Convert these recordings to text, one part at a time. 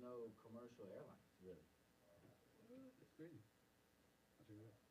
no commercial airlines really. That's crazy. I'll check it out.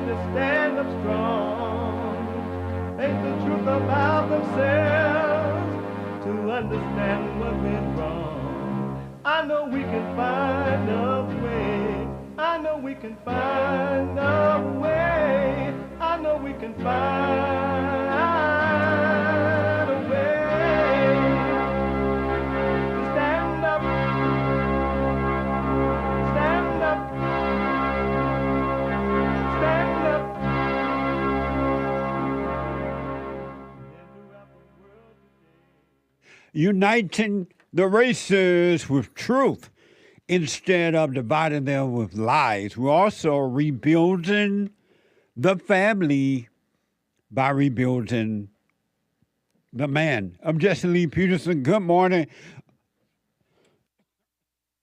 to stand up strong, face the truth about themselves, to understand what went wrong. I know we can find a way. I know we can find a way. I know we can find a way to stand up, stand up, stand up. Uniting the races with truth instead of dividing them with lies. We're also rebuilding the family by rebuilding the man. I'm Jesse Lee Peterson. Good morning.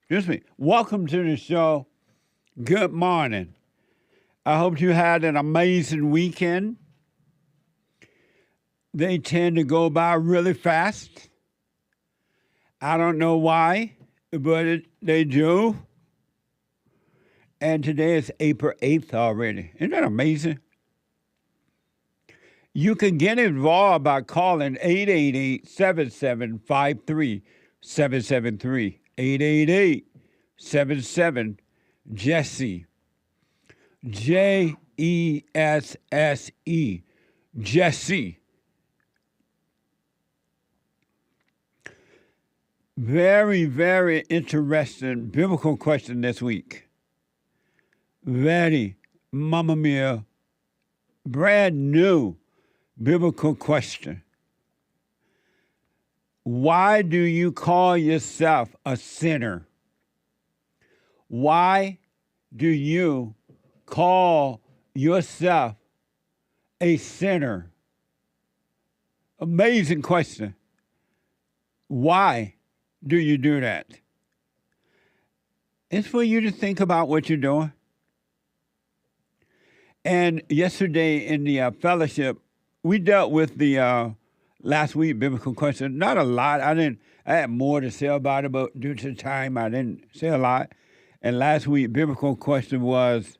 Excuse me. Welcome to the show. Good morning. I hope you had an amazing weekend. They tend to go by really fast. I don't know why, but they do. And today is April 8th already. Isn't that amazing? You can get involved by calling 888-7753-773. 888-77-JESSE. Jesse. Jesse. Very, very interesting biblical question this week. Very, mamma mia, brand new biblical question. Why do you call yourself a sinner? Why do you call yourself a sinner? Amazing question. Why do you do that? It's for you to think about what you're doing. And yesterday in the fellowship, we dealt with the last week biblical question. Not a lot. I had more to say about it, but due to time, I didn't say a lot. And last week biblical question was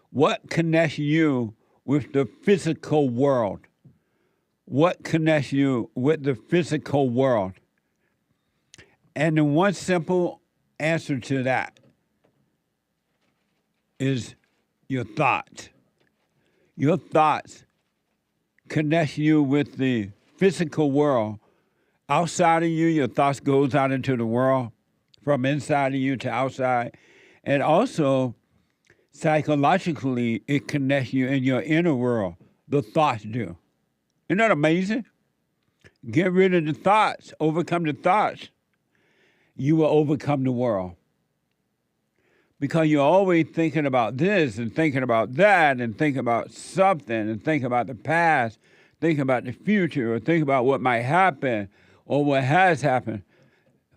what connects you with the physical world? What connects you with the physical world? And the one simple answer to that is your thoughts. Your thoughts connect you with the physical world. Outside of you, your thoughts goes out into the world, from inside of you to outside. And also, psychologically, it connects you in your inner world. The thoughts do. Isn't that amazing? Get rid of the thoughts, overcome the thoughts. You will overcome the world. Because you're always thinking about this and thinking about that and thinking about something and thinking about the past, thinking about the future, or thinking about what might happen or what has happened.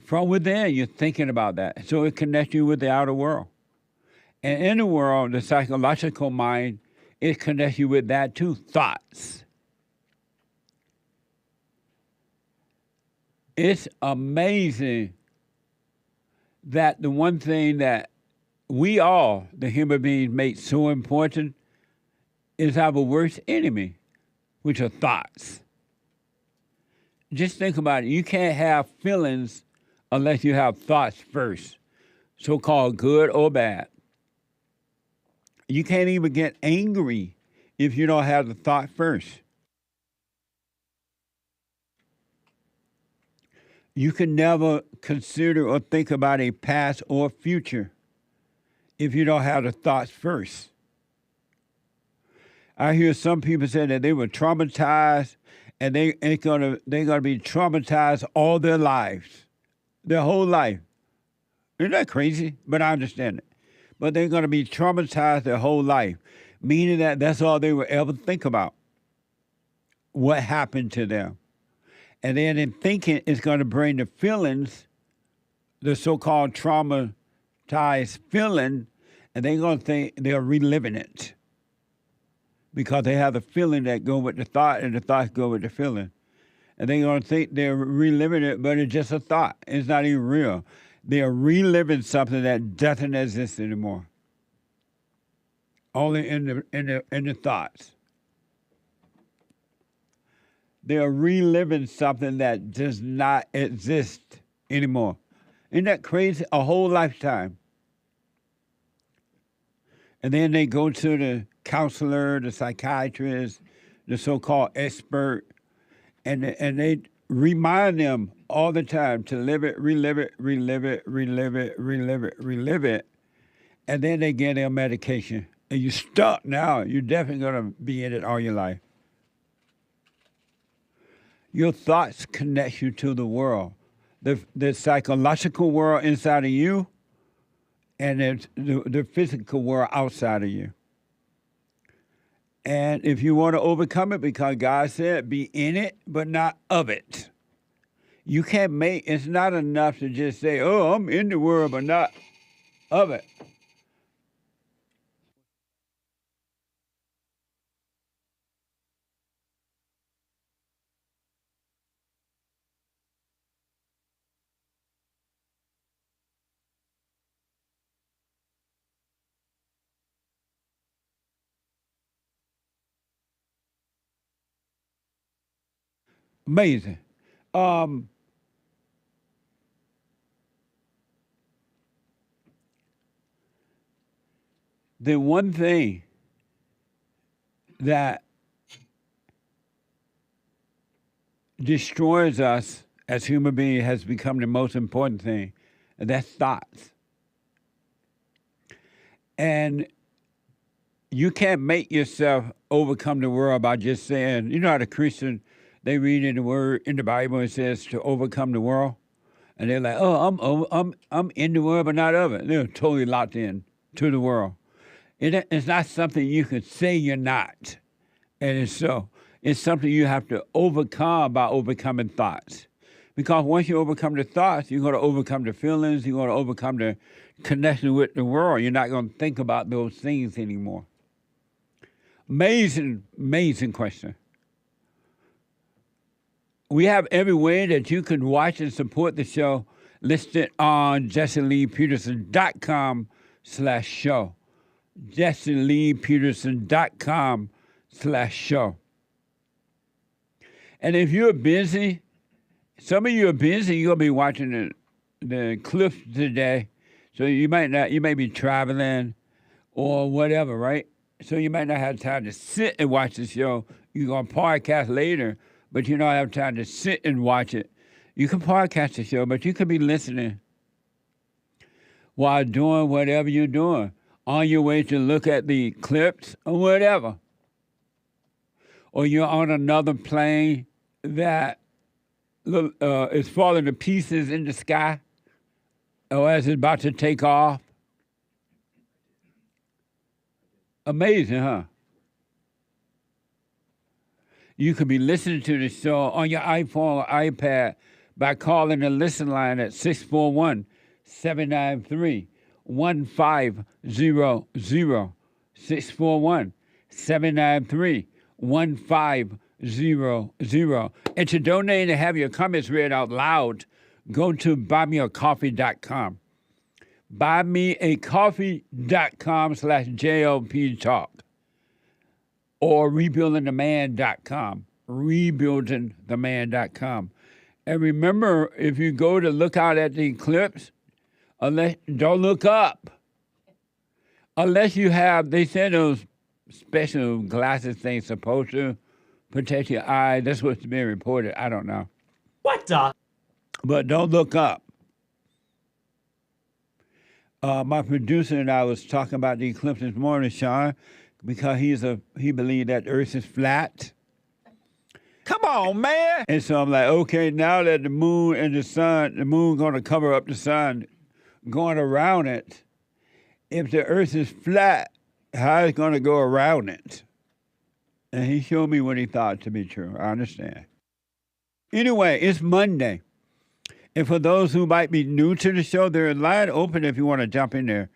From within, you're thinking about that. So it connects you with the outer world. And in the world, the psychological mind, it connects you with that too, thoughts. It's amazing that the one thing that we all, the human beings, make so important is our worst enemy, which are thoughts. Just think about it. You can't have feelings unless you have thoughts first, so-called good or bad. You can't even get angry if you don't have the thought first. You can never consider or think about a past or future if you don't have the thoughts first. I hear some people say that they were traumatized and they're gonna be traumatized all their lives, their whole life. Isn't that crazy? But I understand it. But they're gonna be traumatized their whole life, meaning that that's all they will ever think about. What happened to them? And then in thinking, it's going to bring the feelings, the so-called traumatized feeling, and they're going to think they're reliving it because they have the feeling that go with the thought, and the thoughts go with the feeling. And they're going to think they're reliving it, but it's just a thought. It's not even real. They are reliving something that doesn't exist anymore. Only in the thoughts. They are reliving something that does not exist anymore. Isn't that crazy? A whole lifetime. And then they go to the counselor, the psychiatrist, the so-called expert, and they remind them all the time to live it, relive it, relive it, relive it, relive it, relive it, and then they get their medication. And you're stuck now. You're definitely going to be in it all your life. Your thoughts connect you to the world, the psychological world inside of you, and the physical world outside of you. And if you want to overcome it, because God said, be in it, but not of it. You can't it's not enough to just say, oh, I'm in the world, but not of it. Amazing. The one thing that destroys us as human beings has become the most important thing, and that's thoughts. And you can't make yourself overcome the world by just saying, you know how the Christian, they read in the word, in the Bible, it says to overcome the world. And they're like, oh, I'm in the world, but not of it. They're totally locked in to the world. It's not something you can say you're not. And it's so. It's something you have to overcome by overcoming thoughts. Because once you overcome the thoughts, you're going to overcome the feelings, you're going to overcome the connection with the world. You're not going to think about those things anymore. Amazing, amazing question. We have every way that you can watch and support the show listed on JesseLeePeterson.com/show. JesseLeePeterson.com/show. And if you're busy, some of you are busy, you're going to be watching the clips today. So you may be traveling or whatever, right? So you might not have time to sit and watch the show. You're going to podcast later, but you don't have time to sit and watch it. You can podcast the show, but you could be listening while doing whatever you're doing, on your way to look at the clips or whatever. Or you're on another plane that is falling to pieces in the sky, or as it's about to take off. Amazing, huh? You could be listening to the show on your iPhone or iPad by calling the listen line at 641-793-1500. 641-793-1500. And to donate and have your comments read out loud, go to buymeacoffee.com. Buymeacoffee.com/JLP talk. Or rebuildingtheman.com. Rebuildingtheman.com. And remember, if you go to look out at the eclipse, don't look up. Unless you have, they said those special glasses things supposed to protect your eye. That's what's being reported. I don't know. What the? But don't look up. My producer and I was talking about the eclipse this morning, Sean, because he believed that the Earth is flat. Come on, man. And so I'm like, okay, now that the moon and the moon going to cover up the sun going around it, if the Earth is flat, how is it going to go around it? And he showed me what he thought to be true. I understand. Anyway, it's Monday. And for those who might be new to the show, there's a line open if you want to jump in there.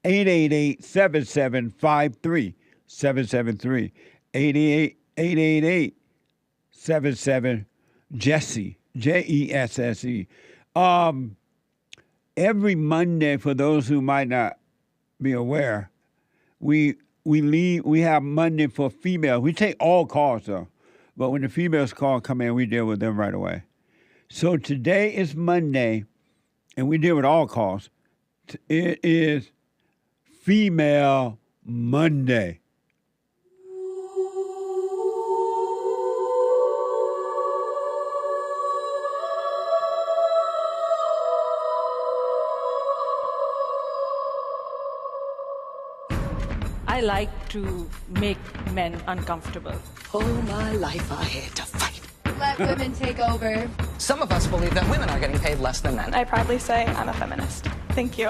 888-7753-773. 888-77-JESSE. JESSE. every Monday, for those who might not be aware, we have Monday for females. We take all calls though, but when the females come in, we deal with them right away. So today is Monday, and we deal with all calls. It is Female Monday. I like to make men uncomfortable. All my life I had to fight. Let women take over. Some of us believe that women are getting paid less than men. I proudly say I'm a feminist. Thank you.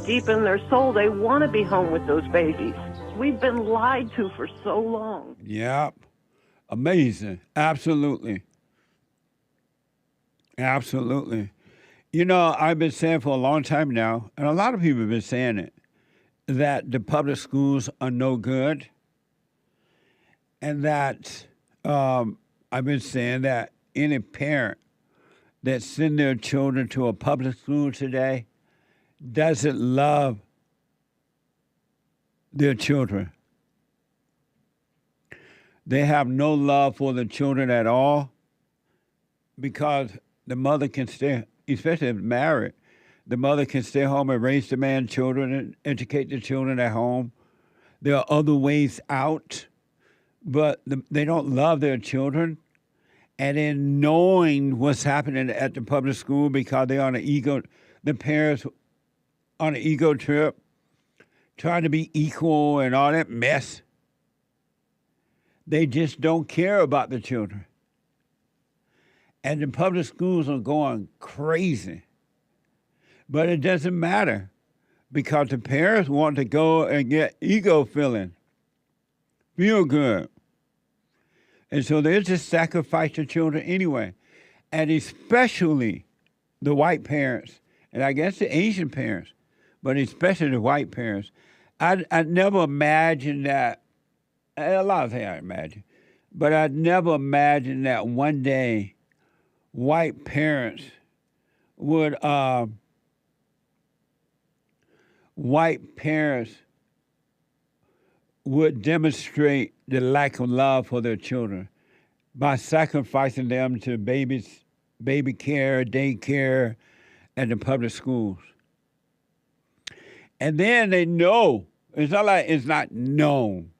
Deep in their soul, they want to be home with those babies. We've been lied to for so long. Yep. Amazing. Absolutely. Absolutely. You know, I've been saying for a long time now, and a lot of people have been saying it, that the public schools are no good. And that I've been saying that any parent that send their children to a public school today doesn't love their children. They have no love for the children at all because the mother can stay, especially if married, the mother can stay home and raise the man's children and educate the children at home. There are other ways out, but they don't love their children. And in knowing what's happening at the public school because they're on the parents on an ego trip, trying to be equal and all that mess, they just don't care about the children. And the public schools are going crazy. But it doesn't matter because the parents want to go and get ego feeling, feel good. And so they just sacrifice the children anyway. And especially the white parents, and I guess the Asian parents, but especially the white parents. I'd never imagined that, a lot of things I imagine, but I'd never imagined that one day white parents would demonstrate the lack of love for their children by sacrificing them to baby care, daycare, and the public schools. And then they know, it's not like it's not known,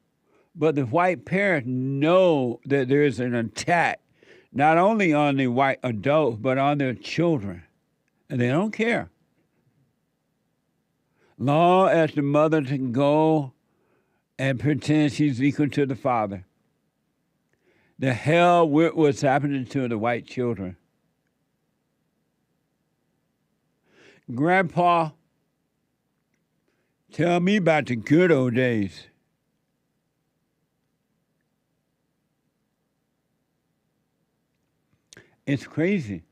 but the white parents know that there is an attack, not only on the white adults, but on their children. And they don't care. Long as the mother can go and pretend she's equal to the father. The hell with what's happening to the white children. Grandpa, tell me about the good old days. It's crazy.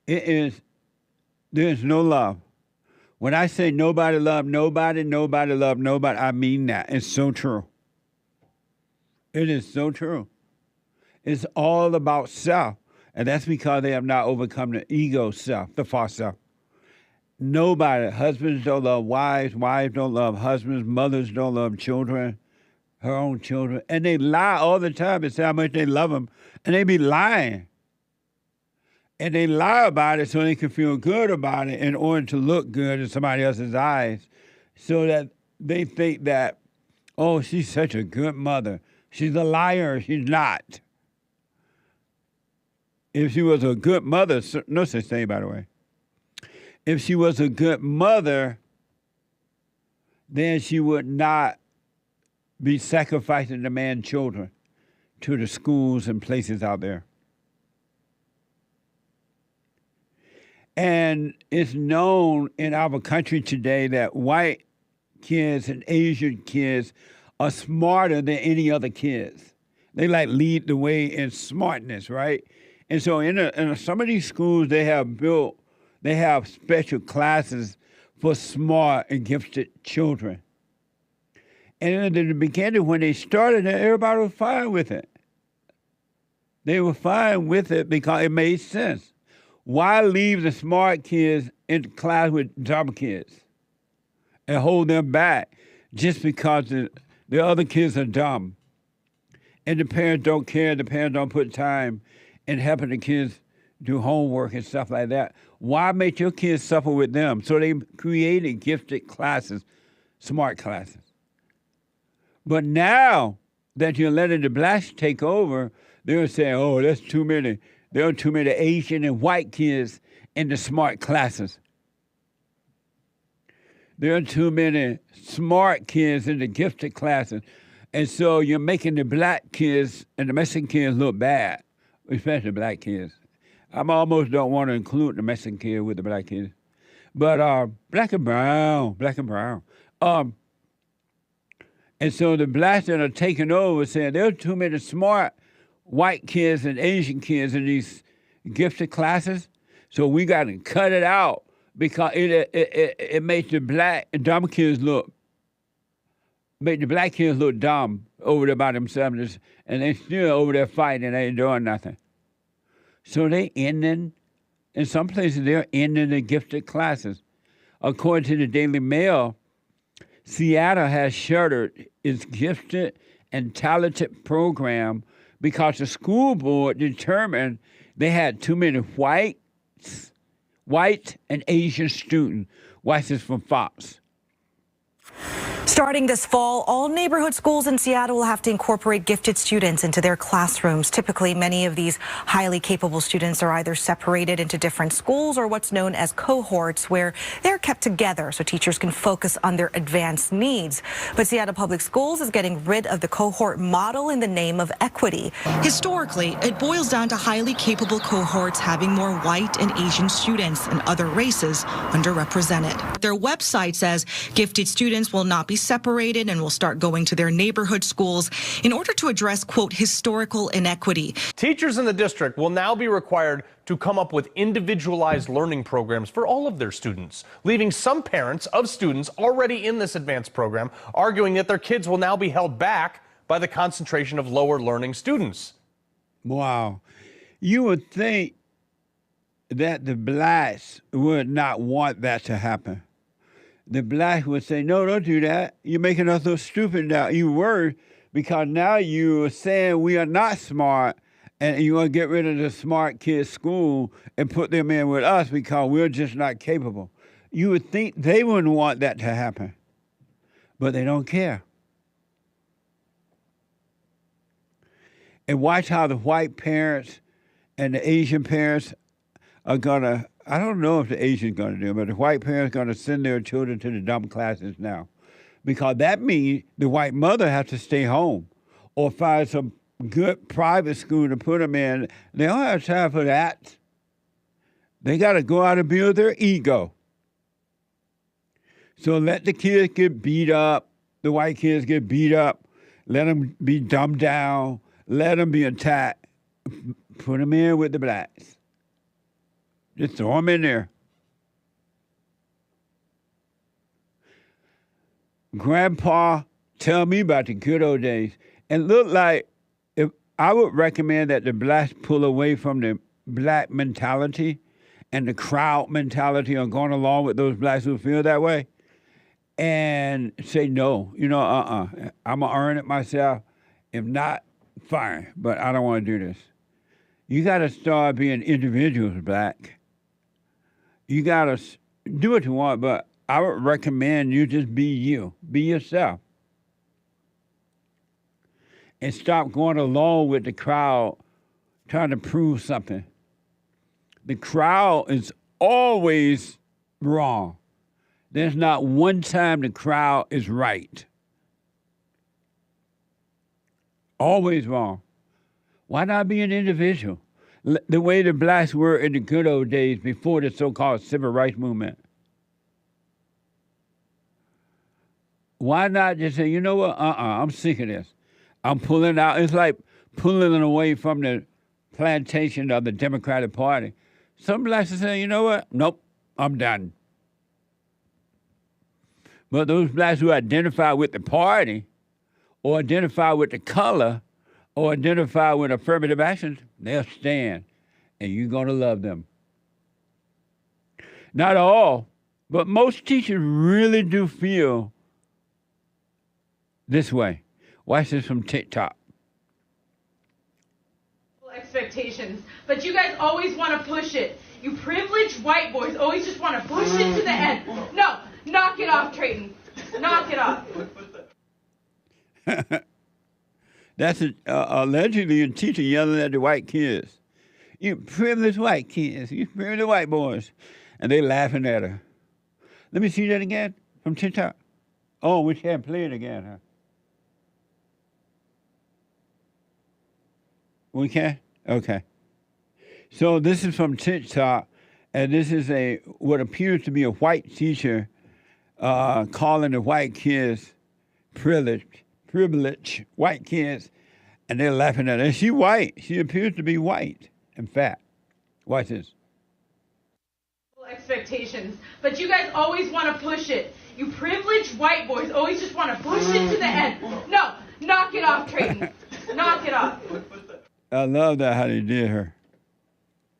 There's no love. When I say nobody love nobody, nobody love nobody, I mean that. It's so true. It is so true. It's all about self. And that's because they have not overcome the ego self, the false self. Nobody, husbands don't love wives, wives don't love husbands, mothers don't love children, her own children. And they lie all the time and say how much they love them. And they be lying. And they lie about it so they can feel good about it in order to look good in somebody else's eyes. So that they think that, oh, she's such a good mother. She's a liar. She's not. If she was a good mother, no such thing, by the way. If she was a good mother, then she would not be sacrificing the man's children to the schools and places out there. And it's known in our country today that white kids and Asian kids are smarter than any other kids. They like lead the way in smartness, right? And so in some of these schools, they have special classes for smart and gifted children. And in the beginning, when they started, everybody was fine with it. They were fine with it because it made sense. Why leave the smart kids in class with dumb kids and hold them back just because the other kids are dumb? And the parents don't care, the parents don't put time in helping the kids do homework and stuff like that. Why make your kids suffer with them? So they created gifted classes, smart classes. But now that you're letting the blacks take over, they're saying, oh, there's too many. There are too many Asian and white kids in the smart classes. There are too many smart kids in the gifted classes. And so you're making the black kids and the Mexican kids look bad, especially black kids. I almost don't want to include the Mexican kid with the black kids. But black and brown. And so the blacks that are taking over saying there are too many smart white kids and Asian kids in these gifted classes, so we got to cut it out because it makes the black and dumb kids make the black kids look dumb over there by themselves, and they still over there fighting and they ain't doing nothing. So they ending, in some places they're ending the gifted classes. According to the Daily Mail, Seattle has shuttered its gifted and talented program because the school board determined they had too many white and Asian students. Watch this from Fox. Starting this fall, all neighborhood schools in Seattle will have to incorporate gifted students into their classrooms. Typically, many of these highly capable students are either separated into different schools or what's known as cohorts, where they're kept together so teachers can focus on their advanced needs. But Seattle Public Schools is getting rid of the cohort model in the name of equity. Historically, it boils down to highly capable cohorts having more white and Asian students and other races underrepresented. Their website says gifted students will not be separated and will start going to their neighborhood schools in order to address, quote, historical inequity. Teachers in the district will now be required to come up with individualized learning programs for all of their students, leaving some parents of students already in this advanced program arguing that their kids will now be held back by the concentration of lower learning students. Wow. You would think that the blacks would not want that to happen. The blacks would say, no, don't do that. You're making us look stupid now. You were, because now you are saying we are not smart, and you want to get rid of the smart kids' school and put them in with us because we're just not capable. You would think they wouldn't want that to happen, but they don't care. And watch how the white parents and the Asian parents are going to, I don't know if the Asian's going to do it, but the white parents are going to send their children to the dumb classes now. Because that means the white mother has to stay home or find some good private school to put them in. They don't have time for that. They got to go out and build their ego. So let the kids get beat up, the white kids get beat up, let them be dumbed down, let them be attacked, put them in with the blacks. Just throw them in there. Grandpa tell me about the good old days. And look like, if I would recommend that the blacks pull away from the black mentality and the crowd mentality on going along with those blacks who feel that way and say, no, I'm going to earn it myself. If not, fine, but I don't want to do this. You got to start being individuals, black. You got to do what you want, but I would recommend you just be you. Be yourself. And stop going along with the crowd trying to prove something. The crowd is always wrong. There's not one time the crowd is right. Always wrong. Why not be an individual? The way the blacks were in the good old days before the so-called civil rights movement. Why not just say, you know what, I'm sick of this. I'm pulling out. It's like pulling away from the plantation of the Democratic Party. Some blacks are saying, you know what, nope, I'm done. But those blacks who identify with the party or identify with the color or identify with affirmative action, They'll stand, and you're going to love them. Not all, but most teachers really do feel this way. Watch this from TikTok. Expectations, but you guys always want to push it. You privileged white boys always just want to push it to the end. No, knock it off, Trayton. Knock it off. That's allegedly a teacher yelling at the white kids. You privileged white kids. You privileged white boys. And they laughing at her. Let me see that again from TikTok. Oh, we can't play it again, huh? We can? Okay. So this is from TikTok, and this is what appears to be a white teacher calling the white kids privileged white kids, and they're laughing at her. And she's white. She appears to be white and fat. Watch this. Expectations, but you guys always want to push it. You privileged white boys always just want to push it to the end. No, knock it off, Trayton. Knock it off. I love that how they did her.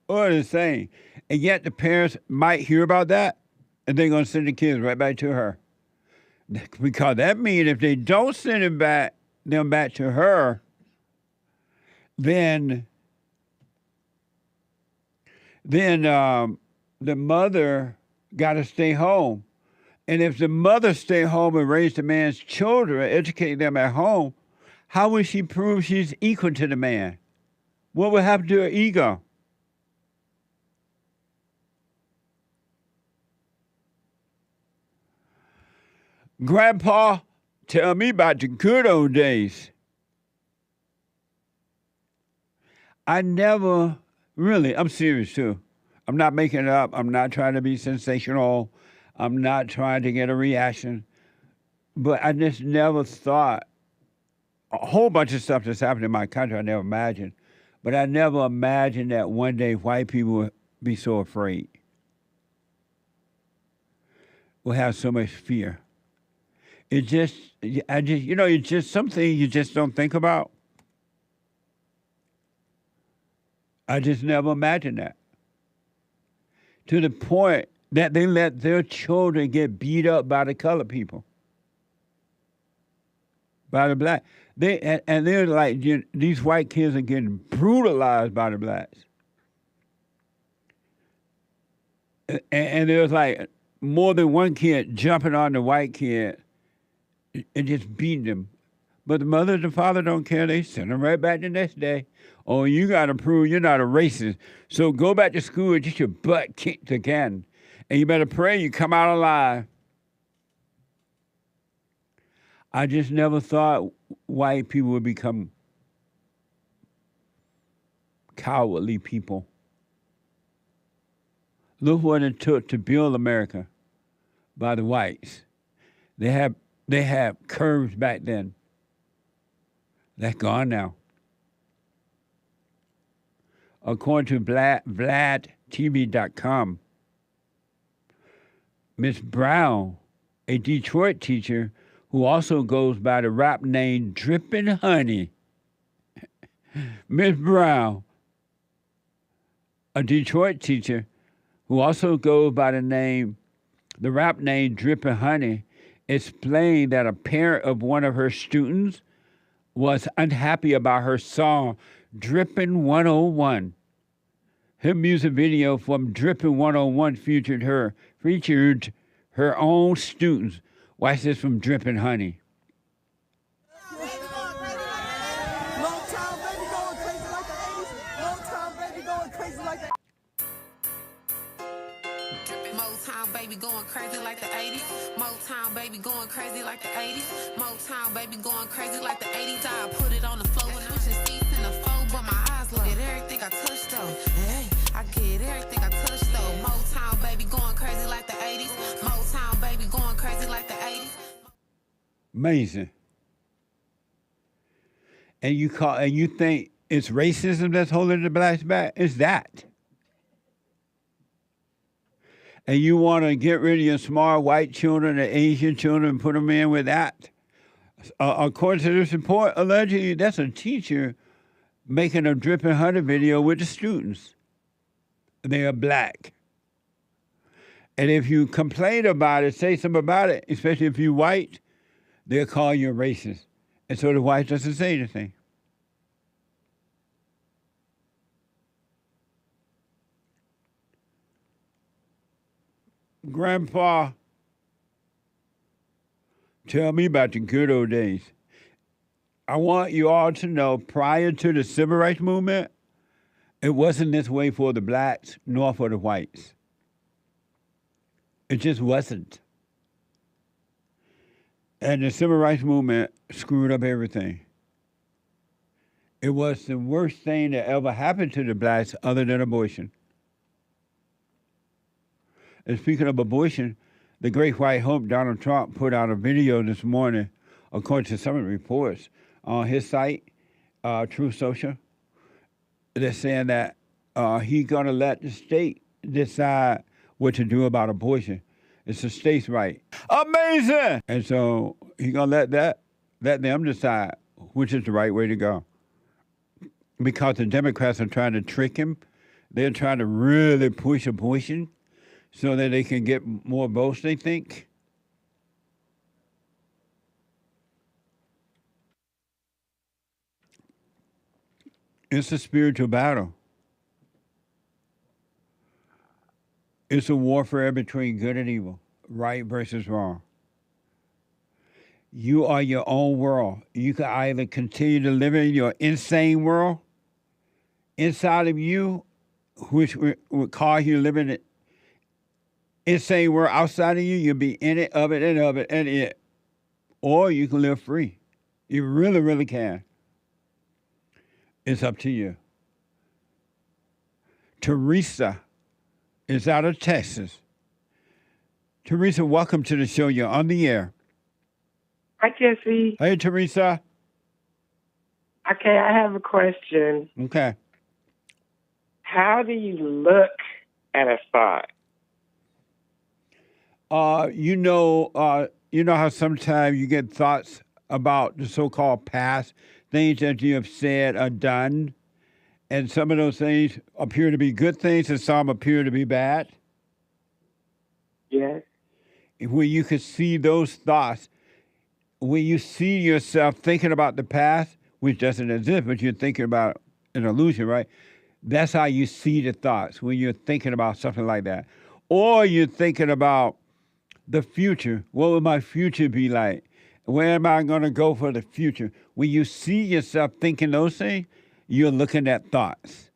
What is saying? And yet the parents might hear about that, and they're going to send the kids right back to her. Because that means if they don't send them back to her, then the mother got to stay home. And if the mother stay home and raise the man's children, educate them at home, how will she prove she's equal to the man? What will happen to her ego? Grandpa, tell me about the good old days. I never really, I'm serious too. I'm not making it up. I'm not trying to be sensational. I'm not trying to get a reaction. But I just never thought, a whole bunch of stuff that's happened in my country I never imagined. But I never imagined that one day white people would be so afraid. Will have so much fear. It's just something you just don't think about. I just never imagined that. To the point that they let their children get beat up by the colored people. By the black. They're like, these white kids are getting brutalized by the blacks. And there's like more than one kid jumping on the white kid and just beating them. But the mother and the father don't care. They send them right back the next day. Oh, you got to prove you're not a racist. So go back to school and get your butt kicked again. And you better pray you come out alive. I just never thought white people would become cowardly people. Look what it took to build America by the whites. They have curves back then. That's gone now. According to VladTV.com, Miss Brown, a Detroit teacher who also goes by the rap name Drippin Honey. Miss Brown, a Detroit teacher who also goes by the rap name Drippin Honey, explained that a parent of one of her students was unhappy about her song Drippin 101. Her music video from Drippin 101 featured her own students. Watch this from Drippin Honey. Motown baby going crazy like the 80s. Motown baby going crazy like the 80s. Motown baby going crazy like the 80s. I put it on the floor when I'm switching seats in the phone, but my eyes look at everything I touch though. Hey, I get everything I touch though. Motown baby going crazy like the 80s. Motown baby going crazy like the 80s. Amazing. And you think it's racism that's holding the blacks back? It's that. And you want to get rid of your smart white children and Asian children and put them in with that. According to this report, allegedly, that's a teacher making a Drippin Honey video with the students. They are black. And if you complain about it, say something about it, especially if you're white, they'll call you a racist. And so the white doesn't say anything. Grandpa, tell me about the good old days. I want you all to know, prior to the civil rights movement, it wasn't this way for the blacks nor for the whites. It just wasn't. And the civil rights movement screwed up everything. It was the worst thing that ever happened to the blacks other than abortion. And speaking of abortion, the Great White Hope, Donald Trump, put out a video this morning, according to some of the reports, on his site, Truth Social. They're saying that he's going to let the state decide what to do about abortion. It's the state's right. Amazing! And so he's going to let them decide which is the right way to go. Because the Democrats are trying to trick him. They're trying to really push abortion so that they can get more votes, they think. It's a spiritual battle. It's a warfare between good and evil, right versus wrong. You are your own world. You can either continue to live in your insane world inside of you, which would cause you to live in it. Insane world outside of you, you'll be in it, of it, and of it, and it. Or you can live free. You really, really can. It's up to you. Teresa is out of Texas. Teresa, welcome to the show. You're on the air. Hi, Jesse. Hey, Teresa. Okay, I have a question. Okay. How do you look at a thought? You know how sometimes you get thoughts about the so-called past, things that you have said or done, and some of those things appear to be good things and some appear to be bad? Yes. Where you can see those thoughts, when you see yourself thinking about the past, which doesn't exist, but you're thinking about an illusion, right? That's how you see the thoughts, when you're thinking about something like that. Or you're thinking about the future. What will my future be like? Where am I going to go for the future? When you see yourself thinking those things, you're looking at thoughts.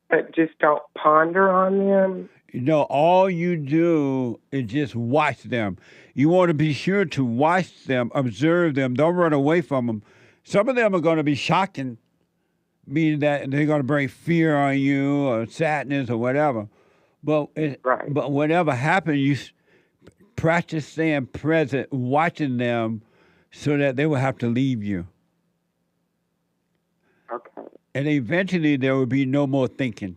But just don't ponder on them? You know, all you do is just watch them. You want to be sure to watch them, observe them. Don't run away from them. Some of them are going to be shocking, meaning that they're going to bring fear on you or sadness or whatever. But but whatever happens, you practice staying present, watching them, so that they will have to leave you. Okay. And eventually there will be no more thinking.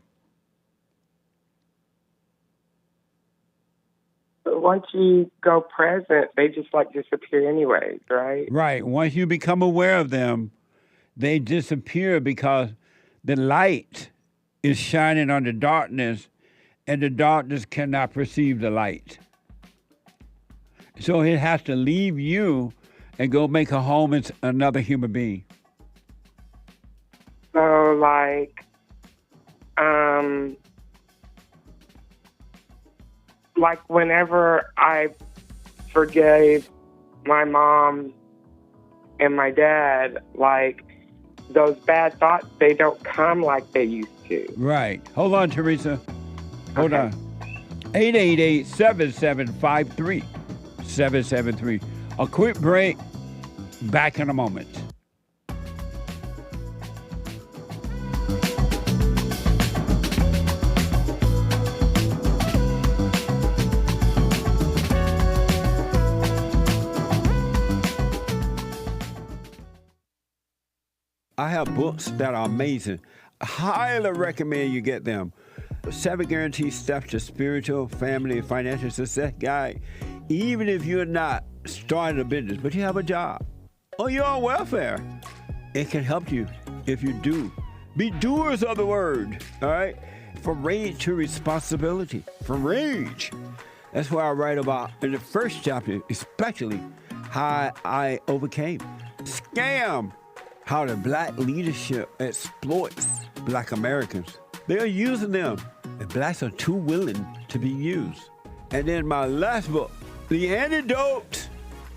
But once you go present, they just disappear anyway, right? Right. Once you become aware of them, they disappear because the light is shining on the darkness, and the darkness cannot perceive the light. So it has to leave you and go make a home in another human being. So, whenever I forgave my mom and my dad, those bad thoughts, they don't come like they used to. Right. Hold on, Teresa. Hold on. 888-7753-773. A quick break. Back in a moment. I have books that are amazing. I highly recommend you get them. 7 Guaranteed Steps to Spiritual, Family, and Financial Success Guide. Even if you're not starting a business, but you have a job, or you're on welfare, it can help you if you do. Be doers of the word, all right? From rage to responsibility. From rage. That's what I write about in the first chapter, especially how I overcame. Scam. How the black leadership exploits black Americans. They are using them. And blacks are too willing to be used. And then my last book, The Antidote,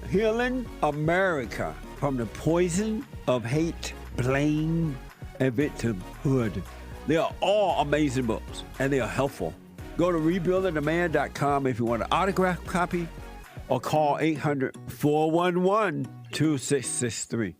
Healing America from the Poison of Hate, Blame, and Victimhood. They are all amazing books, and they are helpful. Go to rebuildingtheman.com if you want an autographed copy, or call 800-411-2663.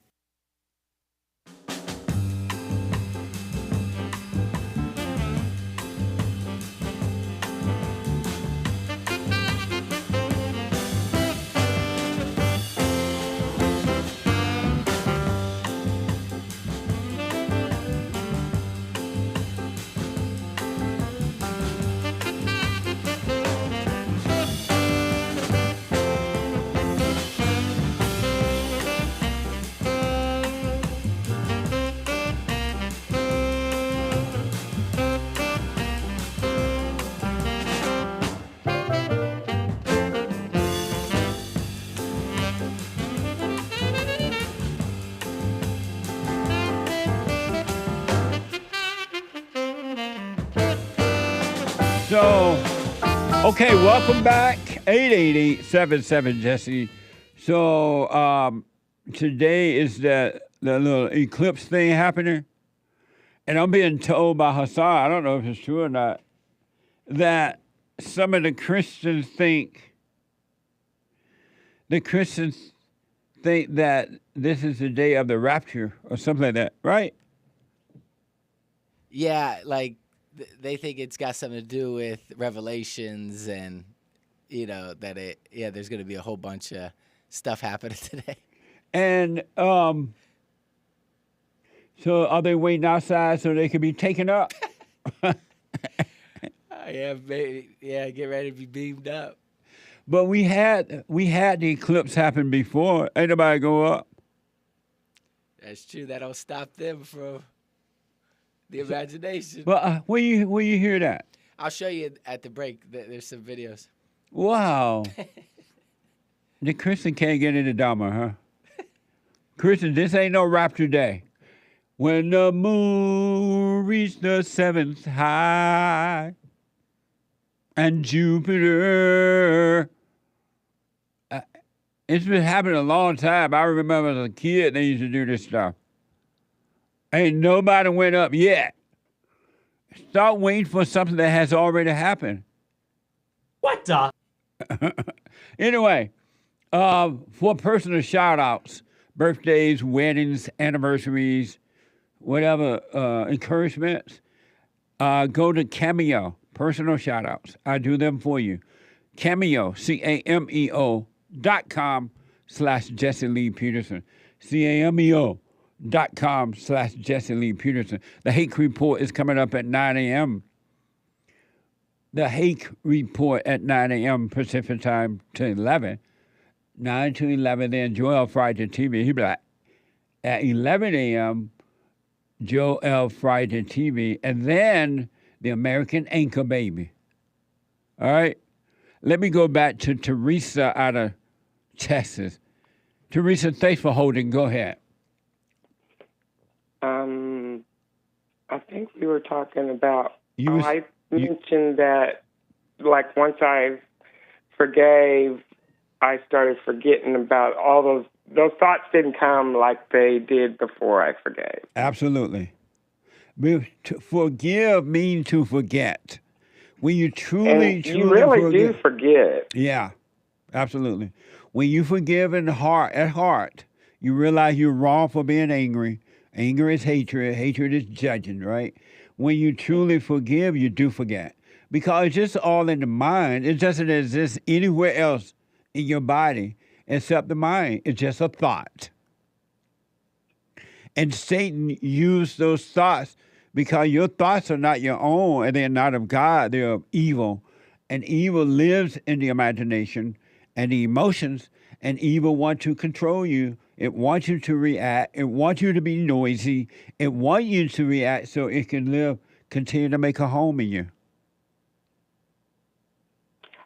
So, okay, welcome back. 888-77-JESSE. So, today is the little eclipse thing happening. And I'm being told by Hassan, I don't know if it's true or not, that some of the Christians think that this is the day of the rapture or something like that, right? Yeah, like they think it's got something to do with Revelations and, that there's going to be a whole bunch of stuff happening today. And so are they waiting outside so they can be taken up? Yeah, baby. Yeah, get ready to be beamed up. But we had the eclipse happen before. Ain't nobody go up. That's true. That don't stop them from the imagination. But where you hear that? I'll show you at the break. There's some videos. Wow. The Christian can't get into Dharma, huh? Christian, this ain't no rapture day. When the moon reached the seventh high and Jupiter. It's been happening a long time. I remember as a kid, they used to do this stuff. Ain't nobody went up yet. Start waiting for something that has already happened. What the? Anyway, for personal shout-outs, birthdays, weddings, anniversaries, whatever, encouragements, go to Cameo, personal shout-outs. I do them for you. Cameo, CAMEO.com/Jesse Lee Peterson. CAMEO.com/Jesse Lee Peterson. The Hake Report is coming up at 9 a.m. The Hake Report at 9 a.m. Pacific time to 11. 9 to 11, then Joel Friday TV. He'll be like, at 11 a.m., Joel Friday TV. And then the American Anchor Baby. All right? Let me go back to Teresa out of Texas. Teresa, thanks for holding. Go ahead. I think we were talking about, I mentioned that, like, once I forgave, I started forgetting about all those thoughts didn't come like they did before I forgave. Absolutely. To forgive means to forget. When you truly you really do forget. Yeah, absolutely. When you forgive at heart, you realize you're wrong for being angry. Anger is hatred. Hatred is judging, right? When you truly forgive, you do forget. Because it's just all in the mind. It doesn't exist anywhere else in your body except the mind. It's just a thought. And Satan used those thoughts because your thoughts are not your own and they're not of God. They're of evil. And evil lives in the imagination and the emotions, and evil want to control you It wants you to react. It wants you to be noisy. It wants you to react so it can continue to make a home in you.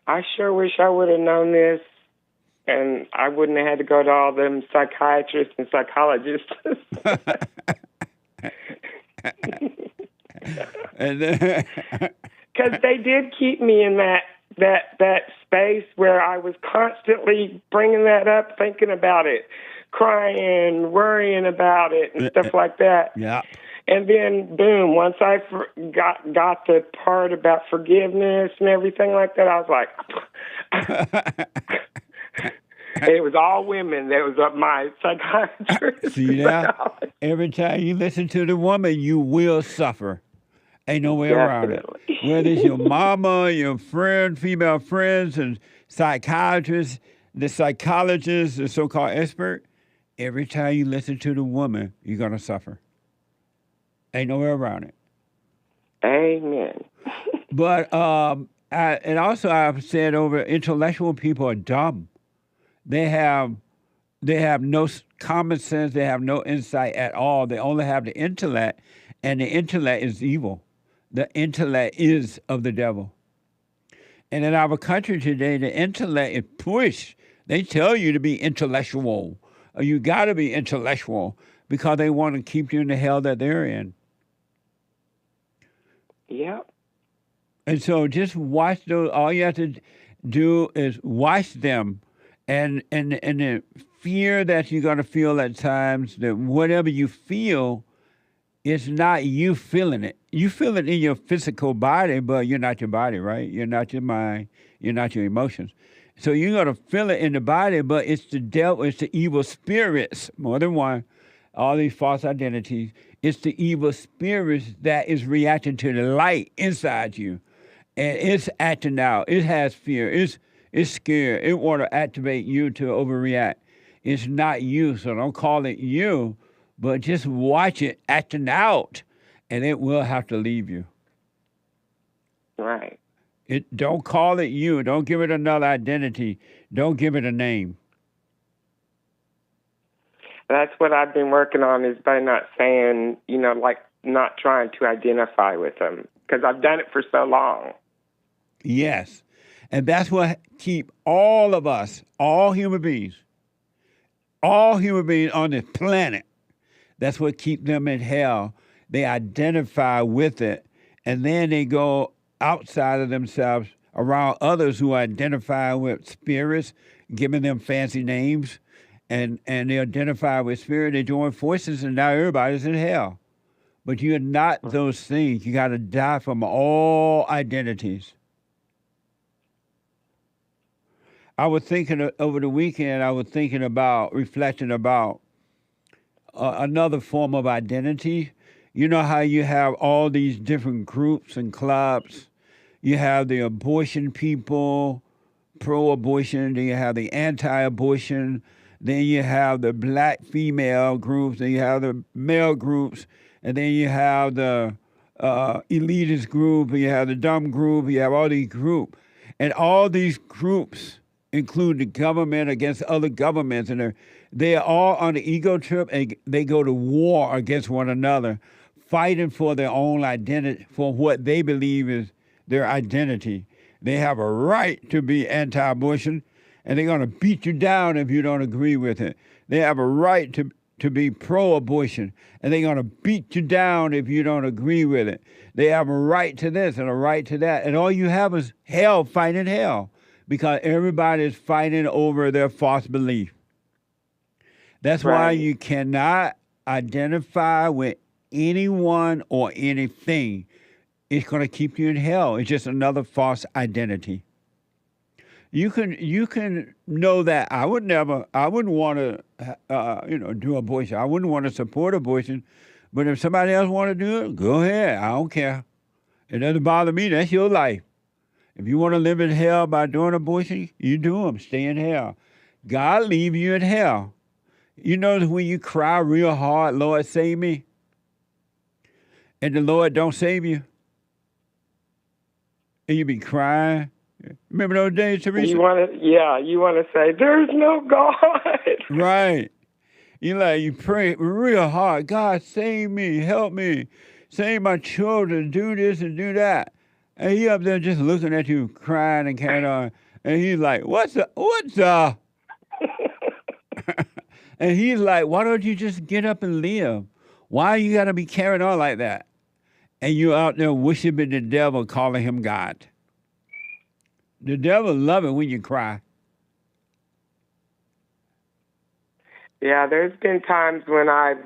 I sure wish I would have known this, and I wouldn't have had to go to all them psychiatrists and psychologists. Because they did keep me in that space where I was constantly bringing that up, thinking about it, crying, worrying about it, and stuff like that. Yeah. And then, boom, once I got the part about forgiveness and everything like that, I was like, it was all women. That was my psychiatrist. See that? Every time you listen to the woman, you will suffer. Ain't no way around it. Whether it's your mama, your friend, female friends, and psychiatrists, the psychologists, the so-called expert, every time you listen to the woman, you're going to suffer. Ain't no way around it. Amen. But I've said over, intellectual people are dumb. They have no common sense. They have no insight at all. They only have the intellect, and the intellect is evil. The intellect is of the devil. And in our country today, the intellect is pushed. They tell you to be intellectual. Or you got to be intellectual because they want to keep you in the hell that they're in. Yep. And so just watch those. All you have to do is watch them. And the fear that you're going to feel at times, that whatever you feel, it's not you feeling it. You feel it in your physical body, but you're not your body, right? You're not your mind. You're not your emotions. So you're going to feel it in the body, but it's the devil, it's the evil spirits, more than one, all these false identities. It's the evil spirits that is reacting to the light inside you. And it's acting out. It has fear. It's scared. It want to activate you to overreact. It's not you, so don't call it you, but just watch it acting out, and it will have to leave you. Right. Don't call it you. Don't give it another identity. Don't give it a name. That's what I've been working on, is by not saying, like not trying to identify with them, because I've done it for so long. Yes. And that's what keep all of us, all human beings on this planet, that's what keep them in hell. They identify with it, and then they go outside of themselves around others who identify with spirits, giving them fancy names, and they identify with spirit. They join forces, and now everybody's in hell. But you're not those things. You got to die from all identities. I was thinking over the weekend, reflecting about another form of identity. You know how you have all these different groups and clubs? You have the abortion people, pro-abortion, then you have the anti-abortion, then you have the black female groups, then you have the male groups, and then you have the elitist group, and you have the dumb group, you have all these groups. And all these groups include the government against other governments, and they are all on the ego trip, and they go to war against one another, fighting for their own identity, for what they believe is their identity. They have a right to be anti-abortion, and they're going to beat you down if you don't agree with it. They have a right to be pro-abortion, and they're going to beat you down if you don't agree with it. They have a right to this and a right to that, and all you have is hell fighting hell, because everybody is fighting over their false belief. That's why you cannot identify with anyone or anything. It's going to keep you in hell. It's just another false identity. You can know that I wouldn't want to, do abortion. I wouldn't want to support abortion, but if somebody else want to do it, go ahead. I don't care. It doesn't bother me. That's your life. If you want to live in hell by doing abortion, you do them. Stay in hell. God leave you in hell. You know when you cry real hard, Lord, save me, and the Lord don't save you, and you be crying. Remember those days, Teresa? You want to say, there's no God. Right. You pray real hard. God, save me, help me, save my children, do this and do that. And he up there just looking at you, crying and carrying on. And he's like, what's the? And he's like, why don't you just get up and live? Why you got to be carrying on like that? And you out there worshiping the devil, calling him God. The devil love it when you cry. Yeah, there's been times when I've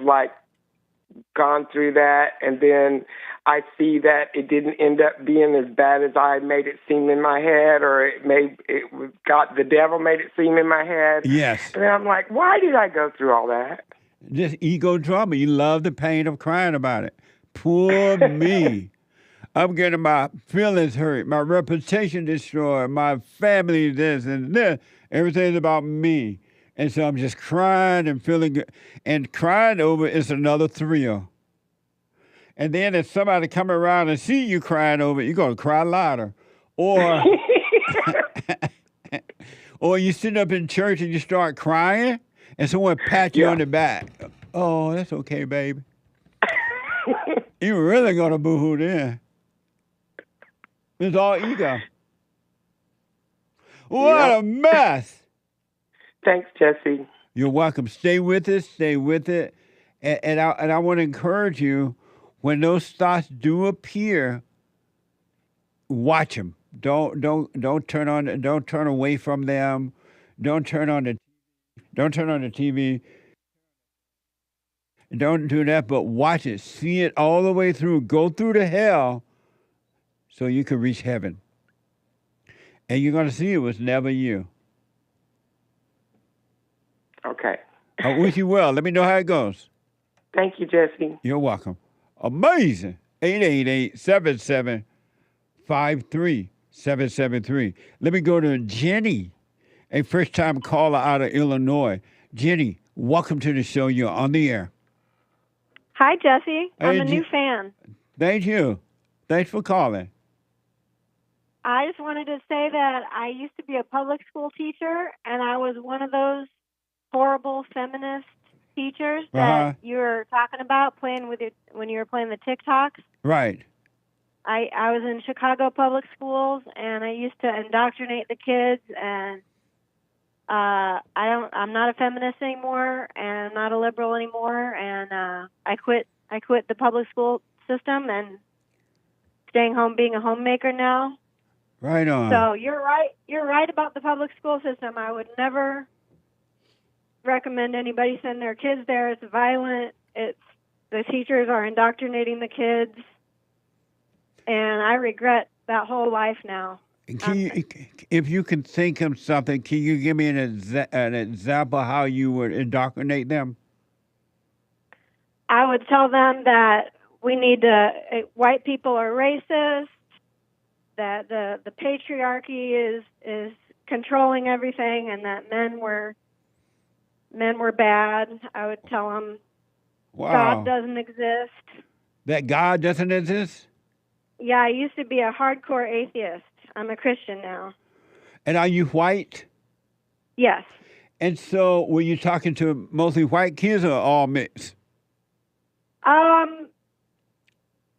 gone through that, and then I see that it didn't end up being as bad as I made it seem in my head, or the devil made it seem in my head. Yes. And I'm like, why did I go through all that? Just ego drama. You love the pain of crying about it. Poor me. I'm getting my feelings hurt, my reputation destroyed, my family this and this. Everything's about me. And so I'm just crying and feeling good. And crying over is another thrill. And then if somebody come around and see you crying over it, you're going to cry louder. Or, or you sit up in church and you start crying, and someone pat you on the back. Oh, that's okay, baby. You're really going to boo-hoo then. It's all ego. What a mess. Thanks, Jesse. You're welcome. Stay with it. Stay with it. And I want to encourage you, when those thoughts do appear, watch them. Don't turn away from them. Don't turn on the TV. Don't do that, but watch it. See it all the way through. Go through the hell so you can reach heaven. And you're going to see it was never you. Okay. I wish you well. Let me know how it goes. Thank you, Jesse. You're welcome. Amazing. 888-775-3773. Let me go to Jenny, a first-time caller out of Illinois. Jenny, welcome to the show. You're on the air. Hi, Jesse. I'm Hey, a new fan. Thank you. Thanks for calling. I just wanted to say that I used to be a public school teacher, and I was one of those horrible feminist teachers that you were talking about when you were playing the TikToks. Right. I was in Chicago public schools, and I used to indoctrinate the kids, and I'm not a feminist anymore, and I'm not a liberal anymore, and I quit the public school system and staying home being a homemaker now. Right on. So you're right about the public school system. I would never recommend anybody send their kids there. It's violent. The teachers are indoctrinating the kids, and I regret that whole life now. If you can think of something, can you give me an example how you would indoctrinate them? I would tell them that white people are racist, that the patriarchy is controlling everything, and that men were bad. I would tell them God doesn't exist. That God doesn't exist? Yeah, I used to be a hardcore atheist. I'm a Christian now. And are you white? Yes. And so were you talking to mostly white kids or all mixed?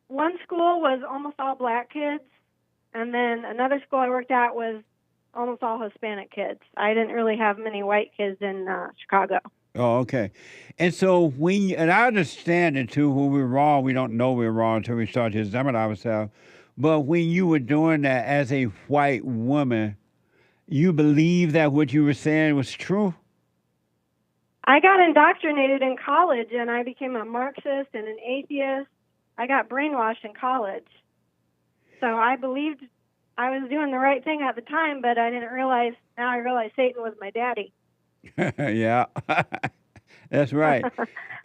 One school was almost all black kids, and then another school I worked at was almost all Hispanic kids. I didn't really have many white kids in Chicago. Oh, okay. And so and I understand it too, when we're wrong, we don't know we're wrong until we start to examine ourselves. But when you were doing that as a white woman, you believe that what you were saying was true? I got indoctrinated in college, and I became a Marxist and an atheist. I got brainwashed in college. So I believed I was doing the right thing at the time, but I didn't realize, now I realize Satan was my daddy. Yeah, that's right.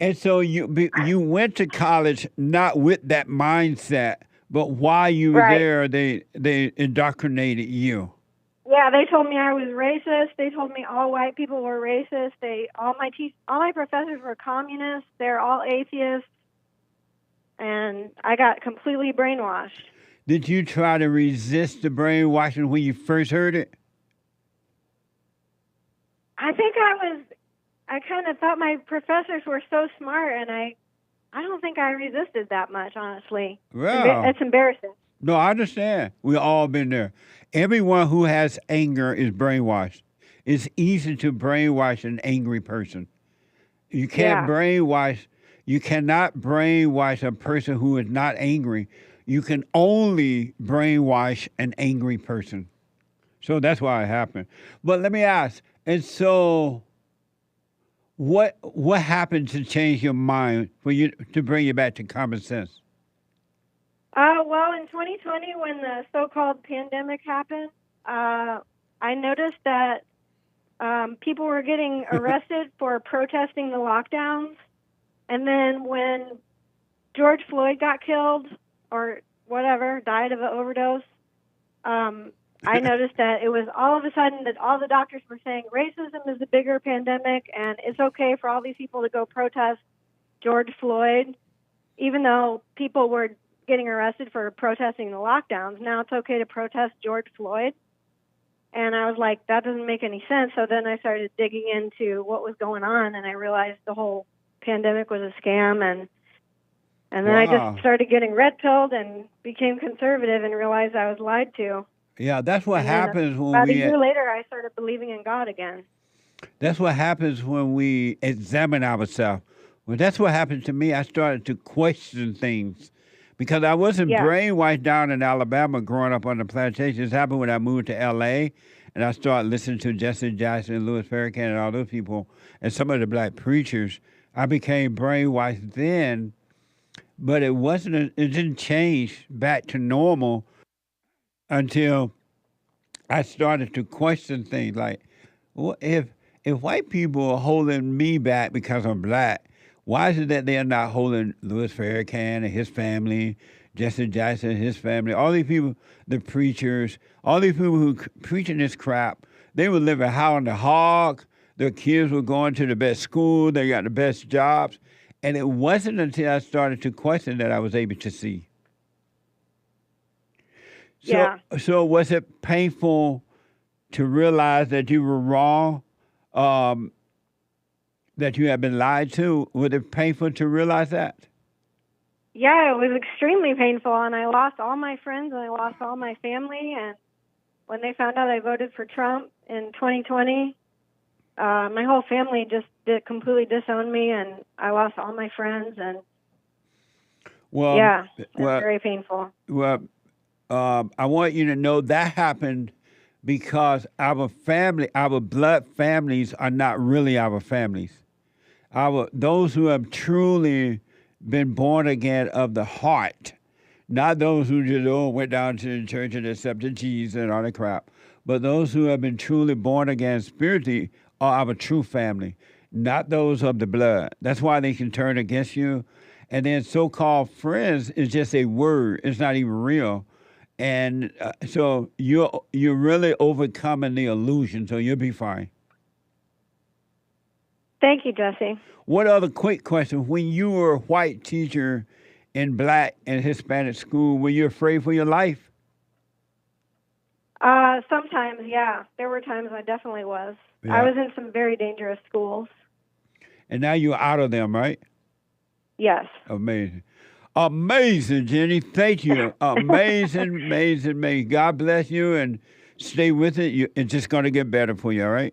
And so you went to college not with that mindset, but while you were there, they indoctrinated you. Yeah, they told me I was racist. They told me all white people were racist. All my professors were communists. They're all atheists, and I got completely brainwashed. Did you try to resist the brainwashing when you first heard it? I think I kind of thought my professors were so smart, and I don't think I resisted that much, honestly. Well, It's embarrassing. No, I understand. We've all been there. Everyone who has anger is brainwashed. It's easy to brainwash an angry person. You can't brainwash. You cannot brainwash a person who is not angry. You can only brainwash an angry person. So that's why it happened. But let me ask, and so what happened to change your mind for you to bring you back to common sense? Well, in 2020, when the so-called pandemic happened, I noticed that people were getting arrested for protesting the lockdowns. And then when George Floyd got killed or whatever, died of an overdose, I noticed that it was all of a sudden that all the doctors were saying racism is the bigger pandemic and it's okay for all these people to go protest George Floyd, even though people were getting arrested for protesting the lockdowns. Now it's okay to protest George Floyd. And I was like, that doesn't make any sense. So then I started digging into what was going on, and I realized the whole pandemic was a scam. And then I just started getting red-pilled and became conservative and realized I was lied to. Yeah, that's what happens when about a year later, I started believing in God again. That's what happens when we examine ourselves. Well, that's what happened to me. I started to question things because I wasn't brainwashed down in Alabama growing up on the plantation. This happened when I moved to L.A., and I started listening to Jesse Jackson, Louis Farrakhan, and all those people, and some of the black preachers. I became brainwashed then, but it didn't change back to normal until I started to question things like, well, if white people are holding me back because I'm black, why is it that they're not holding Louis Farrakhan and his family, Jesse Jackson and his family, all these people, the preachers, all these people who preaching this crap, they were living high on the hog, their kids were going to the best school, they got the best jobs, and it wasn't until I started to question that I was able to see. So was it painful to realize that you were wrong, that you had been lied to? Was it painful to realize that? Yeah, it was extremely painful, and I lost all my friends and I lost all my family. And when they found out I voted for Trump in 2020, my whole family just completely disowned me, and I lost all my friends. And it was very painful. Well, I want you to know that happened because our family, our blood families are not really our families. Those who have truly been born again of the heart, not those who just went down to the church and accepted Jesus and all that crap, but those who have been truly born again spiritually are our true family, not those of the blood. That's why they can turn against you. And then so-called friends is just a word. It's not even real. And so you're really overcoming the illusion, so you'll be fine. Thank you, Jesse. What other quick question? When you were a white teacher in black and Hispanic school, were you afraid for your life? Sometimes, yeah. There were times I definitely was. Yeah. I was in some very dangerous schools. And now you're out of them, right? Yes. Amazing. Amazing, Jenny. Thank you. Amazing, amazing, amazing. God bless you and stay with it. It's just going to get better for you, all right?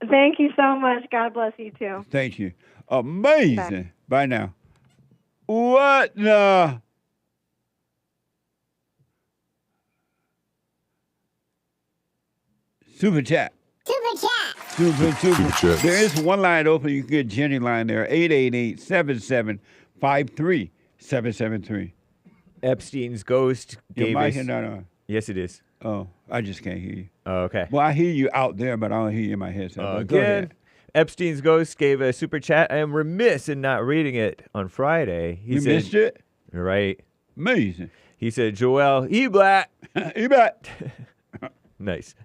Thank you so much. God bless you, too. Thank you. Amazing. Bye now. What the? Super chat. Super chat. Super chat. There is one line open. You can get Jenny line there. 888-7753-773. Epstein's ghost gave us... Not on. Yes, it is. Oh, I just can't hear you. Oh, okay. Well, I hear you out there, but I don't hear you in my headset. Go ahead. Epstein's ghost gave a super chat. I am remiss in not reading it on Friday. You missed it? Right. Amazing. He said, Joel, E-Black. E-Black. Nice.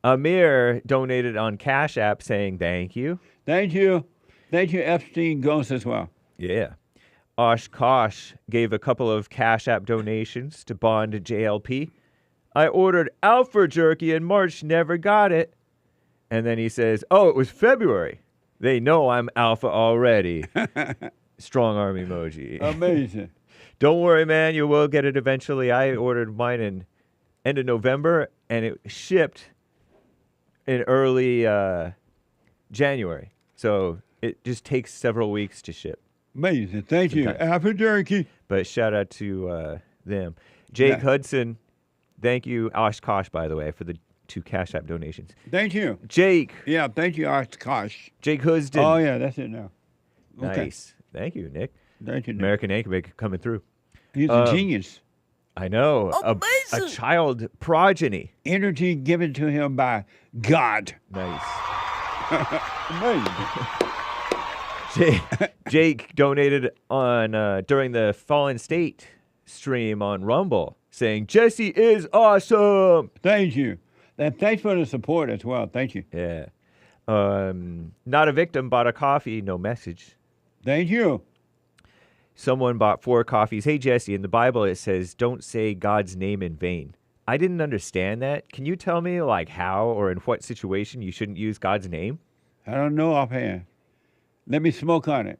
Amir donated on Cash App saying thank you. Thank you. Thank you, Epstein Ghost, as well. Yeah. Oshkosh gave a couple of Cash App donations to bond JLP. I ordered Alpha Jerky in March, never got it. And then he says, oh, it was February. They know I'm alpha already. Strong arm emoji. Amazing. Don't worry, man. You will get it eventually. I ordered mine in end of November, and it shipped in early January. So it just takes several weeks to ship. Amazing. Thank you. Alpha Jerky. But shout out to them. Jake Hudson, thank you. Oshkosh, by the way, for the 2 Cash App donations. Thank you. Jake. Yeah, thank you, Oshkosh. Jake Husden. Oh, yeah, that's it now. Okay. Nice. Thank you, Nick. Thank you, Nick. American Anchor Maker coming through. He's a genius. I know. A child progeny. Energy given to him by God. Nice. Amazing. Jake donated on during the Fallen State stream on Rumble, saying Jesse is awesome. Thank you. And thanks for the support as well. Thank you. Yeah. Not a victim bought a coffee. No message. Thank you. Someone bought 4 coffees. Hey, Jesse, in the Bible it says, don't say God's name in vain. I didn't understand that. Can you tell me, like, how or in what situation you shouldn't use God's name? I don't know offhand. Let me smoke on it.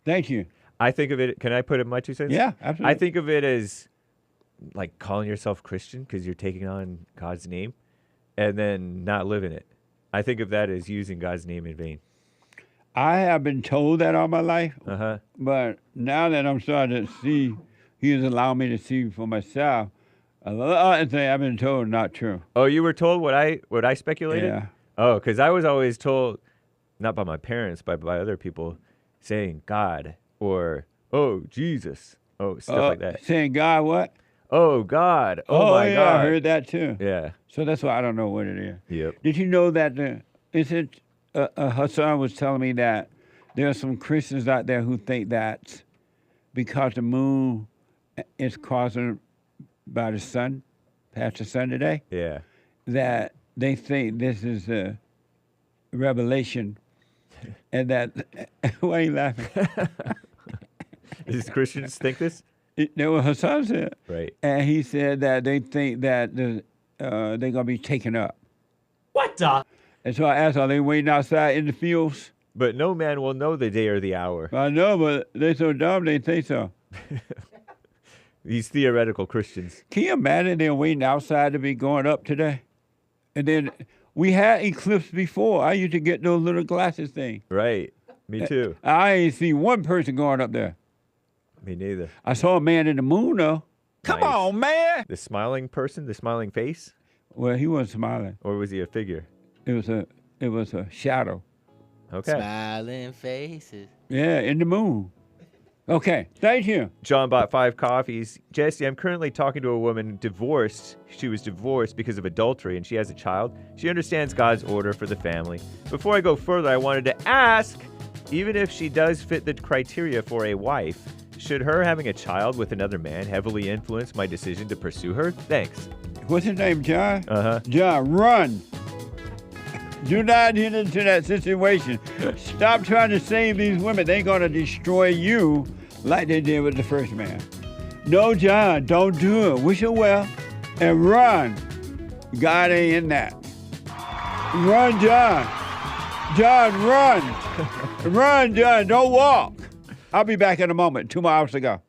Thank you. I think of it, can I put in my 2 cents? Yeah, absolutely. I think of it as, like, calling yourself Christian because you're taking on God's name and then not living it. I think of that as using God's name in vain. I have been told that all my life, but now that I'm starting to see, He has allowed me to see for myself, a lot of things I've been told not true. Oh, you were told what I speculated? Yeah. Oh, because I was always told, not by my parents, but by other people, saying God or, oh, Jesus. Oh, stuff like that. Saying God what? Oh, God. Oh, my yeah, God. I heard that too. Yeah. So that's why I don't know what it is. Yep. Did you know that Hassan was telling me that there are some Christians out there who think that because the moon is caused by the sun, past the sun today, that they think this is a revelation, and that why are you laughing? Does Christians think this? That what Hassan said. Right. And he said that they think that they're gonna be taken up. What the? And so I asked, are they waiting outside in the fields? But no man will know the day or the hour. I know, but they're so dumb they think so. These theoretical Christians. Can you imagine they're waiting outside to be going up today? And then we had eclipse before. I used to get those little glasses thing. Right. Me too. I ain't seen one person going up there. Me neither. I saw a man in the moon, though. Come on, man. The smiling person, the smiling face? Well, he wasn't smiling. Or was he a figure? It was a shadow. Okay. Smiling faces. Yeah, in the moon. Okay, thank you. John bought 5 coffees. Jesse, I'm currently talking to a woman divorced. She was divorced because of adultery, and she has a child. She understands God's order for the family. Before I go further, I wanted to ask, even if she does fit the criteria for a wife, should her having a child with another man heavily influence my decision to pursue her? Thanks. What's his name, John? Uh-huh. John, run. Do not get into that situation. Stop trying to save these women. They're going to destroy you like they did with the first man. No, John, don't do it. Wish her well and run. God ain't in that. Run, John. John, run. Run, John. Don't walk. I'll be back in a moment. 2 more hours to go.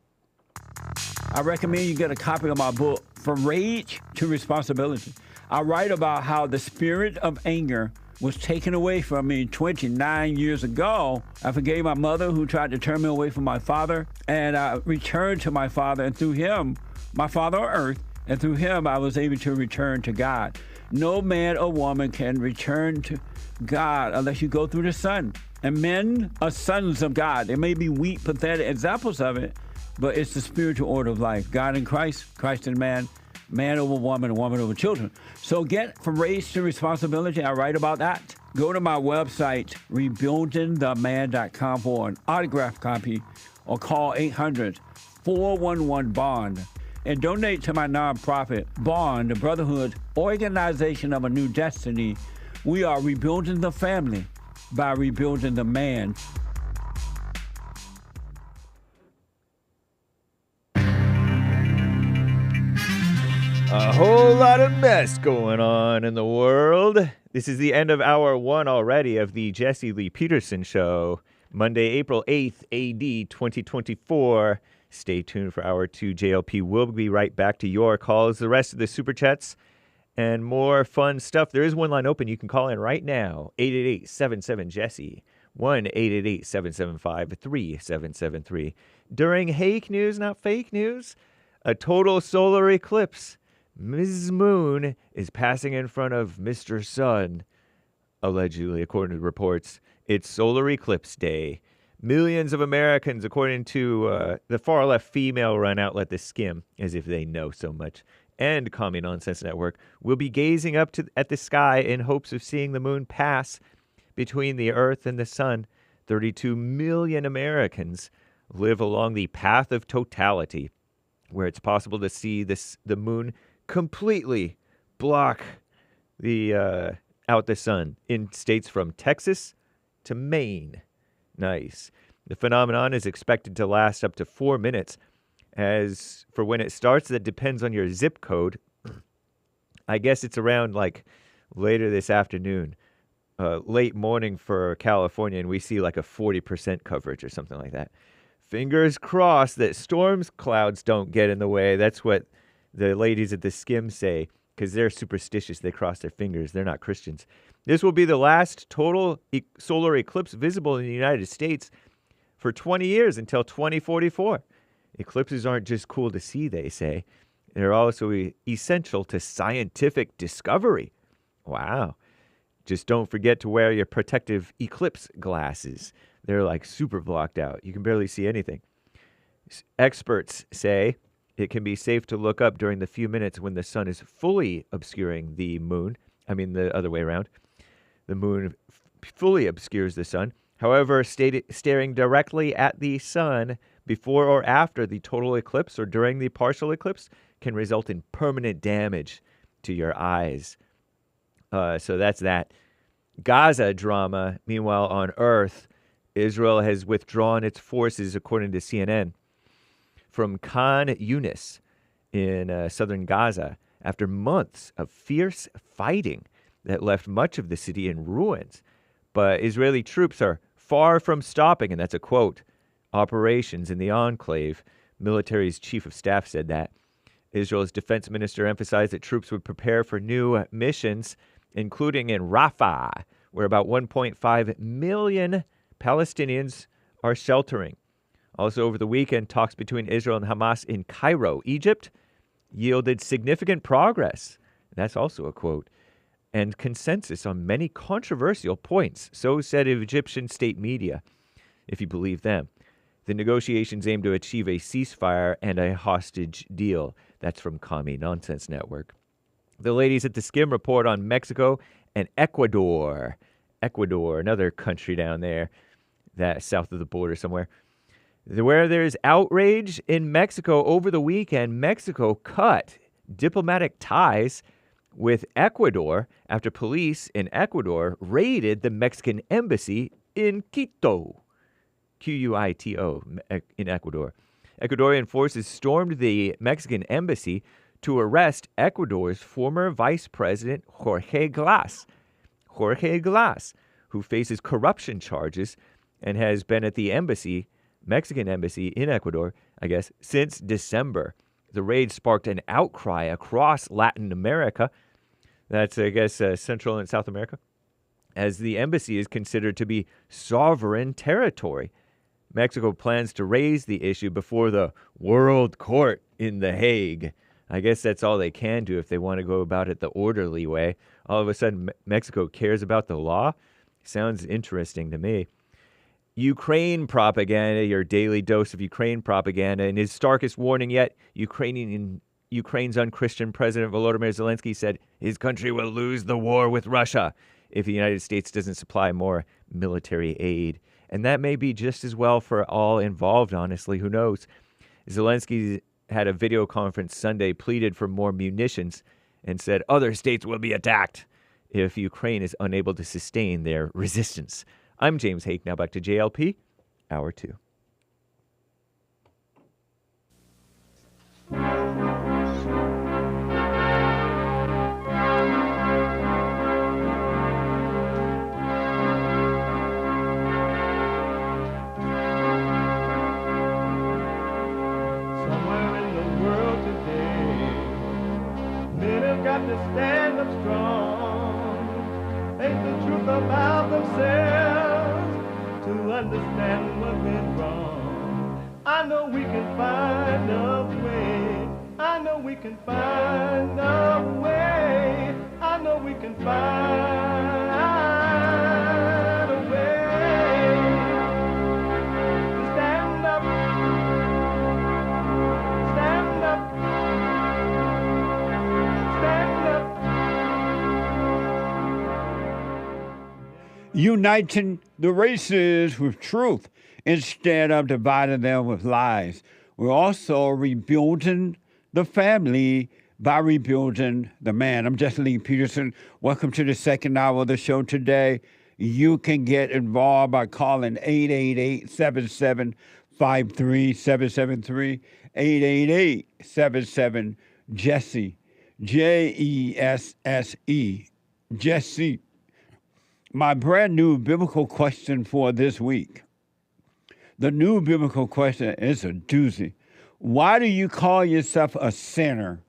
I recommend you get a copy of my book, From Rage to Responsibility. I write about how the spirit of anger was taken away from me 29 years ago. I forgave my mother who tried to turn me away from my father, and I returned to my father, and through him, my father on earth, and through him I was able to return to God. No man or woman can return to God unless you go through the Son. And men are sons of God. They may be weak, pathetic examples of it, but it's the spiritual order of life. God in Christ, Christ in man, man over woman, and woman over children. So get From Rage to Responsibility. I write about that. Go to my website, rebuildingtheman.com for an autographed copy, or call 800-411-BOND. And donate to my nonprofit, Bond, the Brotherhood Organization of a New Destiny. We are rebuilding the family by rebuilding the man. A whole lot of mess going on in the world. This is the end of hour 1 already of the Jesse Lee Peterson Show, Monday, April 8th, AD 2024. Stay tuned for hour 2. JLP will be right back to your calls. The rest of the Super Chats and more fun stuff. There is one line open. You can call in right now, 888-77-JESSE, 1-888-775-3773. During Hake news, not fake news, a total solar eclipse. Mrs. Moon is passing in front of Mr. Sun, allegedly, according to reports. It's solar eclipse day. Millions of Americans, according to the far-left female-run outlet The Skim, as if they know so much, and Commie Nonsense Network, will be gazing up at the sky in hopes of seeing the moon pass between the Earth and the Sun. 32 million Americans live along the path of totality, where it's possible to see the moon completely block out the sun in states from Texas to Maine. Nice. The phenomenon is expected to last up to 4 minutes. As for when it starts, that depends on your zip code. I guess it's around like later this afternoon, late morning for California, and we see like a 40% coverage or something like that. Fingers crossed that storm clouds don't get in the way. That's what the ladies at the Skim say, because they're superstitious. They cross their fingers. They're not Christians. This will be the last total solar eclipse visible in the United States for 20 years until 2044. Eclipses aren't just cool to see, they say. They're also essential to scientific discovery. Wow. Just don't forget to wear your protective eclipse glasses. They're like super blocked out. You can barely see anything. Experts say it can be safe to look up during the few minutes when the sun is fully obscuring the moon. I mean, the other way around. The moon fully obscures the sun. However, staring directly at the sun before or after the total eclipse or during the partial eclipse can result in permanent damage to your eyes. So that's that. Gaza drama. Meanwhile, on Earth, Israel has withdrawn its forces, according to CNN, from Khan Yunis in southern Gaza after months of fierce fighting that left much of the city in ruins. But Israeli troops are far from stopping, and that's a quote, operations in the enclave. Military's chief of staff said that. Israel's defense minister emphasized that troops would prepare for new missions, including in Rafah, where about 1.5 million Palestinians are sheltering. Also, over the weekend, talks between Israel and Hamas in Cairo, Egypt, yielded significant progress. That's also a quote. And consensus on many controversial points. So said Egyptian state media, if you believe them. The negotiations aim to achieve a ceasefire and a hostage deal. That's from Commie Nonsense Network. The ladies at the Skim report on Mexico and Ecuador. Ecuador, another country down there, that south of the border somewhere. Where there's outrage in Mexico over the weekend, Mexico cut diplomatic ties with Ecuador after police in Ecuador raided the Mexican embassy in Quito, Quito, in Ecuador. Ecuadorian forces stormed the Mexican embassy to arrest Ecuador's former vice president, Jorge Glass, who faces corruption charges and has been at the embassy, Mexican embassy in Ecuador, I guess, since December. The raid sparked an outcry across Latin America. That's, I guess, Central and South America, as the embassy is considered to be sovereign territory. Mexico plans to raise the issue before the World Court in The Hague. I guess that's all they can do if they want to go about it the orderly way. All of a sudden, Mexico cares about the law? Sounds interesting to me. Ukraine propaganda, your daily dose of Ukraine propaganda. In his starkest warning yet, Ukraine's unchristian President Volodymyr Zelensky said his country will lose the war with Russia if the United States doesn't supply more military aid. And that may be just as well for all involved, honestly. Who knows? Zelensky had a video conference Sunday, pleaded for more munitions, and said other states will be attacked if Ukraine is unable to sustain their resistance. I'm James Hake. Now back to JLP, Hour 2. to stand up strong, face the truth about themselves, to understand what went wrong. I know we can find a way. I know we can find a way. I know we can find a way to stand up, stand up, stand up. Uniting the races with truth instead of dividing them with lies. We're also rebuilding the family by rebuilding the man. I'm Jesse Lee Peterson. Welcome to the second hour of the show today. You can get involved by calling 888-7753-773, 888-77-JESSE, Jesse, Jesse. My brand new biblical question for this week. The new biblical question is a doozy. Why do you call yourself a sinner?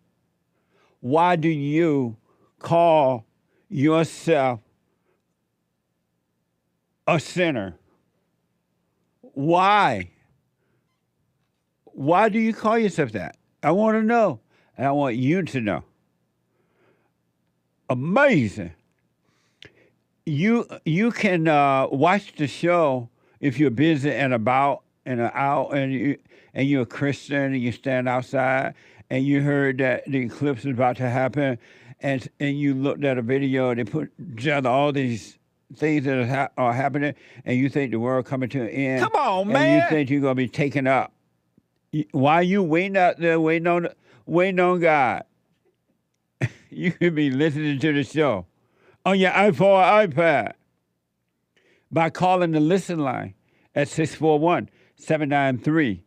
Why do you call yourself a sinner? Why? Why do you call yourself that? I want to know, and I want you to know. Amazing. You can watch the show if you're busy and about and out, and you're a Christian and you stand outside and you heard that the eclipse is about to happen, and you looked at a video and they put together all these things that are happening, and you think the world coming to an end. Come on, man! And you think you're gonna be taken up. Why are you waiting out there, waiting on God? You could be listening to the show on your iPhone or iPad by calling the listen line at 641-793-1500.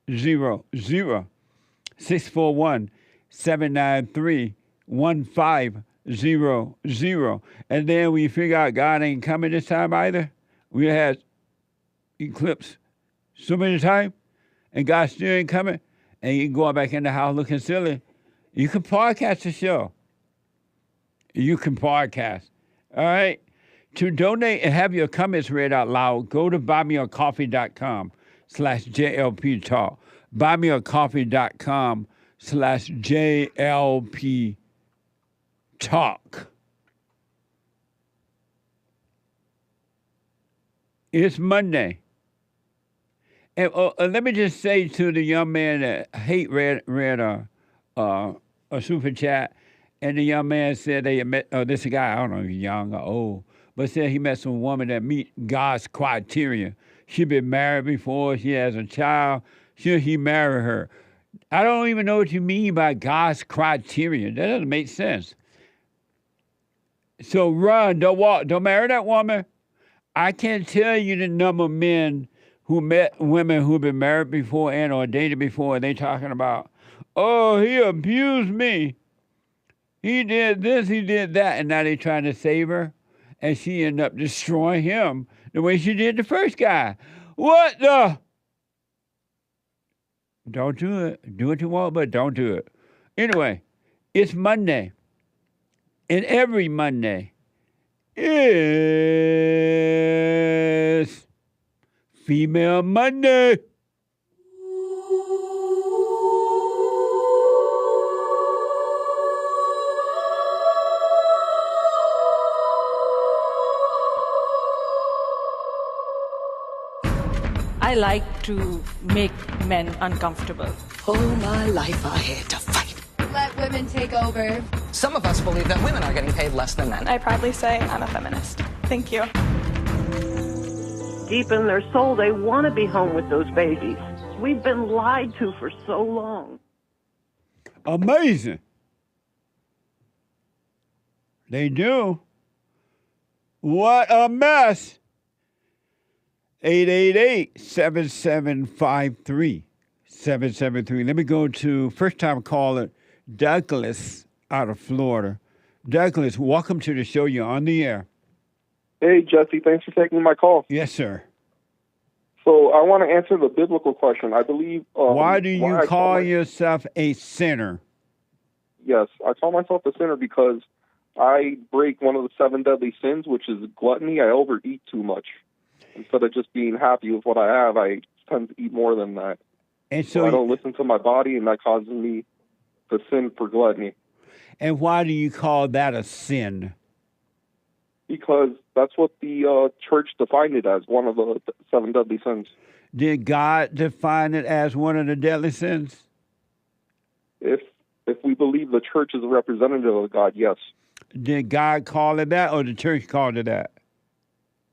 641-793-1500. And then when you figure out God ain't coming this time either, we had eclipse so many times, and God still ain't coming, and you go back in the house looking silly, you can podcast the show. You can podcast. All right? To donate and have your comments read out loud, go to buymeacoffee.com/JLP Talk. Buymeacoffee.com/JLP Talk. It's Monday. And let me just say to the young man that Hake read a super chat, and the young man said they met, this guy, I don't know if he's young or old, but said he met some woman that meet God's criteria. She been married before, she has a child, should he marry her? I don't even know what you mean by God's criteria. That doesn't make sense. So run, don't walk, don't marry that woman. I can't tell you the number of men who met women who've been married before and or dated before, and they talking about, oh, he abused me. He did this, he did that, and now they trying to save her, and she ended up destroying him the way she did the first guy. What the? Don't do it. Do what you want, but don't do it. Anyway, it's Monday, and every Monday is Female Monday. I like to make men uncomfortable. All my life I had to fight. Let women take over. Some of us believe that women are getting paid less than men. I proudly say I'm a feminist. Thank you. Deep in their soul, they want to be home with those babies. We've been lied to for so long. Amazing. They do. What a mess. 888-7753-773. Let me go to first-time caller Douglas out of Florida. Douglas, welcome to the show. You're on the air. Hey, Jesse, thanks for taking my call. Yes, sir. So I want to answer the biblical question. I believe... why do you call yourself a sinner? Yes, I call myself a sinner because I break one of the 7 deadly sins, which is gluttony. I overeat too much. Instead of just being happy with what I have, I tend to eat more than that. And so I don't listen to my body, and that causes me to sin for gluttony. And why do you call that a sin? Because that's what the church defined it as, one of the 7 deadly sins. Did God define it as one of the deadly sins? If we believe the church is a representative of God, yes. Did God call it that, or the church called it that?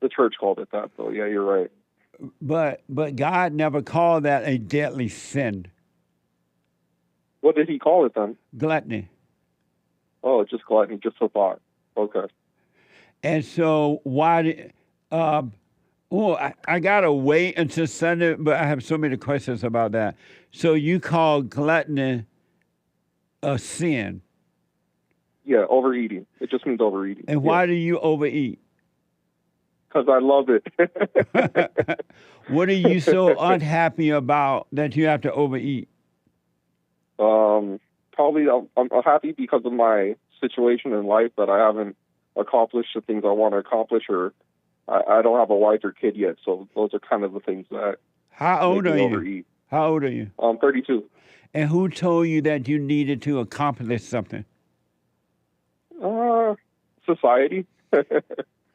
The church called it that, though. Yeah, you're right. But God never called that a deadly sin. What did he call it then? Gluttony. Oh, just gluttony, just a thought. Okay. And so why did... I got to wait until Sunday, but I have so many questions about that. So you call gluttony a sin? Yeah, overeating. It just means overeating. And why do you overeat? Because I love it. What are you so unhappy about that you have to overeat? Probably I'm happy because of my situation in life that I haven't accomplished the things I want to accomplish, or I don't have a wife or kid yet. So those are kind of the things that How old are you? Overeat. How old are you? I'm 32. And who told you that you needed to accomplish something? Society.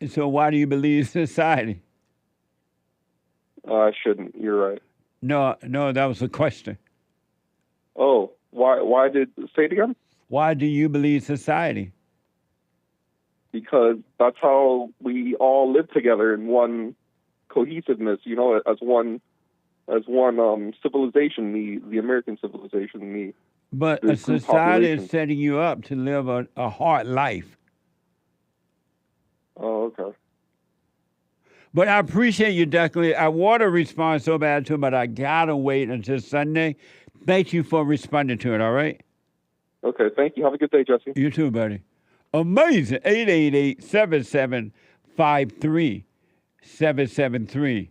And so why do you believe society? I shouldn't. You're right. No, that was a question. Oh, why did... Say it again? Why do you believe society? Because that's how we all live together in one cohesiveness, as one civilization, the American civilization. But a society is setting you up to live a hard life. Oh, okay. But I appreciate you, definitely. I want to respond so bad to it, but I got to wait until Sunday. Thank you for responding to it, all right? Okay, thank you. Have a good day, Jesse. You too, buddy. Amazing. 888-773-773.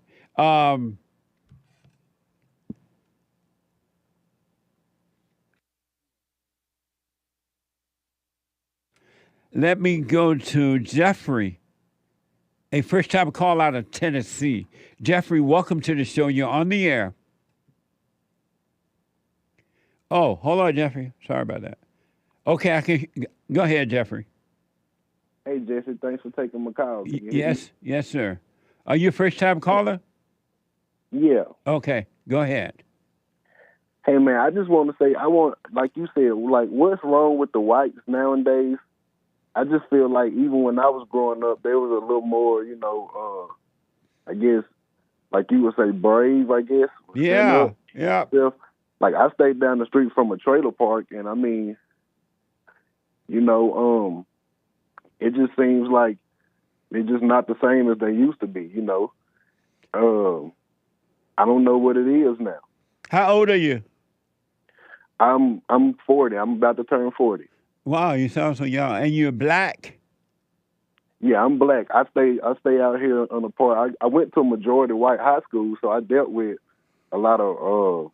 Let me go to Jeffrey, a first-time call out of Tennessee. Jeffrey, welcome to the show. You're on the air. Oh, hold on, Jeffrey. Sorry about that. Okay, I can go ahead, Jeffrey. Hey, Jesse, thanks for taking my call. Yes, sir. Are you a first-time caller? Yeah. Okay, go ahead. Hey, man, I just want to say, like you said, what's wrong with the whites nowadays? I just feel like even when I was growing up, there was a little more, I guess, like you would say, brave, I guess. Yeah. Like, I stayed down the street from a trailer park, and I mean, it just seems like it's just not the same as they used to be, I don't know what it is now. How old are you? I'm 40. I'm about to turn 40. Wow, you sound so young. And you're black? Yeah, I'm black. I stay out here on the park. I went to a majority white high school, so I dealt with a lot of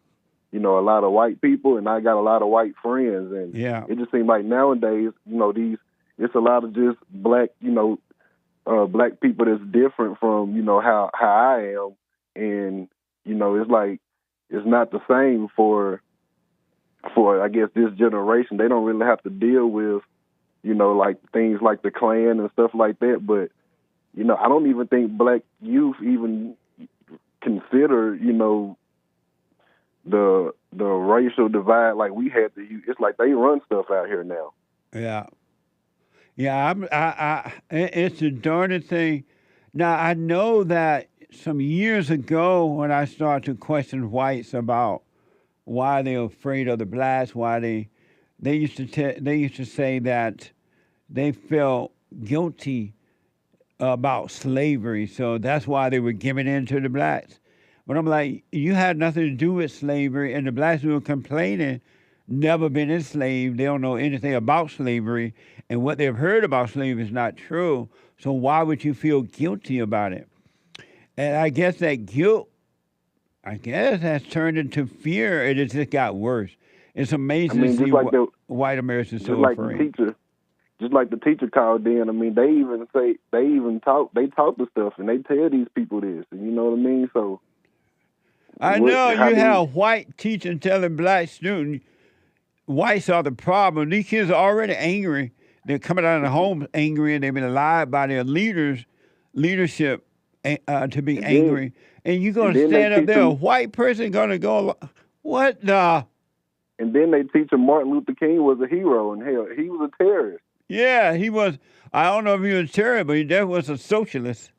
a lot of white people, and I got a lot of white friends. And it just seems like nowadays, it's a lot of just black, black people that's different from, how I am. And, it's like, it's not the same for I guess this generation. They don't really have to deal with, like things like the Klan and stuff like that. But, I don't even think black youth even consider, the racial divide like we had to use. It's like they run stuff out here now. Yeah. Yeah, it's a darndest thing. Now, I know that some years ago when I started to question whites about why they're afraid of the blacks, why they used to say that they felt guilty about slavery, so that's why they were giving in to the blacks. But I'm like, you had nothing to do with slavery, and the blacks who were complaining never been enslaved. They don't know anything about slavery, and what they've heard about slavery is not true. So why would you feel guilty about it? And I guess that guilt, has turned into fear, and it just got worse. It's amazing I mean, to see just like the white Americans just so like afraid. the teacher, just like the teacher called in. I mean, they taught the stuff, and they tell these people this, and you know what I mean. So I know you have white teachers telling black students whites are the problem. These kids are already angry. They're coming out of the home angry, and they've been lied by their leadership to be angry. And you're going to stand up there, a white person going to go, what the? And then they teach him Martin Luther King was a hero, and hell, he was a terrorist. Yeah, he was. I don't know if he was a terrorist, but he definitely was a socialist.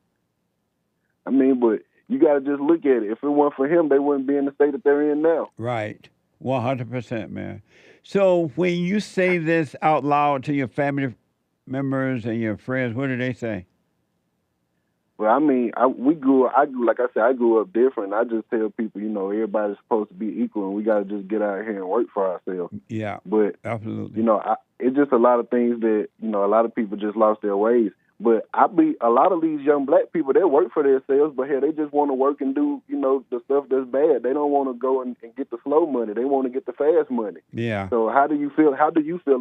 I mean, but you got to just look at it. If it weren't for him, they wouldn't be in the state that they're in now. Right. 100%, man. So when you say this out loud to your family members and your friends, what do they say? Well, I mean, I grew up different. I just tell people, you know, everybody's supposed to be equal, and we got to just get out here and work for ourselves. Yeah, but absolutely. You know, it's just a lot of things that, you know, a lot of people just lost their ways. But a lot of these young black people, they work for themselves, but hey, they just want to work and do, you know, the stuff that's bad. They don't want to go and get the slow money. They want to get the fast money. Yeah. So how do you feel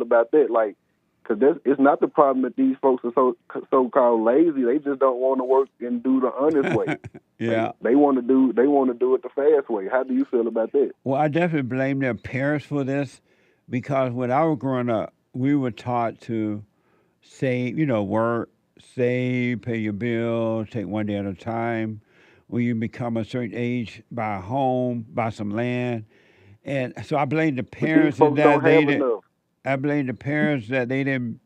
about that? Like, because it's not the problem that these folks are so-called lazy. They just don't want to work and do the honest way. Yeah. They want to do it the fast way. How do you feel about that? Well, I definitely blame their parents for this, because when I was growing up, we were taught to save, you know, work, save, pay your bills, take one day at a time. When you become a certain age, buy a home, buy some land. And so I blame the parents I blame the parents that they didn't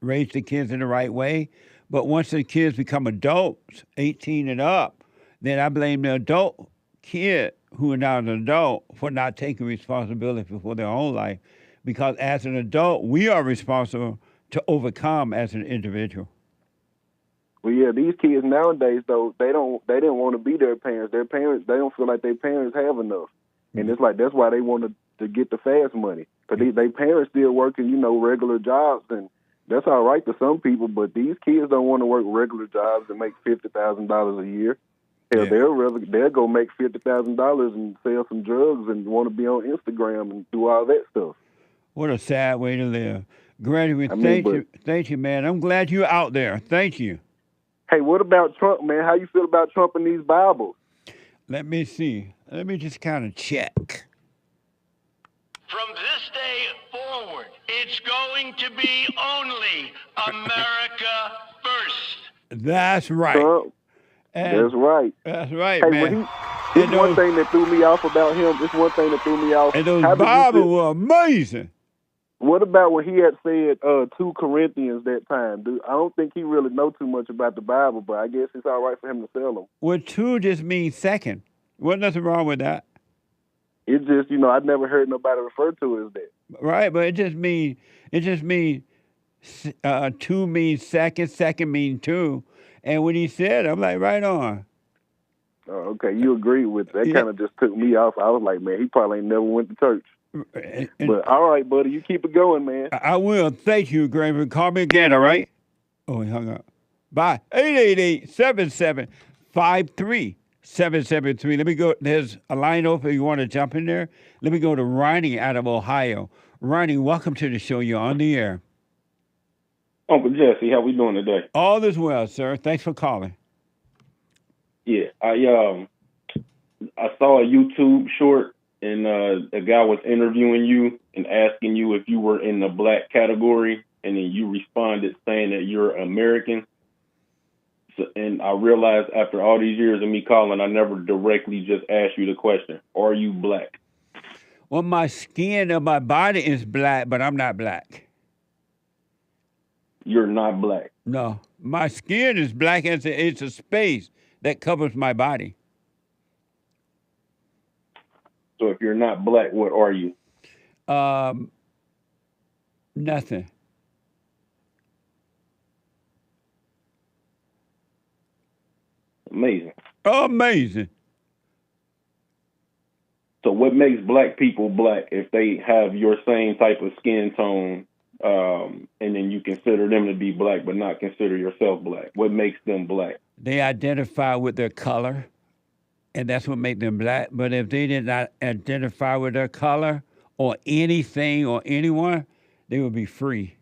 raise the kids in the right way. But once the kids become adults, 18 and up, then I blame the adult kid who are now an adult for not taking responsibility for their own life. Because as an adult, we are responsible to overcome as an individual. Well, yeah, these kids nowadays, though, they didn't want to be their parents. Their parents, they don't feel like their parents have enough. And it's like, that's why they wanted to get the fast money. Because their parents still working, you know, regular jobs, and that's all right to some people, but these kids don't want to work regular jobs and make $50,000 a year. Hell, they'll go make $50,000 and sell some drugs and want to be on Instagram and do all that stuff. What a sad way to live. Granny, thank you, man. I'm glad you're out there. Thank you. Hey, what about Trump, man? How you feel about Trump and these Bibles? Let me see. Let me just kind of check. From this day forward, it's going to be only America first. That's right. That's right. That's right, hey, man. It's one thing that threw me off about him. It's one thing that threw me off. And those Bibles were amazing. What about when he had said 2 Corinthians that time? I don't think he really know too much about the Bible, but I guess it's all right for him to sell them. Well, 2 just means second. Wasn't nothing wrong with that. It just, you know, I've never heard nobody refer to it as that. Right, but it just means 2 means second means 2. And when he said, I'm like, right on. Oh, okay, you agree with it. That kind of just took me off. I was like, man, he probably ain't never went to church. But all right, buddy, you keep it going, man. I will. Thank you, Graham. Call me again, all right? Oh, he hung up. Bye. 888-7753-773. Let me go. There's a line open. You want to jump in there? Let me go to Ronnie out of Ohio. Ronnie, welcome to the show. You're on the air. Uncle Jesse, how we doing today? All is well, sir. Thanks for calling. Yeah, I saw a YouTube short, and a guy was interviewing you and asking you if you were in the black category, and then you responded saying that you're American. So, and I realized after all these years of me calling, I never directly just asked you the question, are you black? Well, my skin of my body is black, but I'm not black. You're not black? No. My skin is black, and it's a space that covers my body. So if you're not black, what are you? Nothing. Amazing. Amazing. So what makes black people black if they have your same type of skin tone, and then you consider them to be black but not consider yourself black? What makes them black? They identify with their color, and that's what makes them black. But if they did not identify with their color or anything or anyone, they would be free.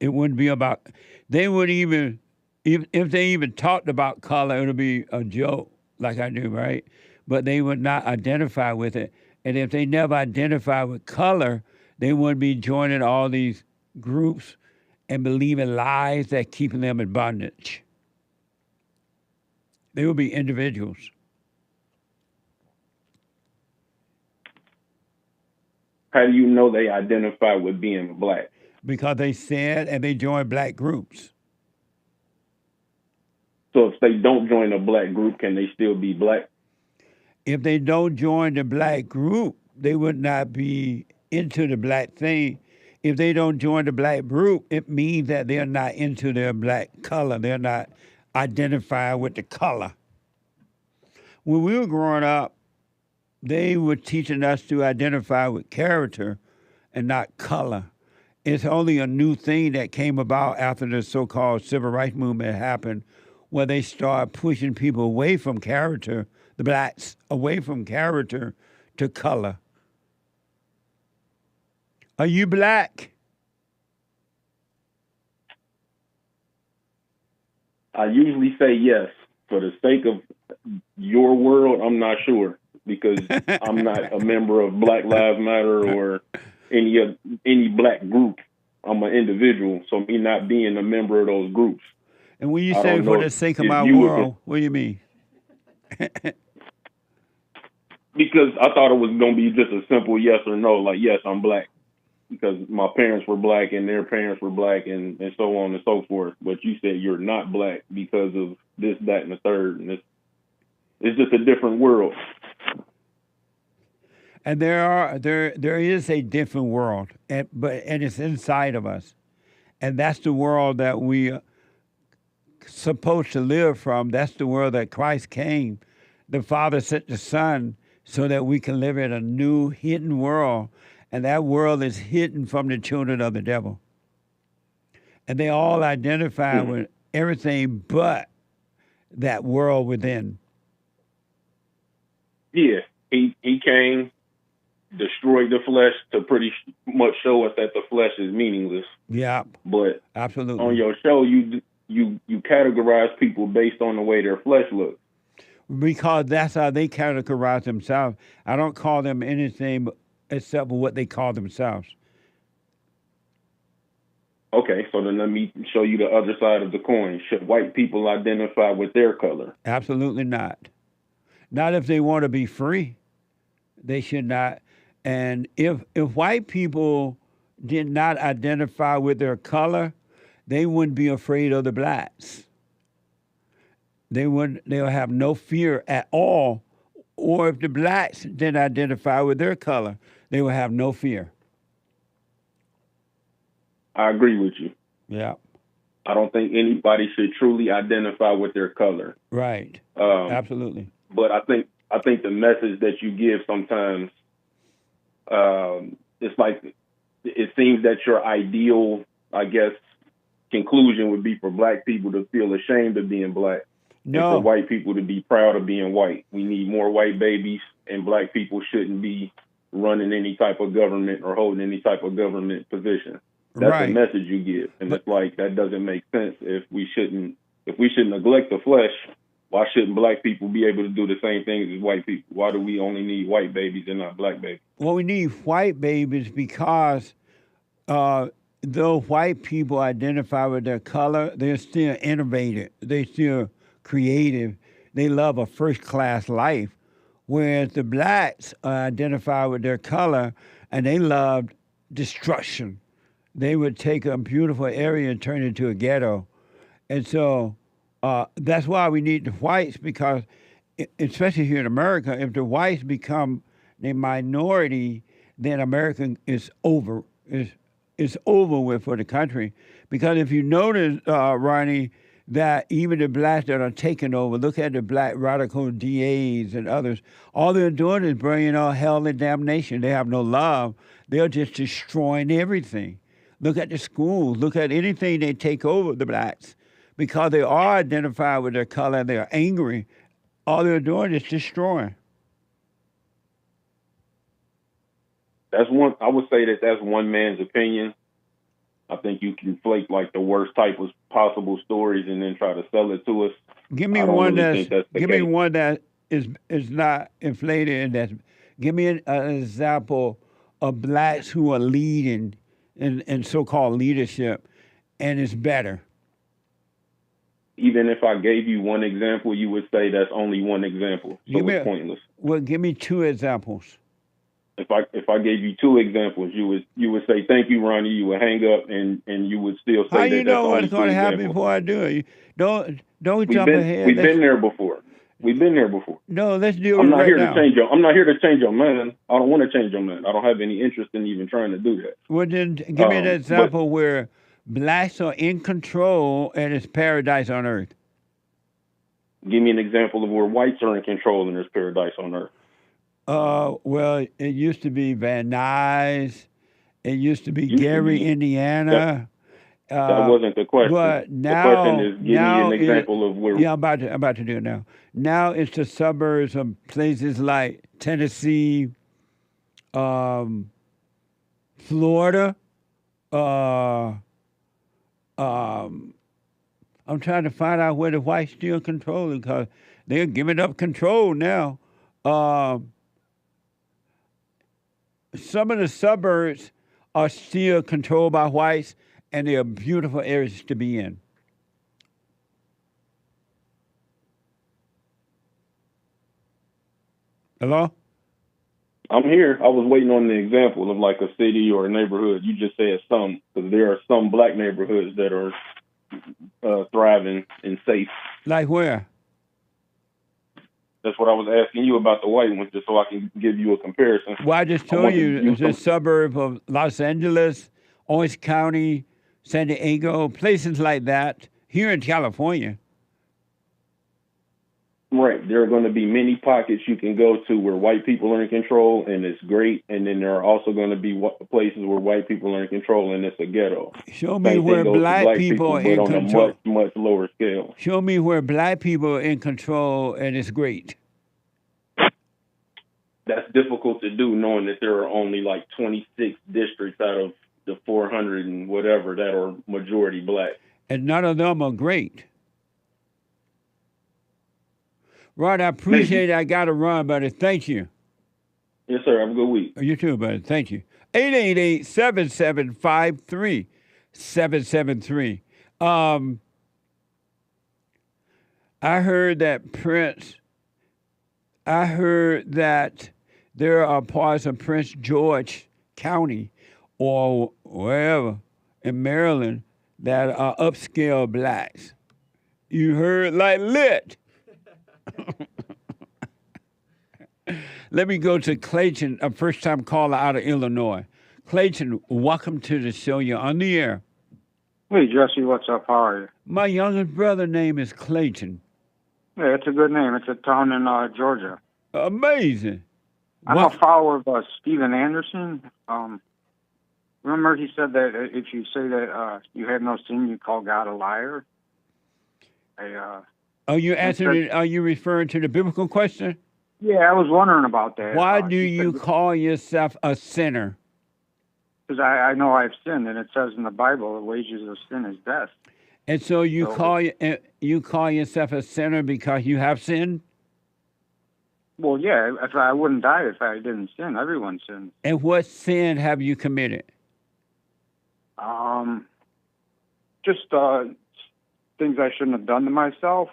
It wouldn't be about, they wouldn't even, if they even talked about color, it would be a joke, like I do, right? But they would not identify with it. And if they never identify with color, they wouldn't be joining all these groups and believing lies that keep them in bondage. They would be individuals. How do you know they identify with being black? Because they said and they join black groups. So if they don't join a black group, can they still be black? If they don't join the black group, they would not be into the black thing. If they don't join the black group, it means that they're not into their black color. They're not identified with the color. When we were growing up, they were teaching us to identify with character and not color. It's only a new thing that came about after the so-called civil rights movement happened, where they start pushing people away from character, the blacks, away from character to color. Are you black? I usually say yes. For the sake of your world, I'm not sure, because I'm not a member of Black Lives Matter or any black group. I'm an individual, so me not being a member of those groups. And when you say for the sake of my world, what do you mean? Because I thought it was going to be just a simple yes or no, like, yes, I'm black. Because my parents were black and their parents were black and so on and so forth. But you said you're not black because of this, that, and the third. And it's just a different world. And there is a different world, and it's inside of us. And that's the world that we are supposed to live from. That's the world that Christ came. The Father sent the Son so that we can live in a new hidden world. And that world is hidden from the children of the devil. And they all identify with everything but that world within. Yeah, he came, destroyed the flesh to pretty much show us that the flesh is meaningless. Yeah, but absolutely. On your show, you categorize people based on the way their flesh looks. Because that's how they categorize themselves. I don't call them anything except for what they call themselves. Okay, so then let me show you the other side of the coin. Should white people identify with their color? Absolutely not. Not if they want to be free. They should not. And if white people did not identify with their color, they wouldn't be afraid of the blacks. They'll have no fear at all. Or if the blacks didn't identify with their color, they will have no fear. I agree with you. Yeah. I don't think anybody should truly identify with their color. Right. Absolutely. But I think the message that you give sometimes, it's like it seems that your ideal, I guess, conclusion would be for black people to feel ashamed of being black. No. And for white people to be proud of being white. We need more white babies, and black people shouldn't be running any type of government or holding any type of government position. That's right. the message you give. And it's like, that doesn't make sense. If we shouldn't neglect the flesh, why shouldn't black people be able to do the same things as white people? Why do we only need white babies and not black babies? Well, we need white babies because though white people identify with their color, they're still innovative. They're still creative. They love a first-class life, whereas the blacks identify with their color and they loved destruction. They would take a beautiful area and turn it into a ghetto. And so that's why we need the whites, because especially here in America, if the whites become the minority, then America is over. It's over with for the country. Because if you notice, Ronnie, that even the blacks that are taking over, look at the black radical DAs and others, all they're doing is bringing on hell and damnation. They have no love. They're just destroying everything. Look at the schools. Look at anything they take over, the blacks. Because they are identified with their color and they're angry, all they're doing is destroying. that's one. I would say that's one man's opinion. I think you conflate like the worst type of possible stories and then try to sell it to us. Give me one me one that is not inflated. And give me an example of blacks who are leading in so-called leadership, and it's better. Even if I gave you one example, you would say that's only one example, so it's pointless. Well, give me two examples. If I gave you two examples, you would say thank you, Ronnie. You would hang up, and you would still say How that you know that's what's going to happen before I do it? Don't jump ahead. We've been there before. We've been there before. No, let's do it I'm not right here now. to change your. I'm not here to change your man. I don't want to change your man. I don't have any interest in even trying to do that. Well, then give me an example where blacks are in control and it's paradise on earth. Give me an example of where whites are in control and there's paradise on earth. Well, it used to be Van Nuys. It used to be Gary, Indiana. That wasn't the question. But now, the question is, give me an example of where. Yeah, I'm about to do it now. Now it's the suburbs of places like Tennessee, Florida. I'm trying to find out where the whites still control it because they're giving up control now. Some of the suburbs are still controlled by whites, and they are beautiful areas to be in. Hello? I'm here. I was waiting on the example of like a city or a neighborhood. You just said some, because there are some black neighborhoods that are thriving and safe. Like where? That's what I was asking you about the white ones, just so I can give you a comparison. Well, I just told you it's a suburb of Los Angeles, Orange County, San Diego, places like that, here in California. Right. There are going to be many pockets you can go to where white people are in control, and it's great. And then there are also going to be places where white people are in control, and it's a ghetto. Show me where black people are in control. But on a much lower scale. Show me where black people are in control, and it's great. That's difficult to do, knowing that there are only like 26 districts out of the 400 and whatever that are majority black. And none of them are great. Rod, I appreciate it. I got to run, buddy. Thank you. Yes, sir. Have a good week. You too, buddy. Thank you. 888-7753-773. I heard that there are parts of Prince George County or wherever in Maryland that are upscale blacks. You heard like lit. Let me go to Clayton, a first-time caller out of Illinois. Clayton, welcome to the show. You're on the air. Hey, Jesse, what's up? How are you? My youngest brother's name is Clayton. Yeah, it's a good name. It's a town in Georgia. Amazing. I'm a follower of Steven Anderson. Remember he said that if you say that you have no sin, you call God a liar? Are you answering? Are you referring to the biblical question? Yeah, I was wondering about that. Why do you call yourself a sinner? Because I know I've sinned, and it says in the Bible, the wages of sin is death. And so you call yourself a sinner because you have sinned? Well, yeah. If I wouldn't die if I didn't sin. Everyone sins. And what sin have you committed? Just things I shouldn't have done to myself.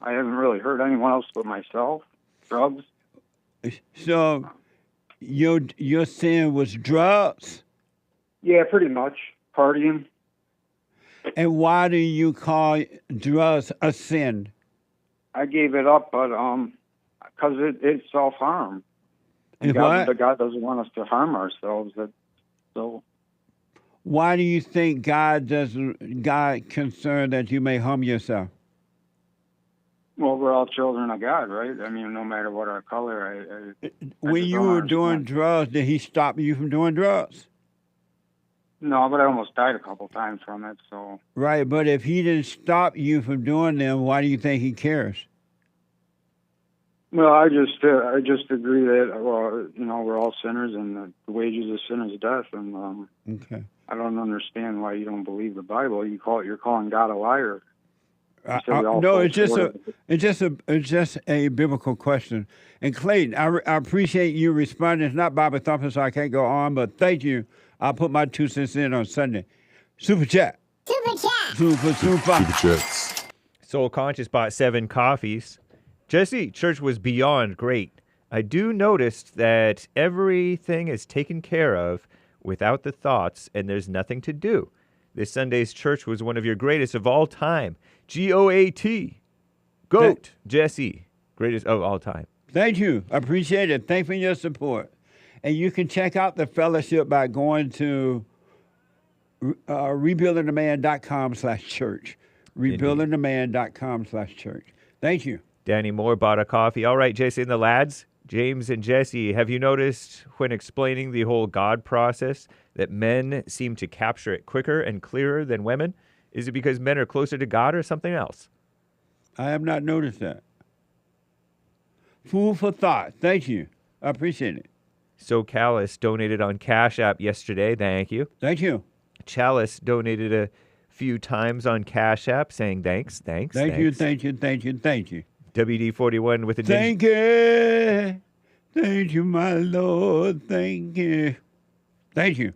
I haven't really hurt anyone else but myself. Drugs. So your sin was drugs? Yeah, pretty much. Partying. And why do you call drugs a sin? I gave it up, but because it's self-harm. God doesn't want us to harm ourselves. So. Why do you think God concerned that you may harm yourself? Well, we're all children of God, right? I mean, no matter what our color. When you were doing drugs, did he stop you from doing drugs? No, but I almost died a couple times from it, so. Right, but if he didn't stop you from doing them, why do you think he cares? Well, I just agree that we're all sinners, and the wages of sin is death. And Okay. I don't understand why you don't believe the Bible. You're calling God a liar. No, it's just a biblical question. And Clayton, I appreciate you responding. It's not Bible thumping, so I can't go on, but thank you. I'll put my 2 cents in on Sunday. Super chat. Super chats. Soul Conscious bought 7 coffees. Jesse, church was beyond great. I do notice that everything is taken care of without the thoughts, and there's nothing to do. This Sunday's church was one of your greatest of all time. GOAT. GOAT. Jesse. Greatest of all time. Thank you. I appreciate it. Thank you for your support. And you can check out the fellowship by going to rebuildingtheman.com/church. Rebuildingtheman.com/church. Thank you. Danny Moore bought a coffee. All right, Jason and the lads, James and Jesse, have you noticed when explaining the whole God process that men seem to capture it quicker and clearer than women? Is it because men are closer to God or something else? I have not noticed that. Food for thought. Thank you. I appreciate it. So Callus donated on Cash App yesterday. Thank you. Thank you. Chalice donated a few times on Cash App saying thanks. Thank you. WD41 with a Thank you. Thank you, my Lord. Thank you. Thank you.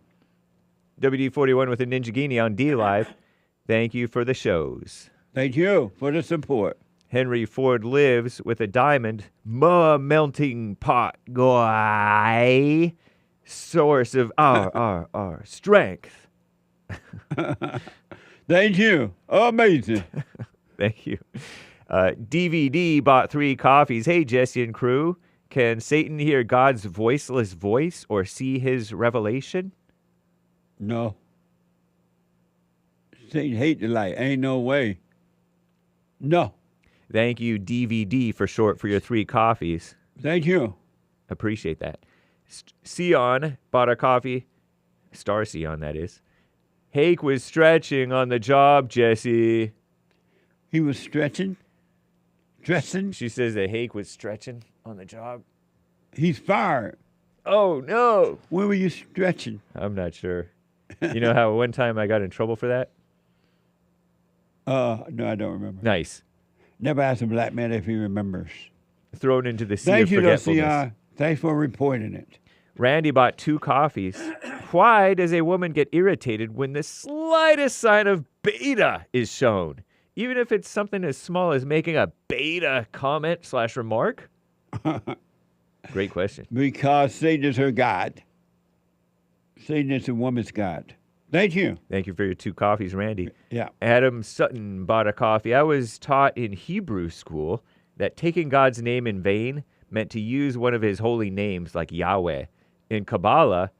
WD41 with a Ninja Guinea on D Live. Thank you for the shows. Thank you for the support. Henry Ford lives with a diamond. Melting pot guy. Source of our strength. Thank you. Amazing. Thank you. DVD bought 3 coffees. Hey, Jesse and crew. Can Satan hear God's voiceless voice or see his revelation? No. Satan hate the light. Ain't no way. No. Thank you, DVD, for short, for your 3 coffees. Thank you. Appreciate that. Sion bought a coffee. Star Sion, that is. Hake was stretching on the job, Jesse. He was stretching? Dressing? She says that Hake was stretching on the job. He's fired. Oh, no. When were you stretching? I'm not sure. You know how one time I got in trouble for that? No, I don't remember. Nice. Never ask a black man if he remembers. Thrown into the sea Thank of you, forgetfulness. Thanks for reporting it. Randy bought 2 coffees. Why does a woman get irritated when the slightest sign of beta is shown? Even if it's something as small as making a beta comment/remark? Great question. Because Satan is her God. Satan is a woman's God. Thank you. Thank you for your 2 coffees, Randy. Yeah. Adam Sutton bought a coffee. I was taught in Hebrew school that taking God's name in vain meant to use one of his holy names like Yahweh. In Kabbalah,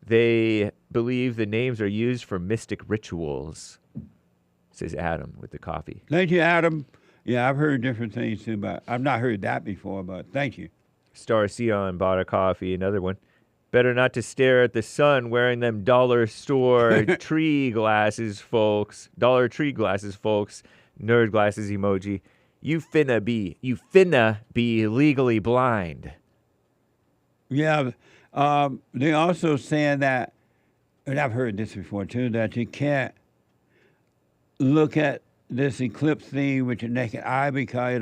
they believe the names are used for mystic rituals, says Adam with the coffee. Thank you, Adam. Yeah, I've heard different things too, but I've not heard that before, but thank you. Star Sion bought a coffee, another one. Better not to stare at the sun wearing them dollar store tree glasses, folks. Dollar Tree glasses, folks. Nerd glasses emoji. You finna be legally blind. Yeah, they also saying that, and I've heard this before too, that you can't look at this eclipse thing with your naked eye because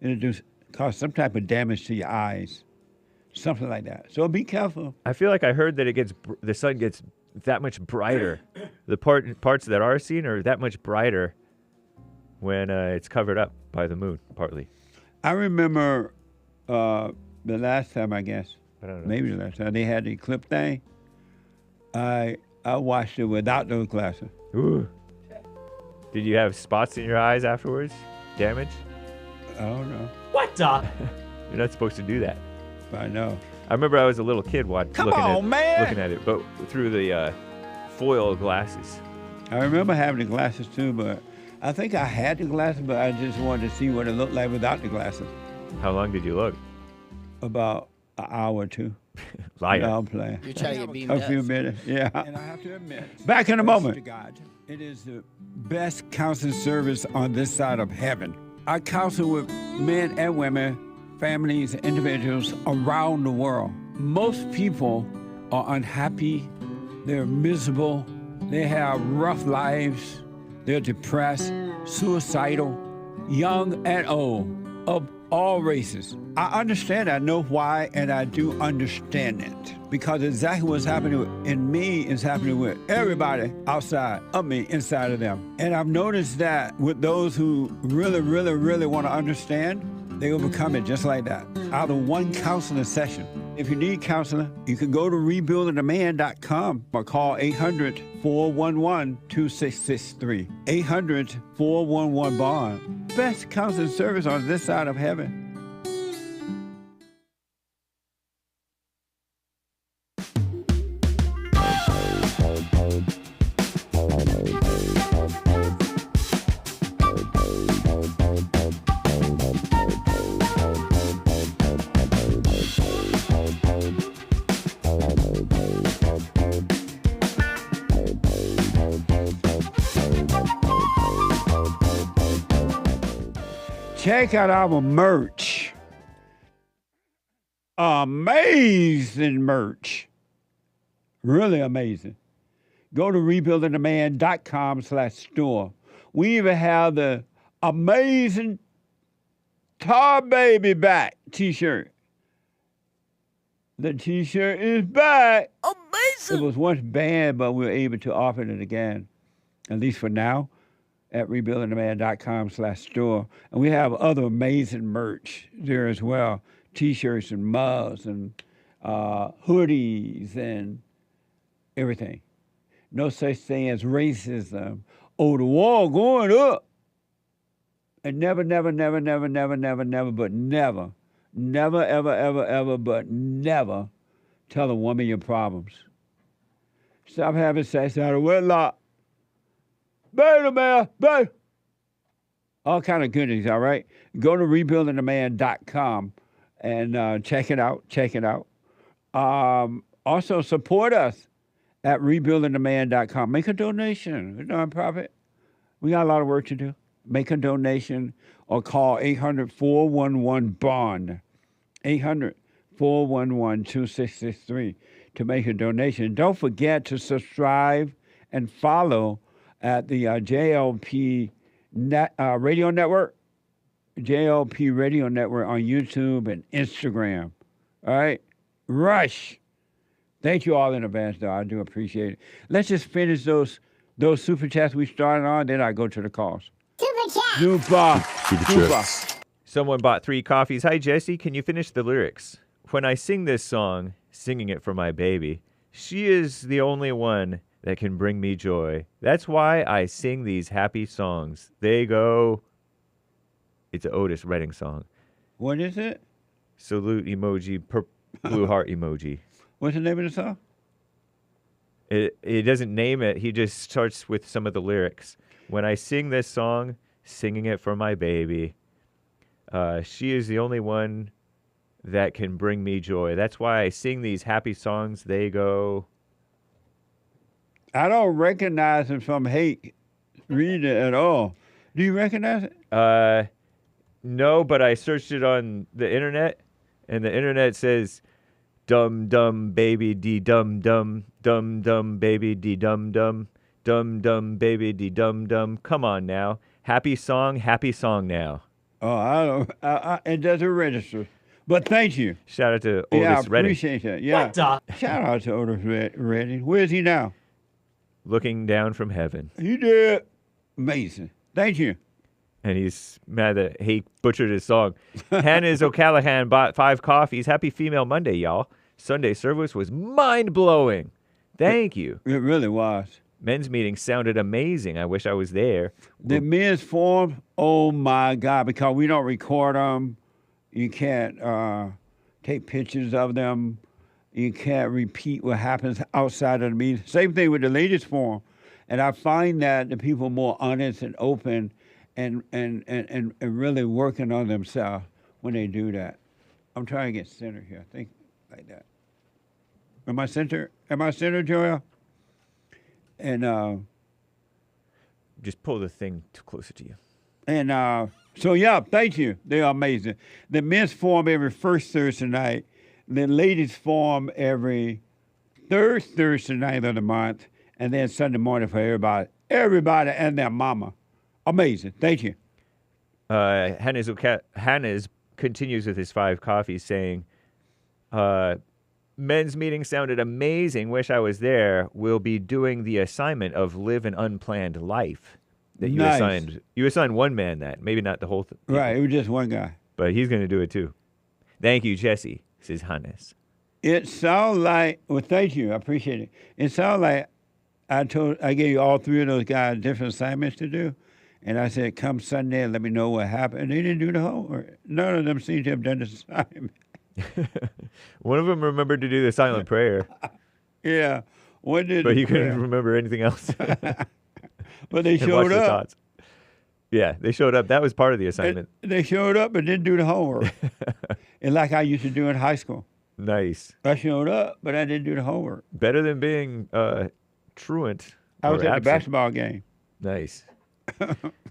it'll cause some type of damage to your eyes. Something like that. So be careful. I feel like I heard that the sun gets that much brighter. The parts that are seen are that much brighter when it's covered up by the moon, partly. I remember the last time, I guess, I don't know. maybe the last time they had the eclipse thing. I watched it without those glasses. Ooh. Did you have spots in your eyes afterwards? Damage? I don't know. What the? You're not supposed to do that. I know. I remember I was a little kid looking at it, but through the foil glasses. I remember having the glasses too, but I think I had the glasses, but I just wanted to see what it looked like without the glasses. How long did you look? About an hour or 2. Liar. No, I'm playing. You're trying to get beamed A up. few minutes, yeah. And I have to admit, Back in a moment. God, it is the best counseling service on this side of heaven. I counsel with men and women families, and individuals around the world. Most people are unhappy, they're miserable, they have rough lives, they're depressed, suicidal, young and old, of all races. I understand, I know why, and I do understand it. Because exactly what's happening in me is happening with everybody outside of me, inside of them. And I've noticed that with those who really, really, really want to understand, they overcome it just like that, out of one counseling session. If you need counseling, you can go to rebuildingtheman.com or call 800-411-2663. 800-411-BOND. Best counseling service on this side of heaven. Check out our merch. Amazing merch. Really amazing. Go to rebuildingtheman.com/store. We even have the amazing Tar Baby back t-shirt. The t-shirt is back. Amazing. It was once banned, but we were able to offer it again, at least for now, at rebuildingtheman.com/store. And we have other amazing merch there as well. T-shirts and mugs and hoodies and everything. No such thing as racism. Oh, the wall going up. And never, but never, ever, but never tell a woman your problems. Stop having sex out of wedlock. Beta man, beta. All kind of goodies, all right? Go to rebuildingtheman.com and check it out. Also, support us at rebuildingtheman.com. Make a donation. We're a nonprofit. We got a lot of work to do. Make a donation or call 800-411-BOND. 800-411-2663 to make a donation. Don't forget to subscribe and follow at the JLP Radio Network, JLP Radio Network on YouTube and Instagram. All right? Rush. Thank you all in advance, though. I do appreciate it. Let's just finish those super chats we started on, then I go to the calls. Super chats. Someone bought 3 coffees. Hi, Jesse. Can you finish the lyrics? When I sing this song, singing it for my baby, she is the only one that can bring me joy. That's why I sing these happy songs. They go... It's an Otis Redding song. What is it? Salute emoji, blue heart emoji. What's the name of the song? It doesn't name it. He just starts with some of the lyrics. When I sing this song, singing it for my baby, she is the only one that can bring me joy. That's why I sing these happy songs. They go... I don't recognize him from Hake. Read it at all. Do you recognize it? No, but I searched it on the internet, and the internet says, "Dum dum baby dee dum dum, dum dum baby dee dum dum, dum dum baby dee dum dum." Come on now, happy song now. Oh, I don't. It doesn't register. But thank you. Shout out to Otis Redding. I appreciate that. Yeah. What the? Shout out to Otis Redding. Where is he now? Looking down from heaven. He did. Amazing. Thank you. And he's mad that Hake butchered his song. Hannah's O'Callahan bought 5 coffees. Happy Female Monday, y'all. Sunday service was mind-blowing. Thank you. It really was. Men's meeting sounded amazing. I wish I was there. The men's forum, oh my God, because we don't record them. You can't take pictures of them. You can't repeat what happens outside of the meeting. Same thing with the ladies' forum. And I find that the people are more honest and open and really working on themselves when they do that. I'm trying to get centered here. Think like that. Am I centered? Joel? And just pull the thing closer to you. And So, yeah, thank you. They're amazing. The men's form every first Thursday night. The ladies form every third Thursday night of the month. And then Sunday morning for everybody. Everybody and their mama. Amazing. Thank you. Hannes continues with his 5 coffees saying, men's meeting sounded amazing. Wish I was there. We'll be doing the assignment of live an unplanned life. That you assigned. You assigned one man that, maybe not the whole thing. Right, it was just one guy. But he's going to do it too. Thank you, Jesse, says Hannes. It sounds like, well, thank you, I appreciate it. It sounds like I gave you all 3 of those guys different assignments to do. And I said, come Sunday and let me know what happened. And they didn't do the homework. None of them seem to have done the assignment. One of them remembered to do the silent prayer. Yeah. But he couldn't remember anything else. But they showed up. Yeah, they showed up. That was part of the assignment. They showed up and didn't do the homework. And like I used to do in high school. Nice. I showed up, but I didn't do the homework. Better than being truant. I was at the basketball game. Nice.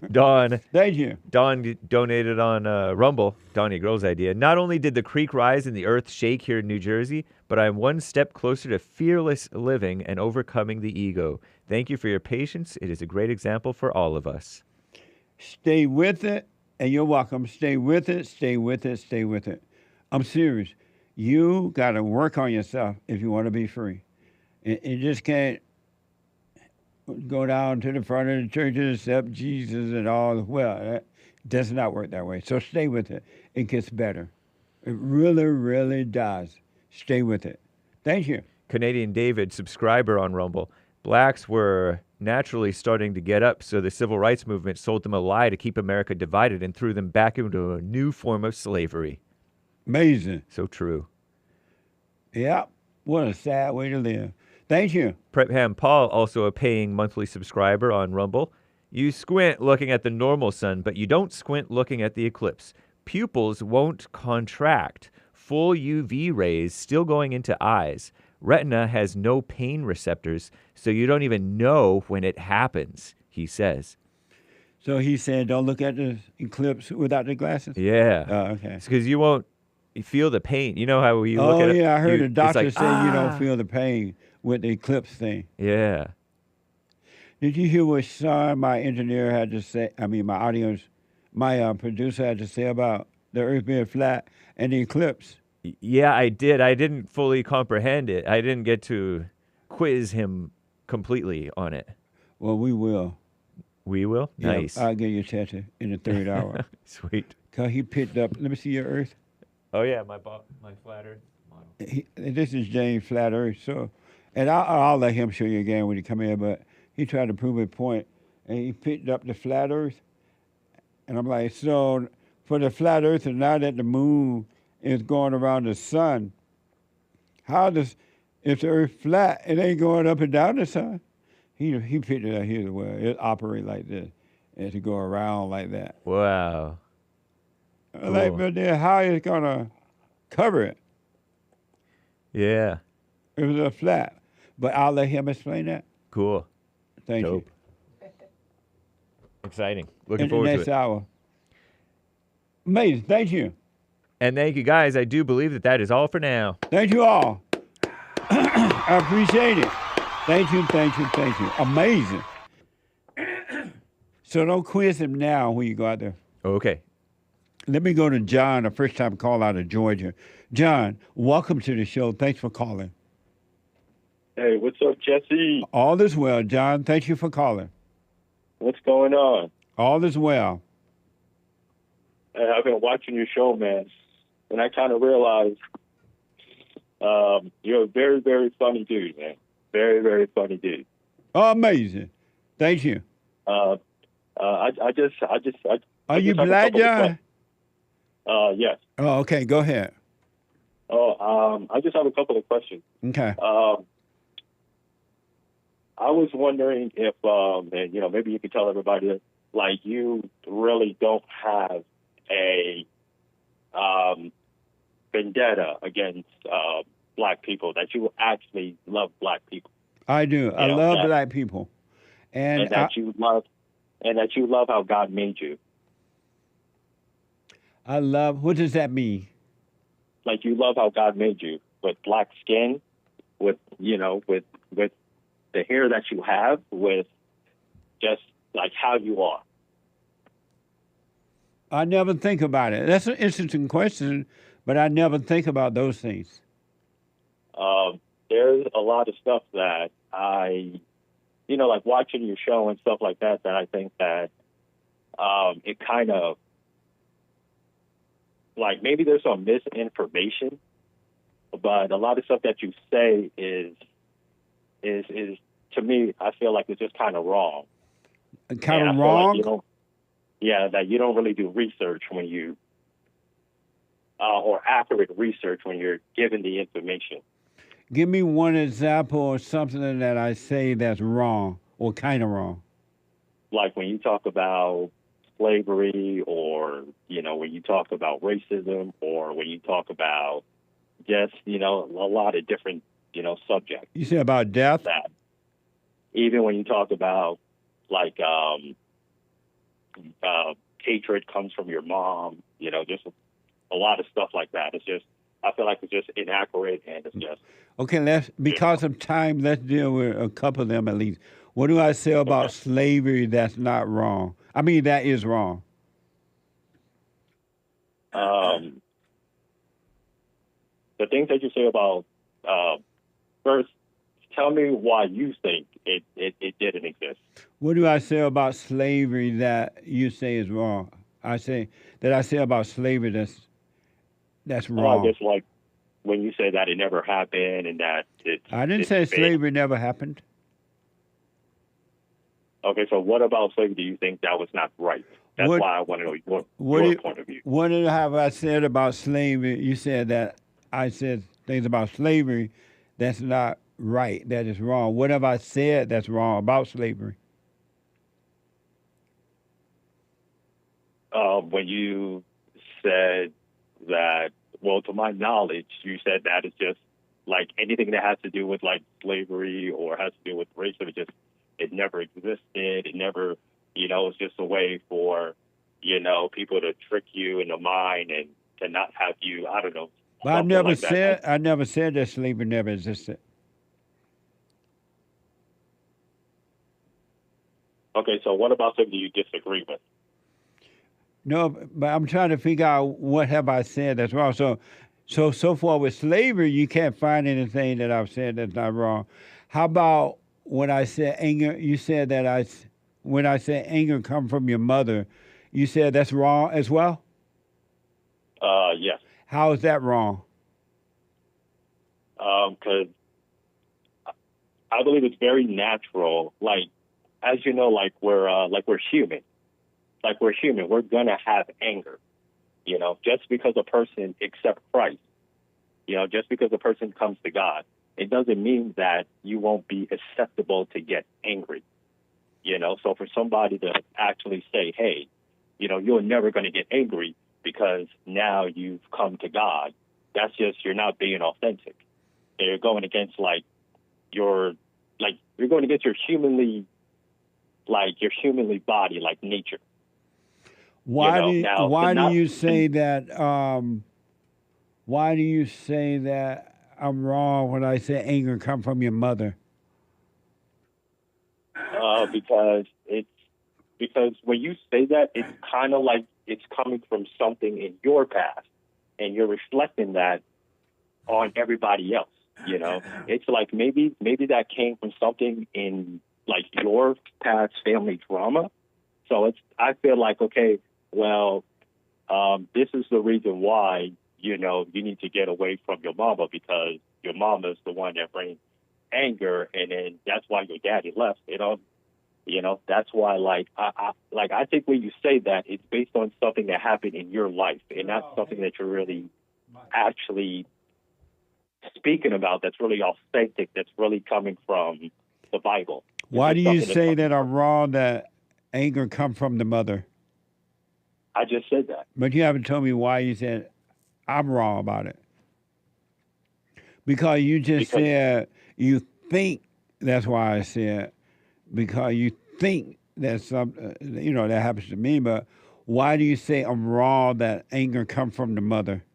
Don. Thank you. Don donated on Rumble, Donnie Grohl's idea. Not only did the creek rise and the earth shake here in New Jersey, but I'm one step closer to fearless living and overcoming the ego. Thank you for your patience. It is a great example for all of us. Stay with it, and you're welcome. Stay with it, stay with it, stay with it. I'm serious. You got to work on yourself if you want to be free. You just can't go down to the front of the church and accept Jesus and all. Well, that does not work that way. So stay with it. It gets better. It really, really does. Stay with it. Thank you. Canadian David, subscriber on Rumble. Blacks were naturally starting to get up, so the civil rights movement sold them a lie to keep America divided and threw them back into a new form of slavery. Amazing. So true. Yeah. What a sad way to live. Thank you. Prepham Paul, also a paying monthly subscriber on Rumble. You squint looking at the normal sun, but you don't squint looking at the eclipse. Pupils won't contract. Full UV rays still going into eyes. Retina has no pain receptors, so you don't even know when it happens, he says. So he said don't look at the eclipse without the glasses? Yeah. Oh, okay. It's because you won't feel the pain. You know how you look at it? Oh, yeah, I heard the doctor like, say you don't feel the pain with the eclipse thing. Yeah. Did you hear what Sean, my engineer, had to say? I mean, my producer had to say about the Earth being flat and the eclipse? Yeah, I did. I didn't fully comprehend it. I didn't get to quiz him completely on it. Well, we will. We will? Yeah, Nice. I'll give you a chance in the third hour. Sweet. Because he picked up, let me see your Earth. Oh, yeah, my flat Earth model. This is James Flat Earth. So, and I'll let him show you again when he come in, but he tried to prove a point, and he picked up the flat Earth. And I'm like, so for the flat Earth, and now that the moon is going around the sun, if the Earth flat, it ain't going up and down the sun? He picked it up here where it operate like this, and to go around like that. Wow. Cool. Like, but then how is it gonna cover it? Yeah. It was a flat, but I'll let him explain that. Cool. Thank you. Exciting. Looking forward to it. Next hour. Amazing. Thank you. And thank you, guys. I do believe that is all for now. Thank you all. I appreciate it. Thank you, thank you, thank you. Amazing. So don't quiz him now when you go out there. Okay. Let me go to John, a first-time call out of Georgia. John, welcome to the show. Thanks for calling. Hey, what's up, Jesse? All is well, John. Thank you for calling. What's going on? All is well. Hey, I've been watching your show, man, and I kind of realized you're a very, very funny dude, man. Very, very funny dude. Oh, amazing. Thank you. Are you black, John? Yes. Oh, okay. Go ahead. I just have a couple of questions. Okay. I was wondering if, and maybe you could tell everybody that, like, you really don't have a vendetta against black people, that you actually love black people. I do. I love black people, and that you love how God made you. I love. What does that mean? Like you love how God made you with black skin, with with the hair that you have, with just like how you are. I never think about it. That's an interesting question, but I never think about those things. There's a lot of stuff that I, like watching your show and stuff like that, that I think that it kind of, like maybe there's some misinformation, but a lot of stuff that you say is to me, I feel like it's just kind of wrong. Kind of wrong? Like that you don't really do research when you, or accurate research when you're given the information. Give me one example or something that I say that's wrong or kind of wrong. Like when you talk about slavery, or, when you talk about racism, or when you talk about just, a lot of different, subjects. You say about death? That even when you talk about, like, hatred comes from your mom, just a lot of stuff like that. It's just, I feel like it's just inaccurate, and it's just... Okay, because of time, let's deal with a couple of them at least. What do I say about slavery that's not wrong? I mean, that is wrong. The things that you say about, first, tell me why you think it didn't exist. What do I say about slavery that you say is wrong? I say about slavery that's wrong. I guess like when you say that it never happened and that I didn't say slavery never happened. Okay, so what about slavery do you think that was not right? That's why I want to know your point of view. What have I said about slavery? You said that I said things about slavery that's not right, that is wrong. What have I said that's wrong about slavery? When you said that, well, to my knowledge, you said that it's just like anything that has to do with like slavery or has to do with racism, it never existed. It never, it's just a way for, people to trick you in the mind and to not have you, I don't know. But I never said that slavery never existed. Okay, so what about something you disagree with? No, but I'm trying to figure out what have I said that's wrong. So far with slavery, you can't find anything that I've said that's not wrong. How about when I said anger? You said that when I said anger come from your mother, you said that's wrong as well? Yes. How is that wrong? Because I believe it's very natural. Like, as you know, we're human. Like we're human. We're gonna have anger. Just because a person accepts Christ, just because a person comes to God, it doesn't mean that you won't be acceptable to get angry. So for somebody to actually say, hey, you're never going to get angry because now you've come to God, that's just, you're not being authentic. You're going against you're going against your humanly body, like nature. Why do you say that? Why do you say that I'm wrong when I say anger come from your mother? Because when you say that, it's kind of like it's coming from something in your past, and you're reflecting that on everybody else. It's like maybe that came from something in your past family trauma. So I feel like, okay, well, this is the reason why, you need to get away from your mama, because your mama is the one that brings anger, and then that's why your daddy left, that's why, I think when you say that, it's based on something that happened in your life, and not something that you're really actually speaking about that's really authentic, that's really coming from the Bible. Why do you say that I'm wrong that anger come from the mother? I just said that. But you haven't told me why you said I'm wrong about it. Because you just said you think, that's why I said, because you think that that happens to me. But Why do you say I'm wrong that anger comes from the mother?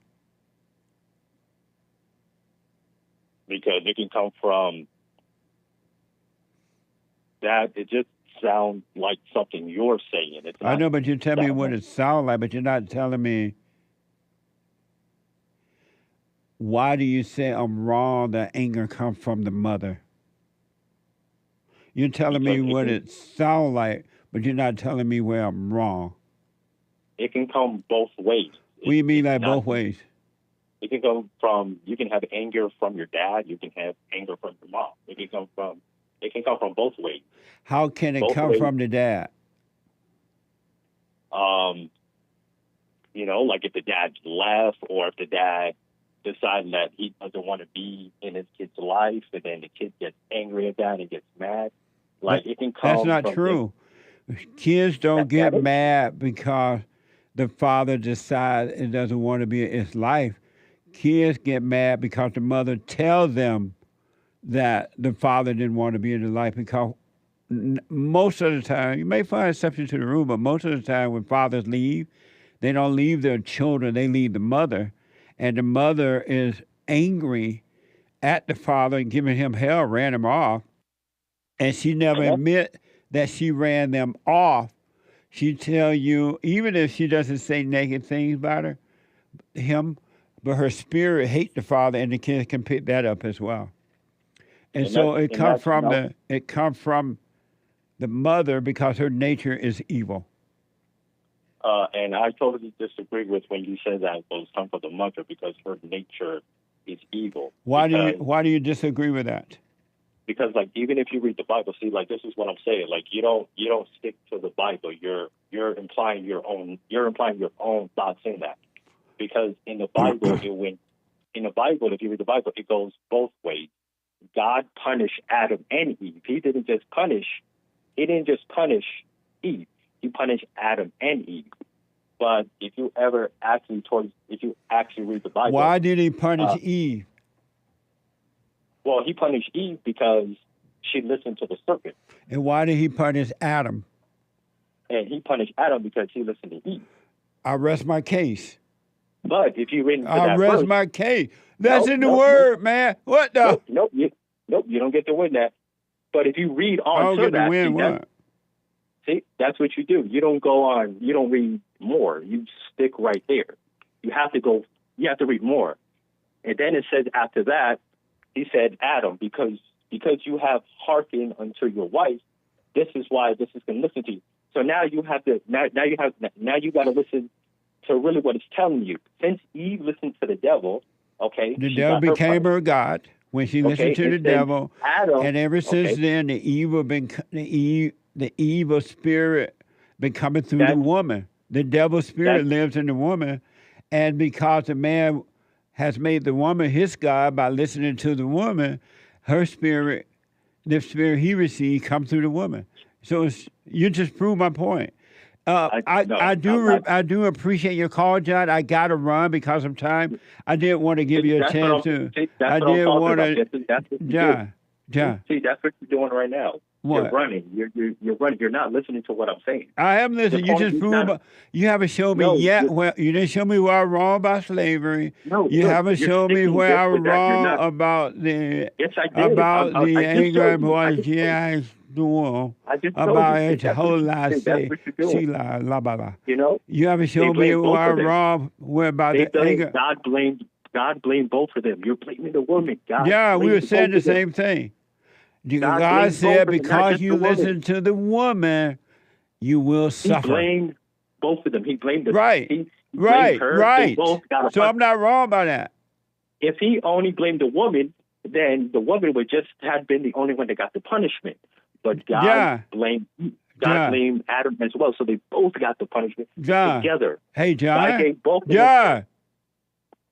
Because it can come from that. It just sounds like something you're saying. It's I not know, but you tell me what it sounds like, but you're not telling me why do you say I'm wrong that anger comes from the mother? You're telling me what it sounds like, but you're not telling me where I'm wrong. It can come both ways. What do you mean like both ways? It can come from, you can have anger from your dad. You can have anger from your mom. It can come from both ways. How can it Both come ways. from the dad? You know, like if the dad left or if the dad decides that he doesn't want to be in his kid's life and then the kid gets angry at that and gets mad. Like it can come That's not from true. Kids don't get mad because the father decides it doesn't want to be in his life. Kids get mad because the mother tells them that the father didn't want to be in his life, because most of the time, you may find exceptions to the rule, but most of the time when fathers leave, they don't leave their children, they leave the mother. And the mother is angry at the father and giving him hell, ran him off. And she never admit that she ran them off. She tell you, even if she doesn't say negative things about him, but her spirit hates the father, and the kids can pick that up as well. And so it comes from the mother because her nature is evil. And I totally disagree with when you said that those come from the mother because her nature is evil. Why do you disagree with that? Because like even if you read the Bible, see, like this is what I'm saying. Like you don't stick to the Bible. You're implying your own thoughts in that. Because in the Bible, if you read the Bible, it goes both ways. God punished Adam and Eve. He didn't just punish Eve. He punished Adam and Eve. But if you actually read the Bible, why did he punish Eve? Well, he punished Eve because she listened to the serpent. And why did he punish Adam? And he punished Adam because he listened to Eve. I rest my case. But if you read into I that rest verse, my case. That's in the word, man. What the? Nope, you don't get to win that. But if you read on I don't to get that, to win what? See, that's what you do. You don't go on. You don't read more. You stick right there. You have to read more. And then it says after that, he said, Adam, because you have hearkened unto your wife, this is why this is going to listen to you. So now you have to now you got to listen to really what it's telling you. Since Eve listened to the devil, okay, the devil became her god when she listened to the devil, Adam, and ever since then the evil spirit been coming through the woman. The devil spirit lives in the woman, and because the man has made the woman his god by listening to the woman, her spirit, the spirit he received, come through the woman. So you just proved my point. I do appreciate your call, John. I got to run because of time. I didn't want to give you a chance to. I didn't want to. John. See, that's what you're doing right now. What? You're running. You're running. You're not listening to what I'm saying. I am listening. You just proved. You haven't shown me yet. Well, you didn't show me where I'm wrong about slavery. No, you haven't shown me where I was wrong about the anger boy. Yeah. About it, whole lot say, you know, you haven't shown me where I'm wrong. Where about the anger? God blamed both of them. You're blaming the woman. We were saying the same thing. God said because you listen to the woman, you will suffer. He blamed both of them. He blamed the right. He blamed her. Right. So I'm not wrong by that. If he only blamed the woman, then the woman would just have been the only one that got the punishment. But God blamed Adam as well, so they both got the punishment together. Hey, John. God gave both of them.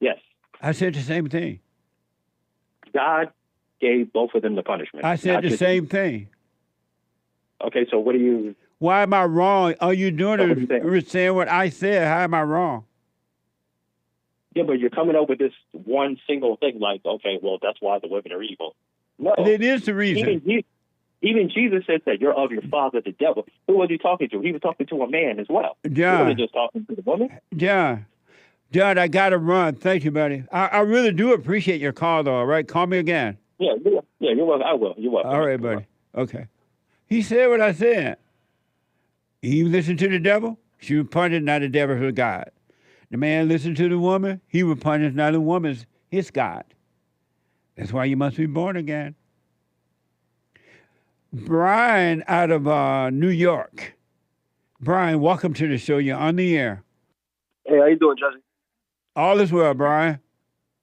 Yes. I said the same thing. God gave both of them the punishment. I said the same thing. Okay, so what do you... Why am I wrong? All you doing is saying what I said. How am I wrong? Yeah, but you're coming up with this one single thing like, okay, well, that's why the women are evil. No. It is the reason. Even Jesus says that you're of your father, the devil. Who was he talking to? He was talking to a man as well. John. He wasn't just talking to the woman. John, I got to run. Thank you, buddy. I really do appreciate your call, though, all right? Call me again. Yeah, you're welcome. I will. You're welcome. All right, buddy. Okay. He said what I said. He listened to the devil. She was punished, not the devil, her God. The man listened to the woman. He was punished, not the woman's his God. That's why you must be born again. Brian out of New York. Brian, welcome to the show. You're on the air. Hey, how you doing, Jesse? All is well, Brian.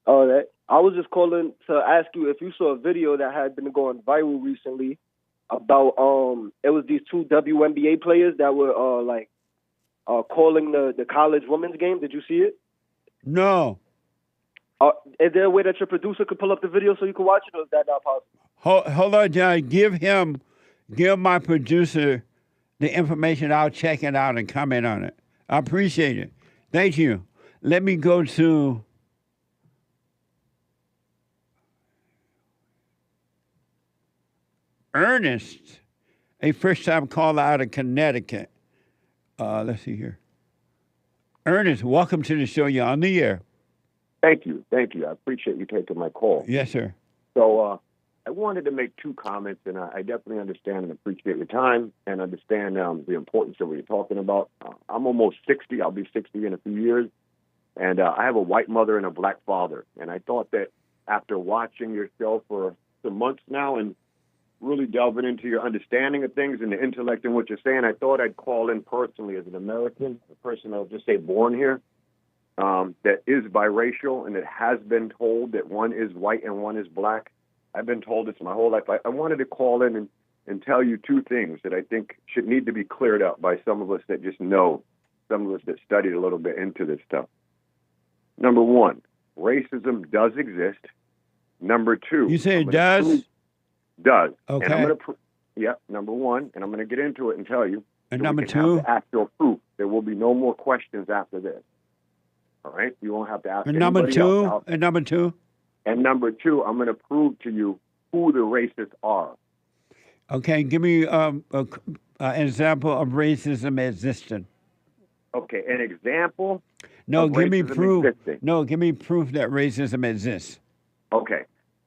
All right. I was just calling to ask you if you saw a video that had been going viral recently about it was these two WNBA players that were calling the college women's game. Did you see it? No. Is there a way that your producer could pull up the video so you can watch it, or is that not possible? Hold on, John. Give my producer the information. I'll check it out and comment on it. I appreciate it. Thank you. Let me go to Ernest, a first-time caller out of Connecticut. Let's see here. Ernest, welcome to the show. You're on the air. Thank you. I appreciate you taking my call. Yes, sir. So I wanted to make two comments, and I definitely understand and appreciate your time and understand the importance of what you're talking about. I'm almost 60. I'll be 60 in a few years. And I have a white mother and a black father. And I thought that after watching your show for some months now and really delving into your understanding of things and the intellect and what you're saying, I thought I'd call in personally as an American, a person I'll just say born here, that is biracial and that has been told that one is white and one is black. I've been told this my whole life. I wanted to call in and tell you two things that I think should need to be cleared up by some of us that just know, some of us that studied a little bit into this stuff. Number one, racism does exist. Number two. You say it does? Does. Okay. And I'm going to number one, and I'm going to get into it and tell you. And so number we can two? have the actual proof. There will be no more questions after this. All right? You won't have to ask And number anybody two? else. And number two? And number two, I'm going to prove to you who the racists are. Okay, give me an example of racism existing. Okay, an example. No, of give me racism proof. existing. No, give me proof that racism exists. Okay,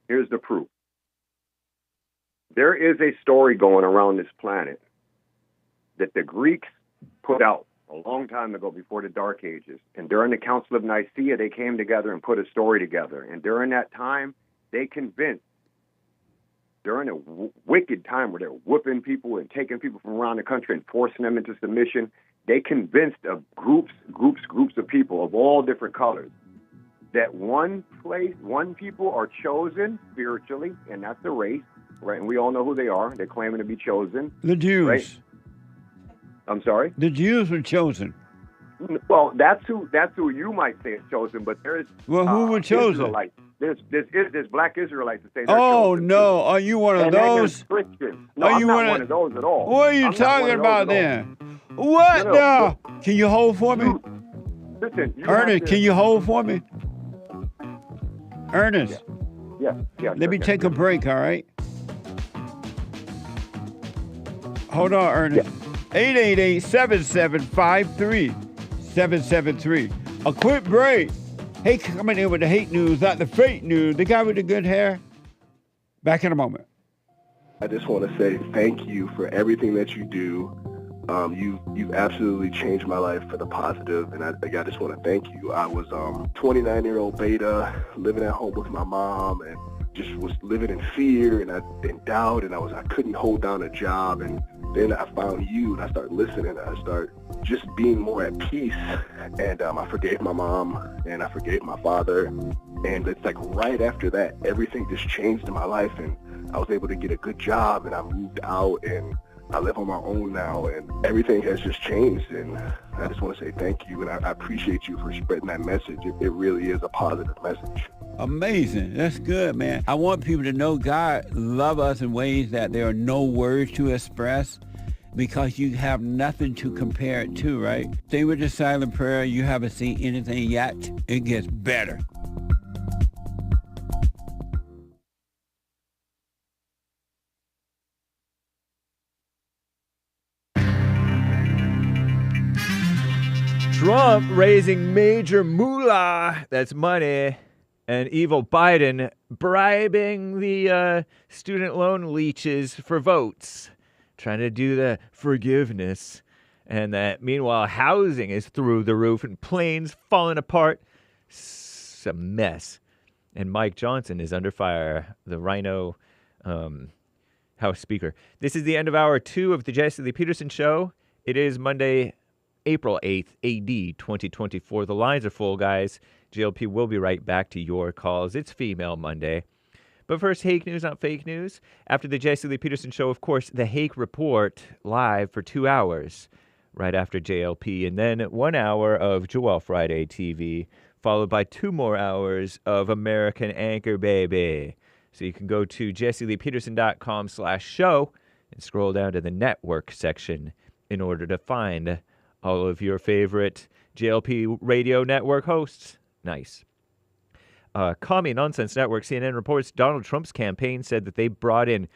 here's the proof. There is a story going around this planet that the Greeks put out a long time ago before the Dark Ages. And during the Council of Nicaea, they came together and put a story together. And during that time, they convinced, during a wicked time where they're whooping people and taking people from around the country and forcing them into submission, they convinced groups of people of all different colors that one people are chosen spiritually, and that's the race, right? And we all know who they are. They're claiming to be chosen. The Jews. Right? I'm sorry? The Jews were chosen. Well, that's who you might say is chosen, but there's Well, who were chosen? Israelites. There's black Israelites that say they're Oh chosen. no! Are you one of And then those? there's Christians. No, Are I'm you not one one of those at all. What are you I'm not talking one of about those at then? What No, now? Can you hold for me? Listen, you Ernest, have to- can you hold for me? Ernest. Yeah. Let me take a break, all right? Hold on, Ernest. 888-7753-773. A quick break. Hake coming in with the hate news, not the fake news. The guy with the good hair. Back in a moment. I just want to say thank you for everything that you do. You've absolutely changed my life for the positive, and I just want to thank you. I was 29-year-old beta, living at home with my mom, and just was living in fear and in doubt, and I couldn't hold down a job. And then I found you, and I started listening. I started just being more at peace, and I forgave my mom, and I forgave my father. And it's like right after that, everything just changed in my life, and I was able to get a good job, and I moved out, and I live on my own now, and everything has just changed. And I just want to say thank you, and I appreciate you for spreading that message. It really is a positive message. Amazing. That's good, man. I want people to know God loves us in ways that there are no words to express, because you have nothing to compare it to, right? Stay with the silent prayer. You haven't seen anything yet. It gets better. Trump raising major moolah, that's money, and evil Biden bribing the student loan leeches for votes, trying to do the forgiveness. And that meanwhile, housing is through the roof and planes falling apart. It's a mess. And Mike Johnson is under fire, the Rhino House Speaker. This is the end of hour 2 of the Jesse Lee Peterson Show. It is Monday, April 8th, AD 2024. The lines are full, guys. JLP will be right back to your calls. It's Female Monday. But first, Hake News, not fake news. After the Jesse Lee Peterson Show, of course, the Hake Report live for 2 hours right after JLP. And then 1 hour of Joel Friday TV, followed by 2 more hours of American Anchor Baby. So you can go to jesseleepeterson.com/show and scroll down to the network section in order to find all of your favorite JLP radio network hosts. Nice. Commie Nonsense Network, CNN reports Donald Trump's campaign said that they brought in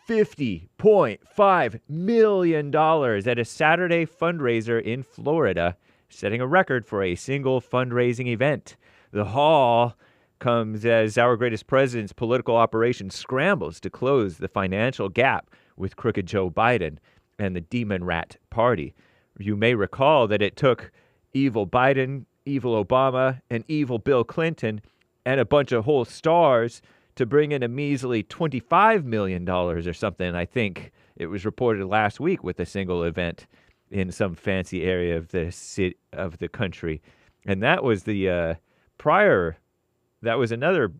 $50.5 million at a Saturday fundraiser in Florida, setting a record for a single fundraising event. The haul comes as our greatest president's political operation scrambles to close the financial gap with crooked Joe Biden and the Demon Rat Party. You may recall that it took evil Biden, evil Obama, and evil Bill Clinton and a bunch of whole stars to bring in a measly $25 million or something. I think it was reported last week with a single event in some fancy area of the city, of the country. And that was the that was another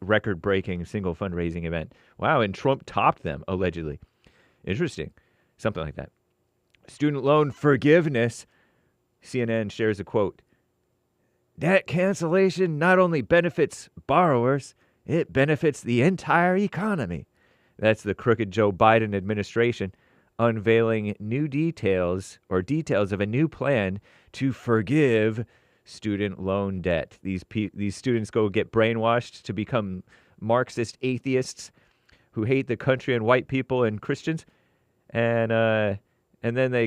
record-breaking single fundraising event. Wow, and Trump topped them, allegedly. Interesting. Something like that. Student loan forgiveness. CNN shares a quote. Debt cancellation not only benefits borrowers, it benefits the entire economy. That's the crooked Joe Biden administration unveiling new details of a new plan to forgive student loan debt. These students go get brainwashed to become Marxist atheists who hate the country and white people and Christians, and then they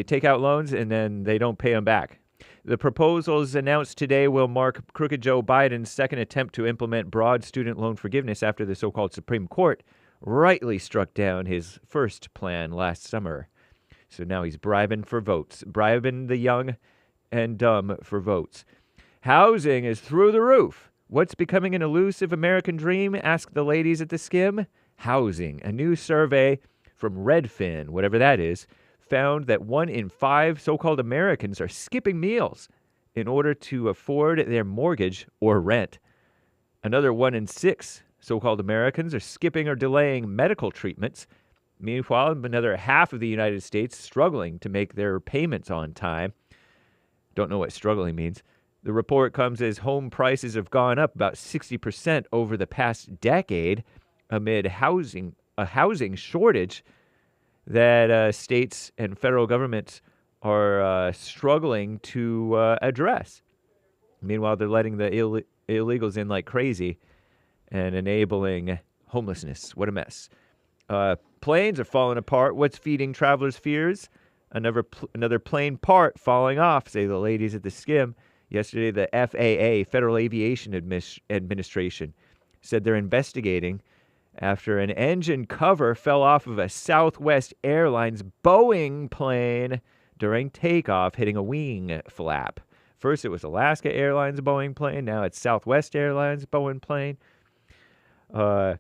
take out loans and then they don't pay them back. The proposals announced today will mark crooked Joe Biden's second attempt to implement broad student loan forgiveness after the so-called Supreme Court rightly struck down his first plan last summer. So now he's bribing for votes, bribing the young and dumb for votes. Housing is through the roof. What's becoming an elusive American dream? Ask the ladies at the Skim. Housing. A new survey from Redfin, whatever that is, found that 1 in 5 so-called Americans are skipping meals in order to afford their mortgage or rent. Another 1 in 6 so-called Americans are skipping or delaying medical treatments. Meanwhile, another half of the United States struggling to make their payments on time. Don't know what struggling means. The report comes as home prices have gone up about 60% over the past decade amid a housing shortage that states and federal governments are struggling to address. Meanwhile, they're letting the illegals in like crazy and enabling homelessness. What a mess. Planes are falling apart. What's feeding travelers' fears? Another plane part falling off, say the ladies at the Skim. Yesterday, the FAA, Federal Aviation Administration, said they're investigating after an engine cover fell off of a Southwest Airlines Boeing plane during takeoff, hitting a wing flap. First, it was Alaska Airlines Boeing plane. Now it's Southwest Airlines Boeing plane. The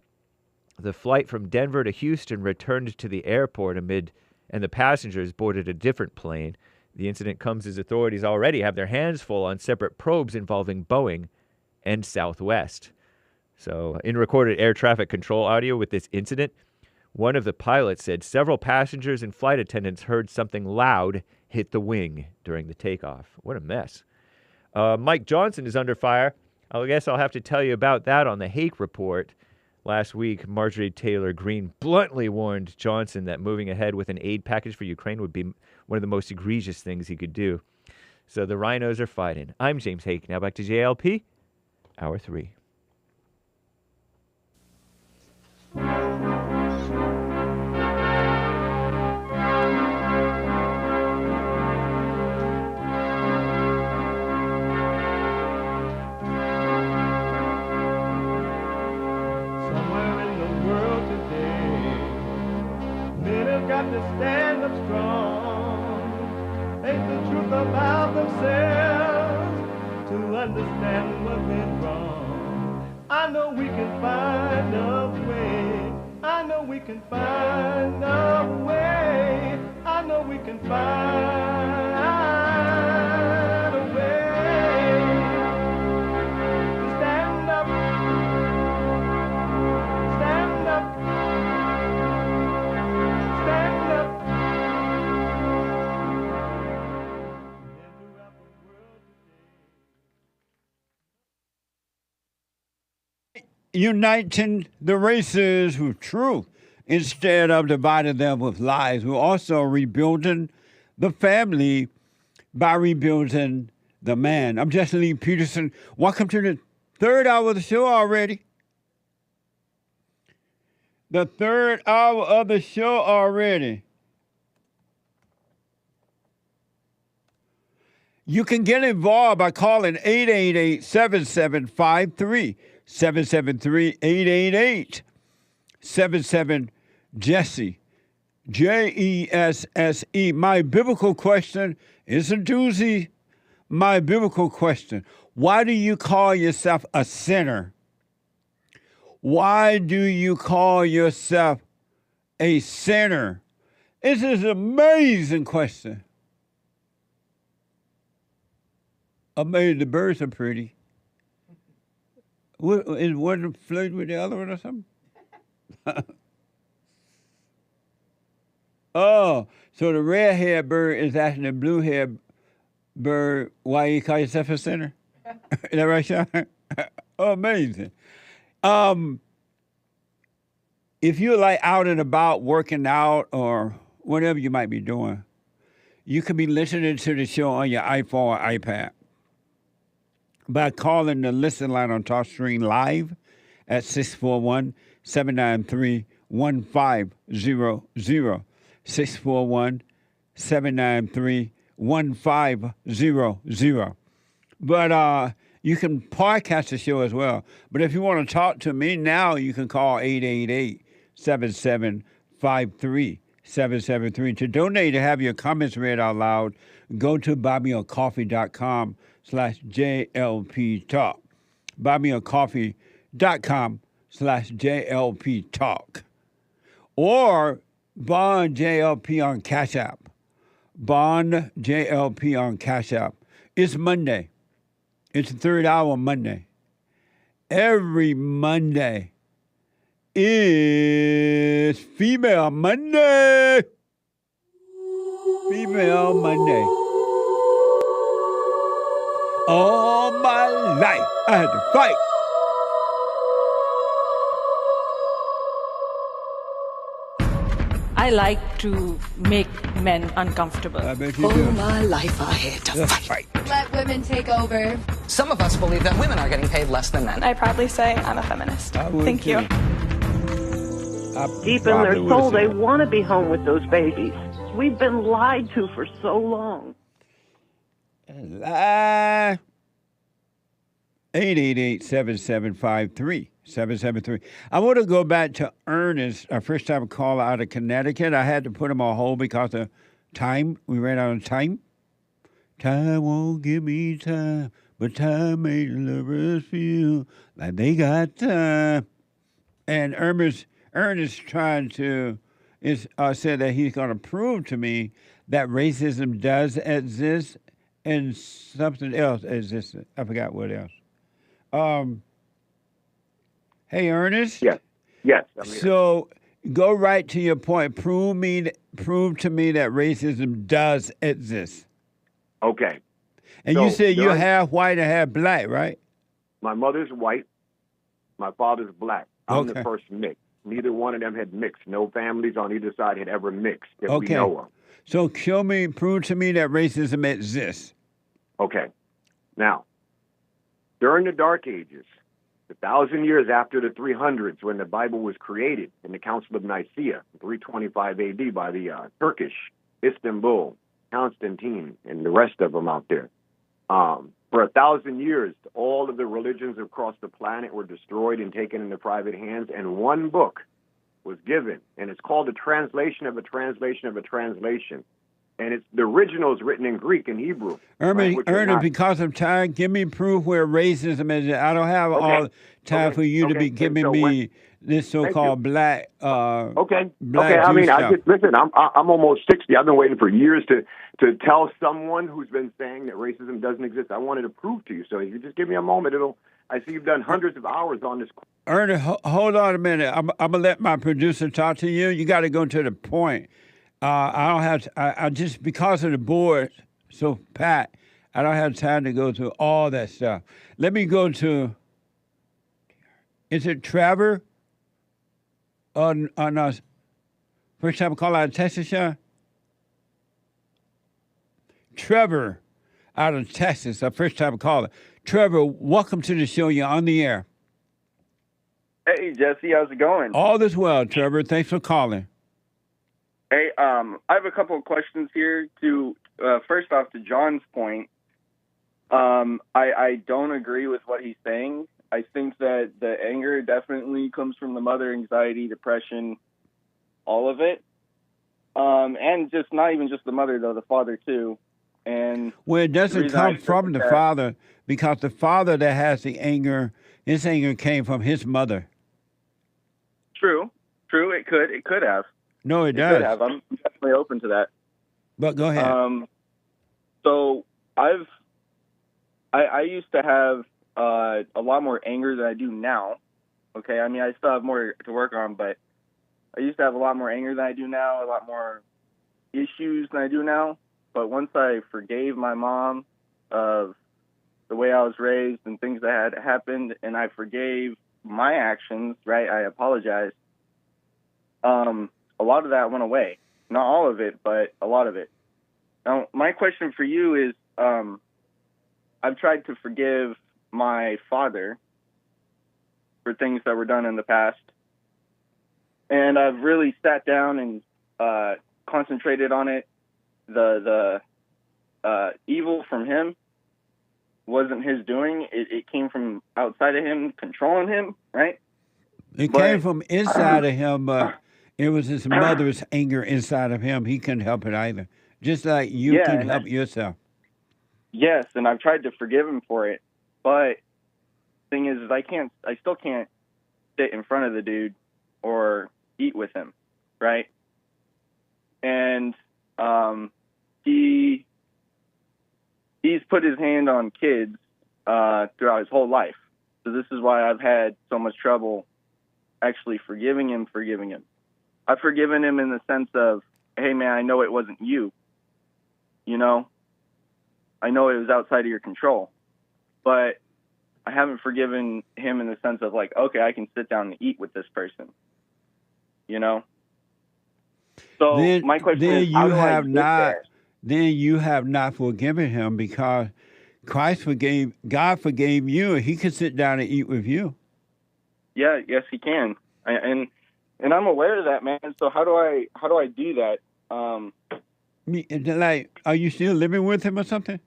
flight from Denver to Houston returned to the airport and the passengers boarded a different plane. The incident comes as authorities already have their hands full on separate probes involving Boeing and Southwest. So, in recorded air traffic control audio with this incident, one of the pilots said several passengers and flight attendants heard something loud hit the wing during the takeoff. What a mess. Mike Johnson is under fire. I guess I'll have to tell you about that on the Hake Report. Last week, Marjorie Taylor Greene bluntly warned Johnson that moving ahead with an aid package for Ukraine would be one of the most egregious things he could do. So the rhinos are fighting. I'm James Hake. Now back to JLP, Hour 3. and to stand up strong. Face the truth about themselves to understand what went wrong. I know we can find a way. I know we can find a way. I know we can find a way to stand up, stand up, stand up. Uniting the races with truth instead of dividing them with lies. We're also rebuilding the family by rebuilding the man. I'm Jesse Lee Peterson. Welcome to the third hour of the show already. The third hour of the show already. You can get involved by calling 888-7753. 773-888-77-JESSE. JESSE. My biblical question is a doozy. My biblical question. Why do you call yourself a sinner? Why do you call yourself a sinner? This is an amazing question. Amazing. The birds are pretty. Is one flirting with the other one or something? Oh, so the red-haired bird is asking the blue-haired bird why you call yourself a sinner? Is that right, Sean? Oh, amazing. If you're like out and about working out or whatever you might be doing, you could be listening to the show on your iPhone or iPad by calling the listen line on TalkStream Live at 641-793-1500. 641-793-1500. But you can podcast the show as well. But if you want to talk to me now, you can call 888-7753-773. To donate to have your comments read out loud, go to buymeacoffee.com/JLP Talk. buymeacoffee.com/JLP Talk. Or Bond JLP on Cash App. Bond JLP on Cash App. It's Monday. It's the third hour Monday. Every Monday is Female Monday. Female Monday. All my life I had to fight. I like to make men uncomfortable. I bet you All do. my life I had to fight. Let women take over. Some of us believe that women are getting paid less than men. I proudly say I'm a feminist. Thank you. Deep in their soul, they want to be home with those babies. We've been lied to for so long. 888-7753-773. I want to go back to Ernest, our first-time caller out of Connecticut. I had to put him on hold because of time. We ran out of time. Time won't give me time, but time made lovers feel like they got time. And Ernest trying to said that he's going to prove to me that racism does exist and something else exists. I forgot what else. Hey, Ernest. Yes. I'm here. So go right to your point. Prove to me that racism does exist. Okay. And So you said you're during- half white and half black, right? My mother's white. My father's black. I'm Okay. the first mix. Neither one of them had mixed. No families on either side had ever mixed that we Okay. know of. So prove to me that racism exists. Okay. Now, during the Dark Ages, 1,000 years after the 300s, when the Bible was created in the Council of Nicaea, 325 AD, by the Turkish, Istanbul, Constantine, and the rest of them out there. For 1,000 years, all of the religions across the planet were destroyed and taken into private hands, and one book was given, and it's called a translation of a translation of a translation. And it's the original is written in Greek and Hebrew. Ernest, because of time, give me proof where racism is. I don't have all time for you to be giving me this so-called black. Okay. Black I mean, Jew I stuff. just listen. I'm almost 60. I've been waiting for years to tell someone who's been saying that racism doesn't exist. I wanted to prove to you. So if you just give me a moment, I see you've done hundreds of hours on this. Ernest, hold on a minute. I'm gonna let my producer talk to you. You got to go to the point. I don't have. I just because of the board, so Pat, I don't have time to go through all that stuff. Let me go to. Is it Trevor? On us. First time call out of Texas, Sean? Trevor, out of Texas, our first time caller. Trevor, welcome to the show. You're on the air. Hey, Jesse, how's it going? All is well, Trevor. Thanks for calling. Hey, I have a couple of questions here. First off, to John's point, I don't agree with what he's saying. I think that the anger definitely comes from the mother, anxiety, depression, all of it. And just not even just the mother, though, the father, too. And well, it doesn't come from the father, because the father that has the anger, his anger came from his mother. True. It could have. No, it does. Could have. I'm definitely open to that. But go ahead. So I used to have a lot more anger than I do now. Okay, I mean, I still have more to work on, but I used to have a lot more anger than I do now, a lot more issues than I do now. But once I forgave my mom of the way I was raised and things that had happened, and I forgave my actions, right, I apologized, a lot of that went away. Not all of it, but a lot of it. Now, my question for you is, I've tried to forgive my father for things that were done in the past. And I've really sat down and concentrated on it. The evil from him wasn't his doing. It came from outside of him, controlling him, right? It came from inside of him, but it was his mother's anger inside of him. He couldn't help it either. Just like you couldn't help yourself. Yes, and I've tried to forgive him for it. But the thing is I still can't sit in front of the dude or eat with him, right? And he's put his hand on kids throughout his whole life. So this is why I've had so much trouble actually forgiving him. I've forgiven him in the sense of, hey, man, I know it wasn't you. You know? I know it was outside of your control. But I haven't forgiven him in the sense of like, okay, I can sit down and eat with this person. You know? So then, my question then is, you how do have I get not there? then you have not forgiven him, because God forgave you, and he can sit down and eat with you. Yeah, yes, he can. And I'm aware of that, man. So how do I do that? Like, are you still living with him or something?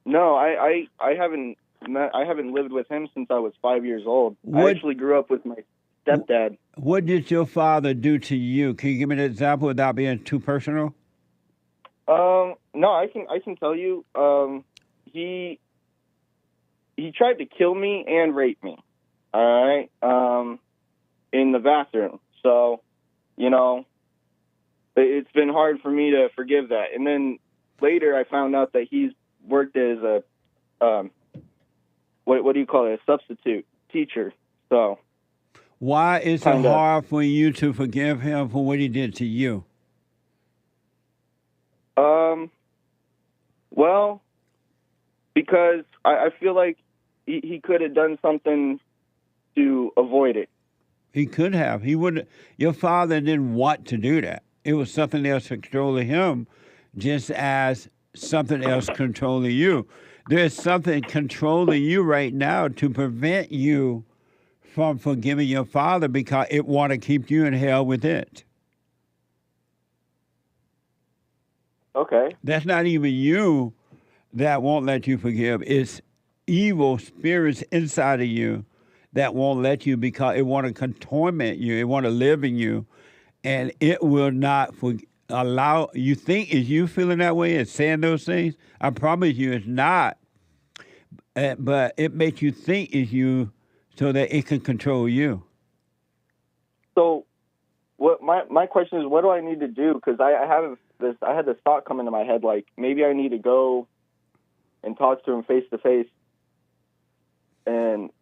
No, I haven't lived with him since I was 5 years old. I actually grew up with my stepdad. What did your father do to you? Can you give me an example without being too personal? No, I can tell you. He tried to kill me and rape me. All right. In the bathroom. So, you know, it's been hard for me to forgive that. And then later I found out that he's worked as a what do you call it? A substitute teacher. So why is it hard for you to forgive him for what he did to you? Well, because I feel like he could have done something to avoid it. He could have. He would. Your father didn't want to do that. It was something else controlling him, just as something else controlling you. There's something controlling you right now to prevent you from forgiving your father, because it want to keep you in hell with it. Okay. That's not even you that won't let you forgive. It's evil spirits inside of you that won't let you because it want to torment you. It want to live in you, and it will not allow. You think is you feeling that way and saying those things? I promise you, it's not. But it makes you think is you, so that it can control you. So, what my question is, what do I need to do? Because I had this thought come into my head, like maybe I need to go and talk to him face to face.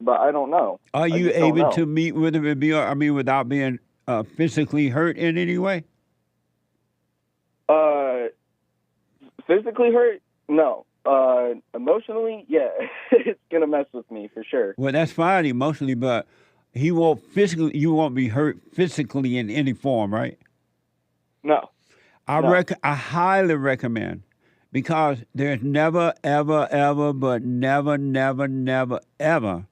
But I don't know. Are you able to meet with him without being physically hurt in any way? Physically hurt? No. Emotionally, yeah, it's gonna mess with me for sure. Well, that's fine emotionally, but he won't physically. You won't be hurt physically in any form, right? No. I highly recommend, because there's never, ever, ever, but never, never, never, ever,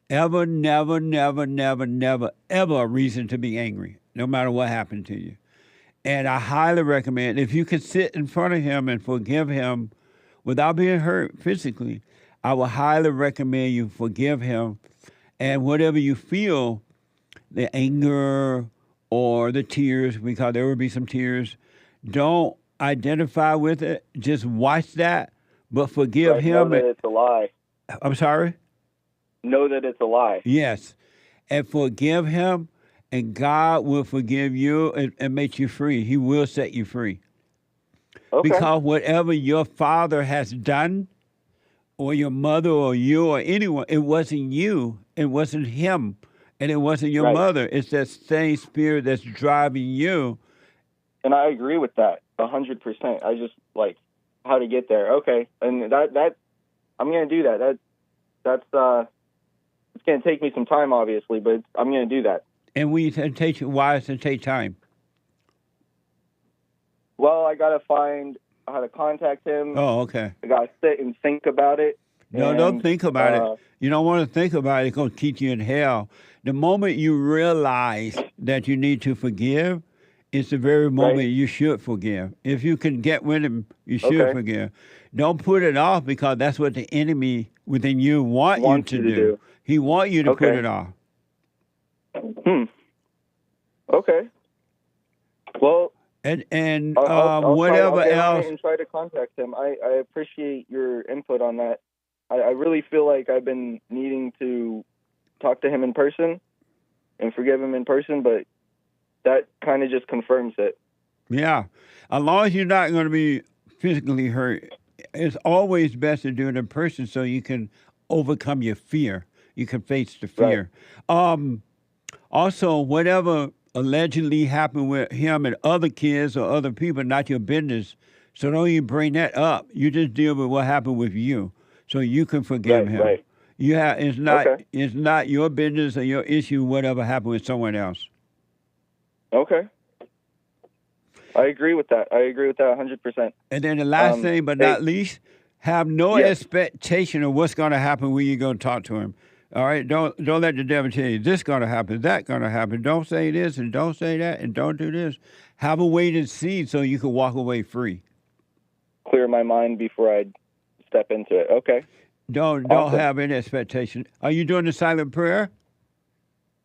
ever, never, never, never, never, ever a reason to be angry, no matter what happened to you. And I highly recommend, if you can sit in front of him and forgive him without being hurt physically, I would highly recommend you forgive him. And whatever you feel, the anger or the tears, because there will be some tears, don't identify with it. Just watch that, but forgive him. Know that it's a lie. I'm sorry? Know that it's a lie. Yes. And forgive him, and God will forgive you and make you free. He will set you free. Okay. Because whatever your father has done, or your mother or you or anyone, it wasn't you, it wasn't him, and it wasn't your mother. It's that same spirit that's driving you. And I agree with that 100%. I just like how to get there. Okay, and that I'm gonna do that. That's it's gonna take me some time, obviously, but I'm gonna do that. And why does it take time? Well, I gotta find how to contact him. Oh, okay. I gotta sit and think about it. No, don't think about it. You don't want to think about it. It's going to keep you in hell. The moment you realize that you need to forgive, it's the very moment you should forgive. If you can get with him, you should forgive. Don't put it off, because that's what the enemy within you wants you to do. He wants you to put it off. Okay. Well, and I'll whatever try, else. and try to contact him. I appreciate your input on that. I really feel like I've been needing to talk to him in person and forgive him in person, but that kind of just confirms it. Yeah. As long as you're not going to be physically hurt, it's always best to do it in person so you can overcome your fear. You can face the fear. Also, whatever allegedly happened with him and other kids or other people, not your business. So don't even bring that up. You just deal with what happened with you, so you can forgive him. Right. It's not your business or your issue. Whatever happened with someone else. Okay. I agree with that. 100%. And then the last thing, but not least, have no expectation of what's going to happen when you go talk to him. All right, don't let the devil tell you this going to happen, that going to happen. Don't say this and don't say that and don't do this. Have a wait and see so you can walk away free. Clear my mind before I step into it. Okay. Don't have any expectation. Are you doing the silent prayer?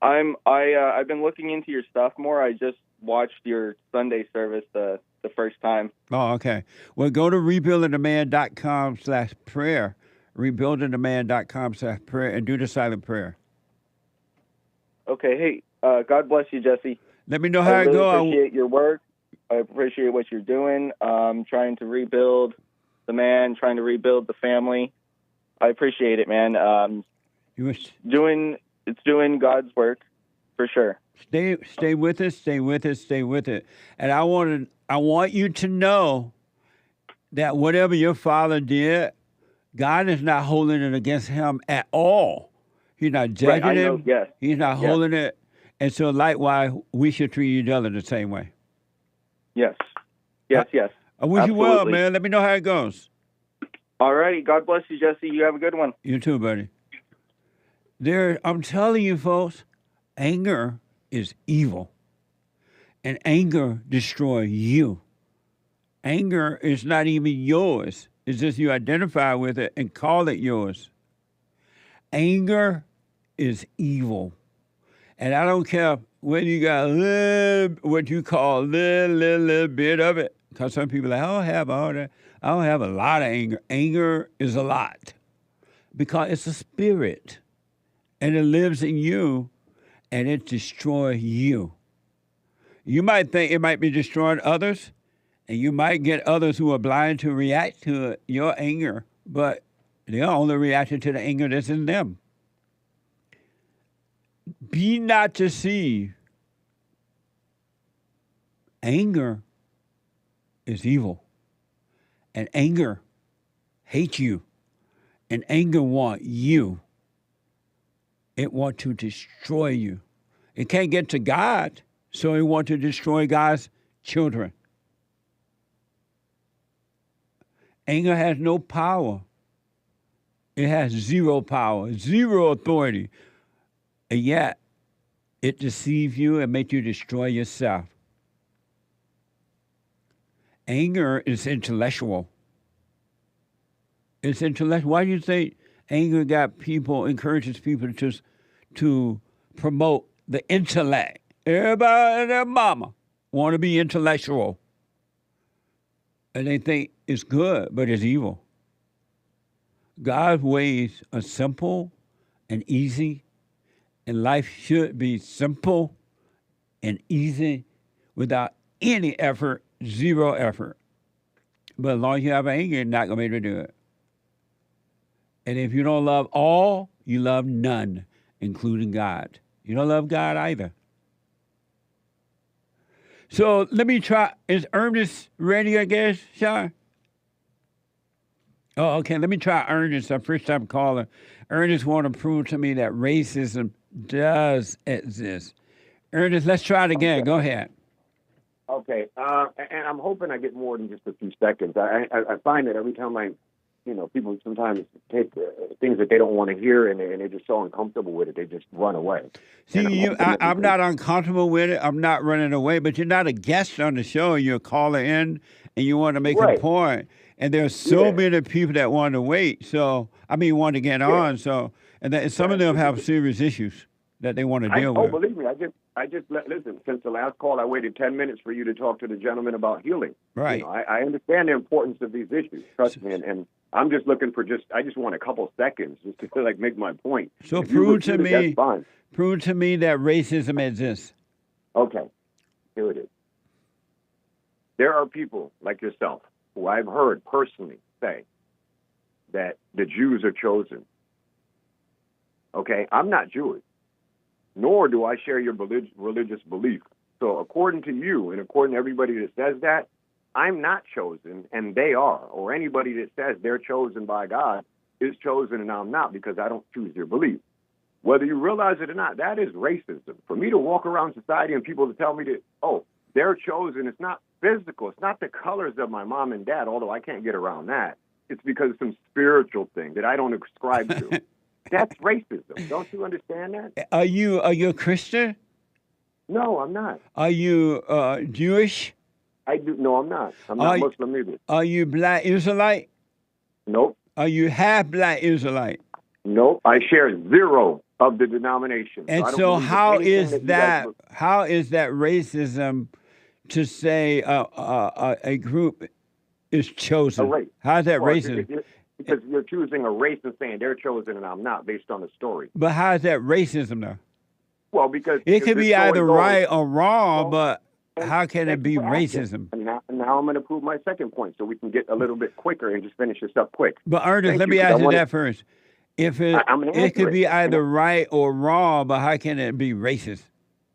I've been looking into your stuff more. I just watched your Sunday service the first time. Oh, okay. Well, go to rebuildingtheman.com/prayer. rebuildingtheman.com/prayer and do the silent prayer. Okay. Hey, God bless you, Jesse. Let me know how it goes. I appreciate your work. I appreciate what you're doing. Trying to rebuild the man, trying to rebuild the family. I appreciate it, man. It's doing God's work for sure. Stay with it. Stay with it. Stay with it. And I want you to know that whatever your father did, God is not holding it against him at all. He's not judging him. Yes. He's not holding it. And so likewise, we should treat each other the same way. Yes. Yes. I wish you well, man. Let me know how it goes. All righty. God bless you, Jesse. You have a good one. You too, buddy. I'm telling you, folks, anger is evil. And anger destroys you. Anger is not even yours. It's just you identify with it and call it yours. Anger is evil. And I don't care whether you got a little, what you call a little bit of it. Because some people are like, I don't have all that. I don't have a lot of anger. Anger is a lot. Because it's a spirit. And it lives in you. And it destroys you. You might think it might be destroying others. And you might get others who are blind to react to your anger. But they're only reacting to the anger that's in them. Be not deceived. Anger is evil. And anger hates you. And anger wants you. It wants to destroy you. It can't get to God, so it wants to destroy God's children. Anger has no power. It has zero power, zero authority. And yet, it deceives you and makes you destroy yourself. Anger is intellectual. It's intellectual. Why do you think anger encourages people to promote the intellect? Everybody and their mama want to be intellectual. And they think it's good, but it's evil. God's ways are simple and easy. And life should be simple and easy without any effort, zero effort. But as long as you have anger, you're not going to be able to do it. And if you don't love all, you love none, including God. You don't love God either. So let me try. Is Ernest ready, I guess, Sean? Oh, okay. Let me try Ernest, our first-time caller. Ernest want to prove to me that racism does exist. Ernest, let's try it again. Okay. Go ahead. Okay, and I'm hoping I get more than just a few seconds. I find that every time people sometimes take things that they don't want to hear, and they're just so uncomfortable with it, they just run away. See, I'm not uncomfortable with it. I'm not running away, but you're not a guest on the show. You're a caller in, and you want to make a point. And there's so many people that want to wait. Want to get on. So, and some of them have serious issues that they want to deal with. Oh, believe me, I just listen. Since the last call, I waited 10 minutes for you to talk to the gentleman about healing. Right. I understand the importance of these issues. Trust me, and I'm just looking for I just want a couple seconds just to make my point. So if prove to me, that's fine. Prove to me that racism exists. Okay, here it is. There are people like yourself who I've heard personally say that the Jews are chosen. Okay, I'm not Jewish, nor do I share your religious belief. So according to you and according to everybody that says that, I'm not chosen and they are, or anybody that says they're chosen by God is chosen and I'm not because I don't choose your belief. Whether you realize it or not, that is racism. For me to walk around society and people to tell me that, oh, they're chosen, it's not physical. It's not the colors of my mom and dad, although I can't get around that. It's because of some spiritual thing that I don't ascribe to. That's racism. Don't you understand that? Are you a Christian? No, I'm not. Are you Jewish? No, I'm not. I'm not Muslim either. Are you Black Israelite? Nope. Are you half Black Israelite? Nope. I share zero of the denomination. And so how is that racism to say a group is chosen? A race. How's that racism? Because you're choosing a race and saying they're chosen and I'm not based on the story. But how is that racism, though? Well, because it could be either right or wrong, but how can it be racism? And now I'm going to prove my second point so we can get a little bit quicker and just finish this up quick. But Ernest, let me ask you that first. If it could be either right or wrong, but how can it be racist?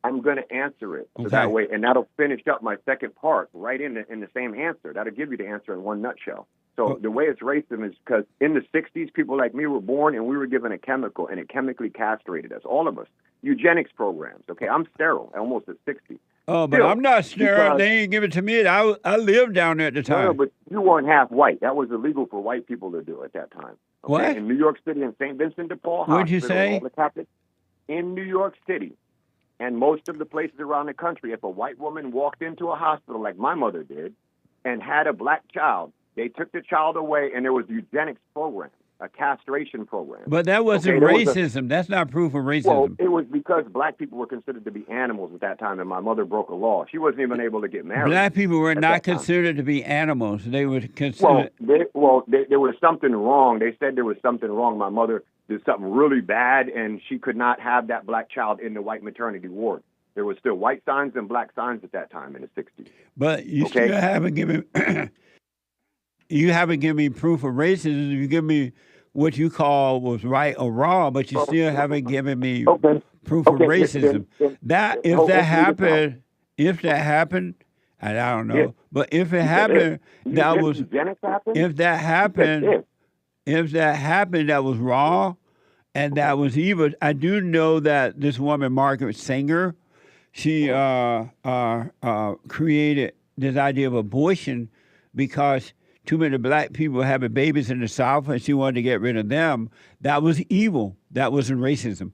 I'm going to answer it so that way, and that'll finish up my second part right in the same answer. That'll give you the answer in one nutshell. So the way it's racism is because in the 60s, people like me were born and we were given a chemical, and it chemically castrated us, all of us. Eugenics programs, okay? I'm sterile, almost at 60. Oh, but I'm not sterile. They ain't give it to me. I lived down there at the time. No, but you weren't half white. That was illegal for white people to do at that time. Okay? What? In New York City and St. Vincent de Paul What'd you say? In New York City and most of the places around the country, if a white woman walked into a hospital like my mother did and had a black child, they took the child away and there was eugenics programs. a castration program. But that wasn't there was racism. That's not proof of racism. Well, it was because black people were considered to be animals at that time, and my mother broke a law. She wasn't even able to get married. Black people were at not that time. considered to be animals. They were considered. There was something wrong. They said there was something wrong. My mother did something really bad, and she could not have that black child in the white maternity ward. There was still white signs and black signs at that time in the 60s. But you still haven't given you haven't given me proof of racism. You give me what you call was right or wrong, but you still haven't given me proof of racism. If that happened, and I don't know, but if it happened, that was if that happened, that was wrong, and that was evil. I do know that this woman, Margaret Sanger, she created this idea of abortion because too many black people were having babies in the South, and she wanted to get rid of them. That was evil. That wasn't racism.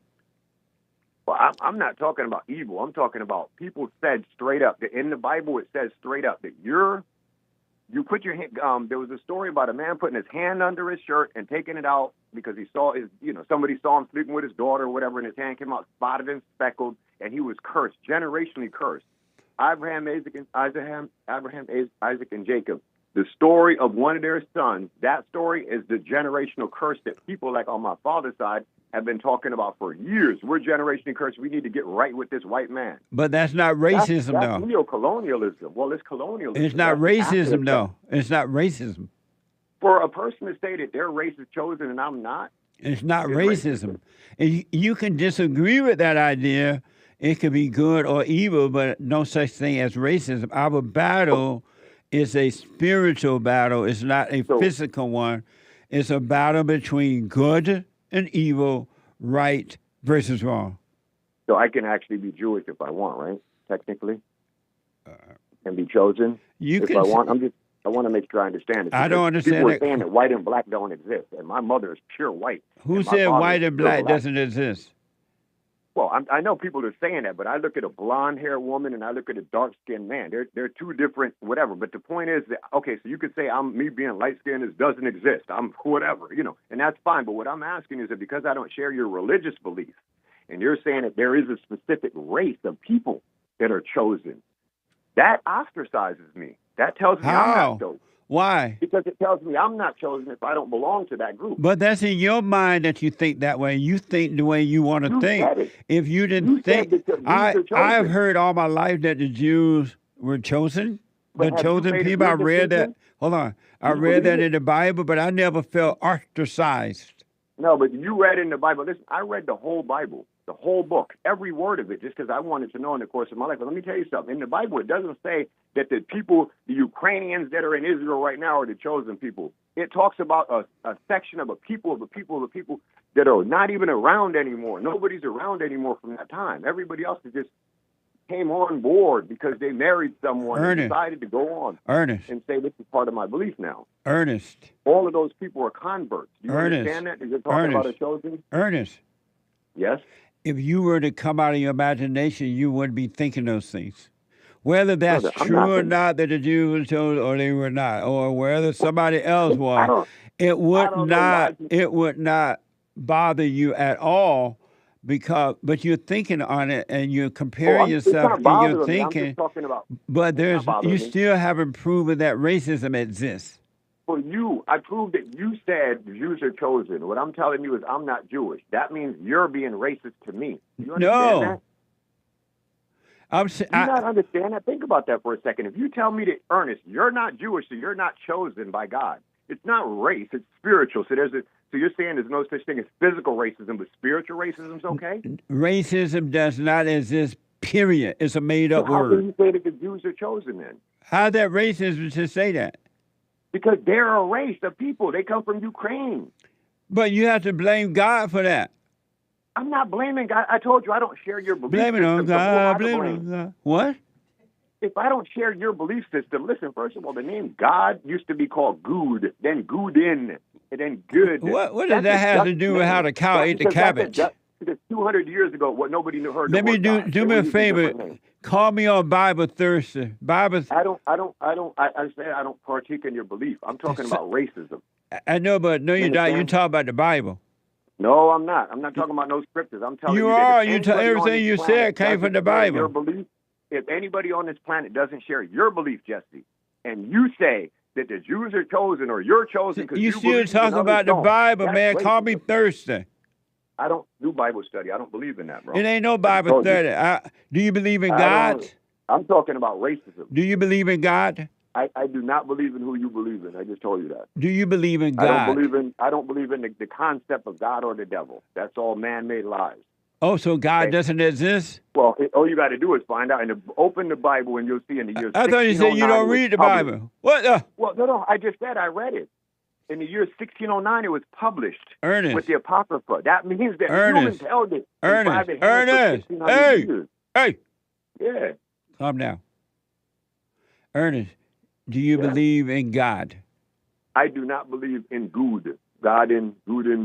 Well, I'm not talking about evil. I'm talking about people said straight up that in the Bible it says straight up that you put your hand. There was a story about a man putting his hand under his shirt and taking it out because he saw somebody saw him sleeping with his daughter or whatever, and his hand came out spotted and speckled, and he was cursed, generationally cursed. Abraham, Isaac, and Jacob. The story of one of their sons, that story is the generational curse that people like on my father's side have been talking about for years. We're generationally cursed. We need to get right with this white man. But that's not racism, that's though. Neo-colonialism. Well, it's colonialism. It's not racism, though. It's not racism. For a person to say that their race is chosen and I'm not. It's not racism. And you can disagree with that idea. It could be good or evil, but no such thing as racism. Our battle is a spiritual battle. It's not a physical one. It's a battle between good and evil, right versus wrong. So I can actually be Jewish if I want, right? Technically, and be chosen if I want. I want to make sure I understand it. I don't understand. People are saying that white and black don't exist, and my mother is pure white. Who said white and black doesn't exist? Well, I know people are saying that, but I look at a blonde-haired woman and I look at a dark-skinned man. They're two different whatever. But the point is that, okay, so you could say me being light-skinned doesn't exist. I'm whatever, and that's fine. But what I'm asking is that because I don't share your religious beliefs, and you're saying that there is a specific race of people that are chosen, that ostracizes me. That tells me I'm not chosen. Why? Because it tells me I'm not chosen if I don't belong to that group. But that's in your mind that you think that way. You think the way you want to think. If you didn't think, I have heard all my life that the Jews were chosen. The chosen people. I read that. Hold on. I read that in the Bible, but I never felt ostracized. No, but you read in the Bible. Listen, I read the whole Bible, the whole book, every word of it, just because I wanted to know in the course of my life. But let me tell you something. In the Bible, it doesn't say that the people, the Ukrainians that are in Israel right now are the chosen people. It talks about a section of a people that are not even around anymore. Nobody's around anymore from that time. Everybody else just came on board because they married someone and decided to go on and say, this is part of my belief now. All of those people are converts. Do you understand that? You're talking about a chosen? Yes? If you were to come out of your imagination, you wouldn't be thinking those things. Whether that's true or not that the Jews were chosen or they were not, or whether somebody else was, it would not bother you at all but you're thinking on it and you're comparing yourself and you're thinking, but you still haven't proven that racism exists. For you, I proved that you said Jews are chosen. What I'm telling you is I'm not Jewish. That means you're being racist to me. You understand that? Do you not understand that? Think about that for a second. If you tell me that, Ernest, you're not Jewish, so you're not chosen by God. It's not race, it's spiritual. So you're saying there's no such thing as physical racism, but spiritual racism is okay? Racism does not exist, period. It's a made-up word. How can you say that the Jews are chosen then? How's that racism to say that? Because they're a race of people. They come from Ukraine. But you have to blame God for that. I'm not blaming God. I told you I don't share your belief system. Blame it on God. Blame it on God. What? If I don't share your belief system, listen, first of all, the name God used to be called Good, then Gudin, and then Good. What does that have to do with how the cow ate the cabbage? Because 200 years ago, what nobody knew heard. Let me do me a favor. Call me on Bible Thursday. I say I don't partake in your belief. I'm talking about racism. I know, but no, you're not. You understand? talk about the Bible. No, I'm not. I'm not talking about no scriptures. I'm telling you. You that are. if You anybody on everything this you planet said came from doesn't the share your Bible. belief, if anybody on this planet doesn't share your belief, Jesse, and you say that the Jews are chosen or you're chosen because You you still believe talking and others about the don't, Bible, that's man. Call racism. me thirsty. I don't do Bible study. I don't believe in that, bro. It ain't no I Bible told you. study. Do you believe in I God? don't- I'm talking about racism. Do you believe in God? I do not believe in who you believe in. I just told you that. Do you believe in I God? don't believe in the concept of God or the devil. That's all man-made lies. Oh, so God doesn't exist? Well, all you got to do is find out and open the Bible, and you'll see in the year. I thought you said you 1609 don't it was read the published. Bible. What? Well, no. I just said I read it. In the year 1609, it was published Ernest. with the Apocrypha. That means that Ernest. humans held it in Ernest. private hands for Ernest. 1600 Hey. years. Hey. Yeah. Calm down. Ernest, do you Yeah. believe in God? I do not believe in good. God and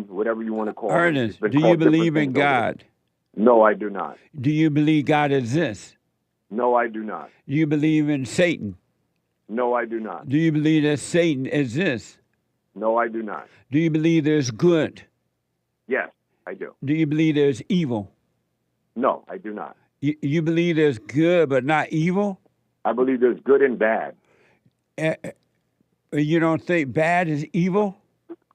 whatever you want to call it. Ernest, It's been do you called different believe in things over there. God? No, I do not. Do you believe God exists? No, I do not. Do you believe in Satan? No, I do not. Do you believe that Satan exists? No, I do not. Do you believe there's good? Yes, I do. Do you believe there's evil? No, I do not. You believe there's good but not evil? I believe there's good and bad. You don't think bad is evil?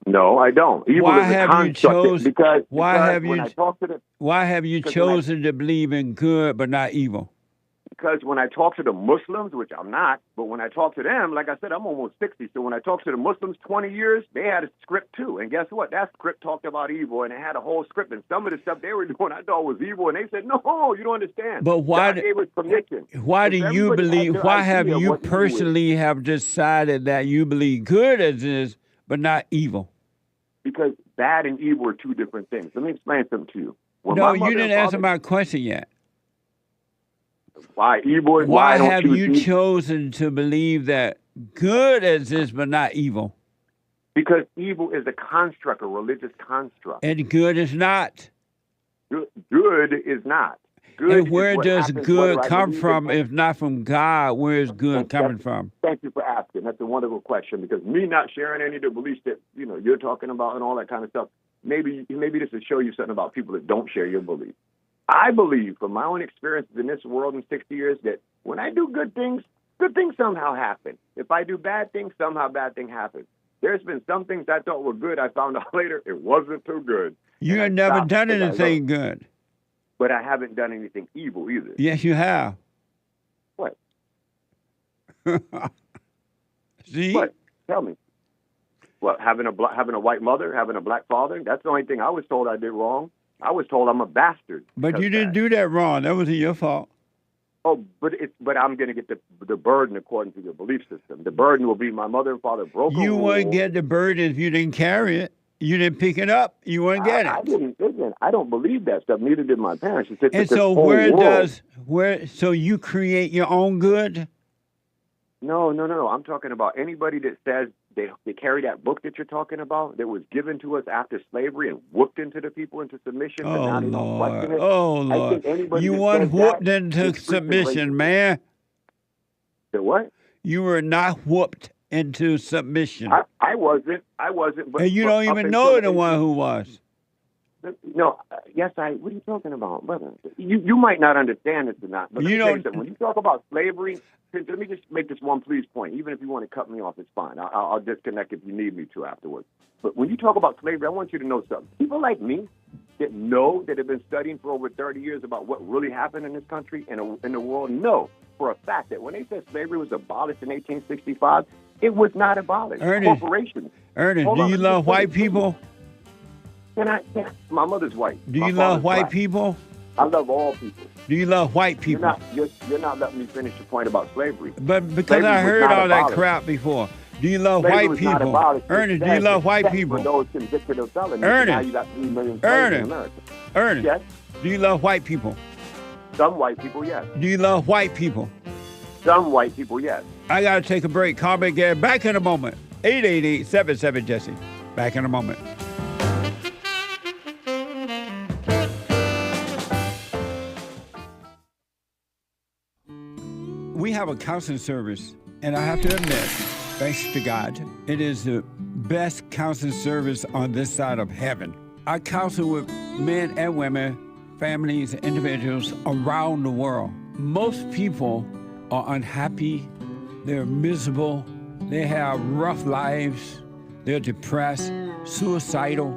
No, I don't. Evil Why is a have you construct chosen? because Why have when you? I talk to the Why have you because when I- chosen to believe in good but not evil? because when I talk to the Muslims, which I'm not, but when I talk to them, like I said, I'm almost 60. So when I talk to the Muslims 20 years, they had a script too. And guess what? That script talked about evil and it had a whole script. And some of the stuff they were doing I thought was evil. And they said, no, you don't understand. But why God gave us permission. Why do If you everybody had believe? their Why have idea of you what evil is- personally have decided that you believe good exists but not evil? Because bad and evil are two different things. Let me explain something to you. When No, my you mother didn't and answer father- my question yet. Why evil and Why why don't have choose you evil? chosen to believe that good exists but not evil? Because evil is a construct, a religious construct. And good is not. Good is not. Good And is where what does happens good whether I come believe it from or- if not from God? Where is good coming from? Thank you for asking. That's a wonderful question because me not sharing any of the beliefs that you're talking about and all that kind of stuff, maybe this will show you something about people that don't share your beliefs. I believe from my own experiences in this world in 60 years that when I do good things somehow happen. If I do bad things, somehow bad things happen. There's been some things I thought were good. I found out later it wasn't too good. You And I have never stopped done because I anything learned. good. But I haven't done anything evil either. Yes, you have. What? See? What? Tell me. What? Having a white mother, having a black father? That's the only thing I was told I did wrong. I was told I'm a bastard. But because you of didn't that. do that wrong. That wasn't your fault. Oh, but I'm going to get the burden according to your belief system. The burden will be my mother and father broke a You rule. wouldn't get the burden if you didn't carry it. You didn't pick it up. You wouldn't get I it. didn't. Listen, I don't believe that stuff. Neither did my parents. It's just And that this so whole so you create your own good? No. I'm talking about anybody that says they carry that book that you're talking about that was given to us after slavery and whooped into the people into submission. but now they don't question it. Oh, I Lord. think anybody You that weren't says whooped that into is preaching submission, racism. man. The what? You were not whooped into submission. I wasn't. But And you but don't up even until know the the one who was. No, yes, what are you talking about, brother? You might not understand this or not, but let me tell you something. When you talk about slavery, let me just make this one please point. Even if you want to cut me off, it's fine. I'll disconnect if you need me to afterwards. But when you talk about slavery, I want you to know something. People like me that know that have been studying for over 30 years about what really happened in this country and in the world know for a fact that when they said slavery was abolished in 1865, it was not abolished. Ernest, Corporations. Ernest, Hold do on, you let me love just white finish. people? My mother's white. Do My you love father's white black. people? I love all people. Do you love white people? You're not letting me finish the point about slavery. But because Slavery I was heard not all that abolished. crap before. Do you love Slavery white was not people? abolished. Ernest, do you Except love white for people? those convicted of felony. Ernest. Now you got 3 million slaves in America. Ernest, Yes. do you love white people? Some white people, yes. Do you love white people? Some white people, yes. I got to take a break. Call me again. Back in a moment. 888-77-JESSE. Back in a moment. We have a counseling service, and I have to admit, thanks to God, it is the best counseling service on this side of heaven. I counsel with men and women, families, individuals around the world. Most people are unhappy, they're miserable, they have rough lives, they're depressed, suicidal,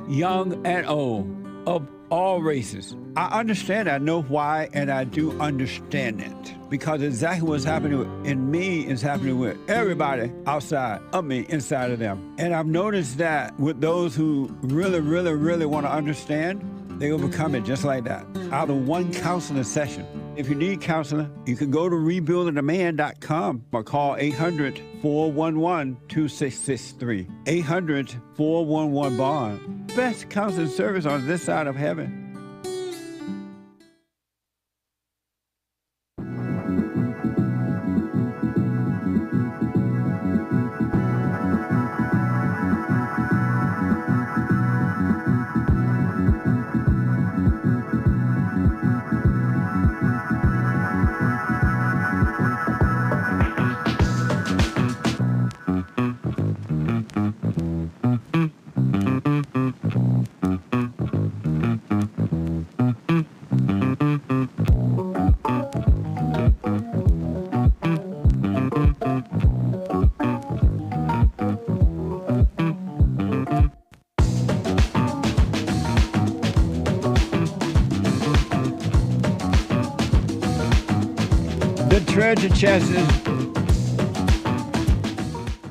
young and old, of all races. I understand, I know why, and I do understand it. Because exactly what's happening in me is happening with everybody outside of me, inside of them. And I've noticed that with those who really, really, really want to understand, they overcome it just like that, out of one counseling session. If you need counseling, you can go to rebuildingaman.com or call 800-411-2663. 800-411-BOND. Best counseling service on this side of heaven.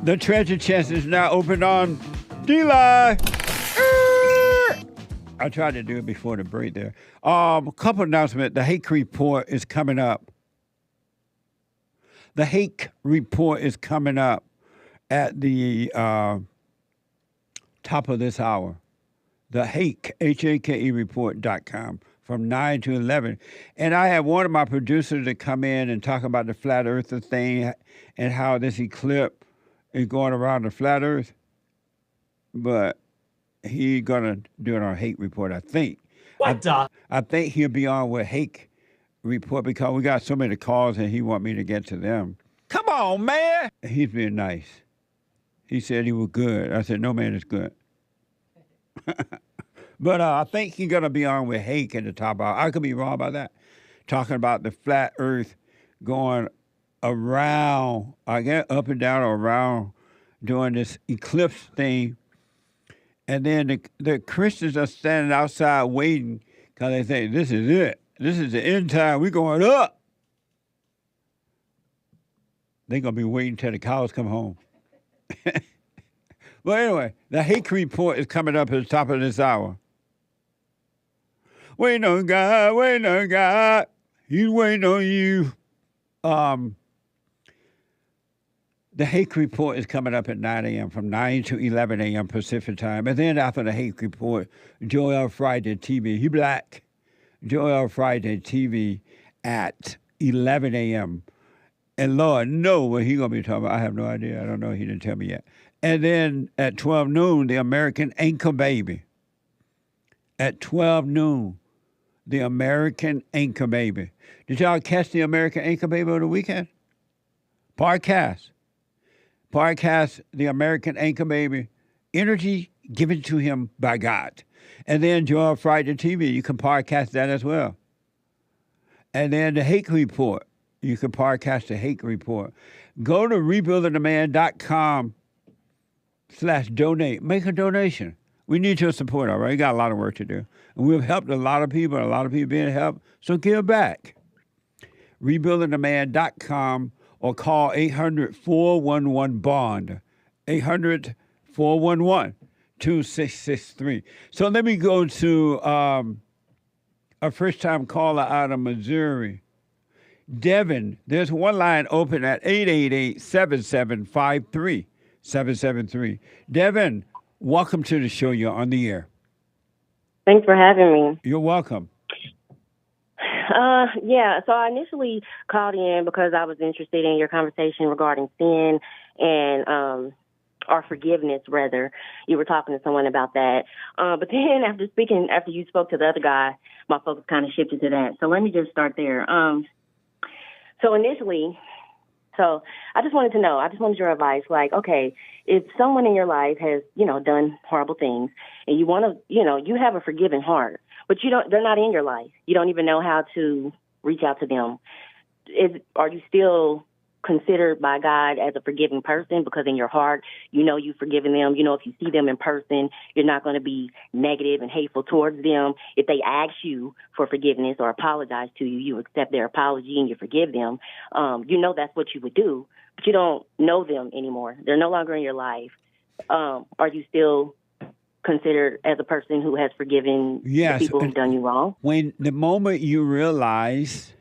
The treasure chest is now open on D-Line. I tried to do it before the break there. A couple announcements. The Hake report is coming up. The Hake report is coming up at the top of this hour. The Hake, Hake report.com. From 9 to 11. And I had one of my producers to come in and talk about the flat earther thing and how this eclipse is going around the flat earth. But he's going to do it on Hake report, I think. What the? I think he'll be on with Hake report because we got so many calls and he want me to get to them. Come on, man. He's being nice. He said he was good. I said, no, man, it's good. But I think he's going to be on with Hake at the top hour. I could be wrong about that. Talking about the flat earth going around, I guess up and down or around, doing this eclipse thing. And then the Christians are standing outside waiting because they think, this is it. This is the end time. We're going up. They're going to be waiting till the cows come home. Well, anyway, the Hake report is coming up at the top of this hour. Waiting on God, waiting on God. He's waiting on you. The Hake report is coming up at 9 a.m. from 9 to 11 a.m. Pacific time. And then after the Hake report, Joel Friday TV. He black. Joel Friday TV at 11 a.m. And Lord know what he's going to be talking about. I have no idea. I don't know. He didn't tell me yet. And then at 12 noon, the American Anchor Baby. At 12 noon, the American Anchor Baby. Did y'all catch the American Anchor Baby over the weekend? Podcast, the American Anchor Baby. Energy given to him by God. And then Joel Friday TV, you can podcast that as well. And then the Hake report. You can podcast the Hake report. Go to rebuildingaman.com/donate. Make a donation. We need your support, all right? We got a lot of work to do. And we've helped a lot of people, and a lot of people being helped, so give back. Rebuildingaman.com or call 800-411-BOND. 800-411-2663. So let me go to a first-time caller out of Missouri. Devin, there's one line open at 888-7753-773. Devin, welcome to the show. You're on the air. Thanks for having me. You're welcome. Yeah, so I initially called in because I was interested in your conversation regarding sin and or forgiveness, rather. You were talking to someone about that. But then after you spoke to the other guy, my focus kind of shifted to that. So let me just start there. So initially, So I just wanted to know, I just wanted your advice. Like, okay, if someone in your life has, done horrible things and you want to, you have a forgiving heart, but they're not in your life. You don't even know how to reach out to them. Are you still considered by God as a forgiving person because in your heart, you've forgiven them? If you see them in person, you're not going to be negative and hateful towards them. If they ask you for forgiveness or apologize to you, you accept their apology and you forgive them. That's what you would do, but you don't know them anymore. They're no longer in your life. Are you still considered as a person who has forgiven the people who've done you wrong? When the moment you realize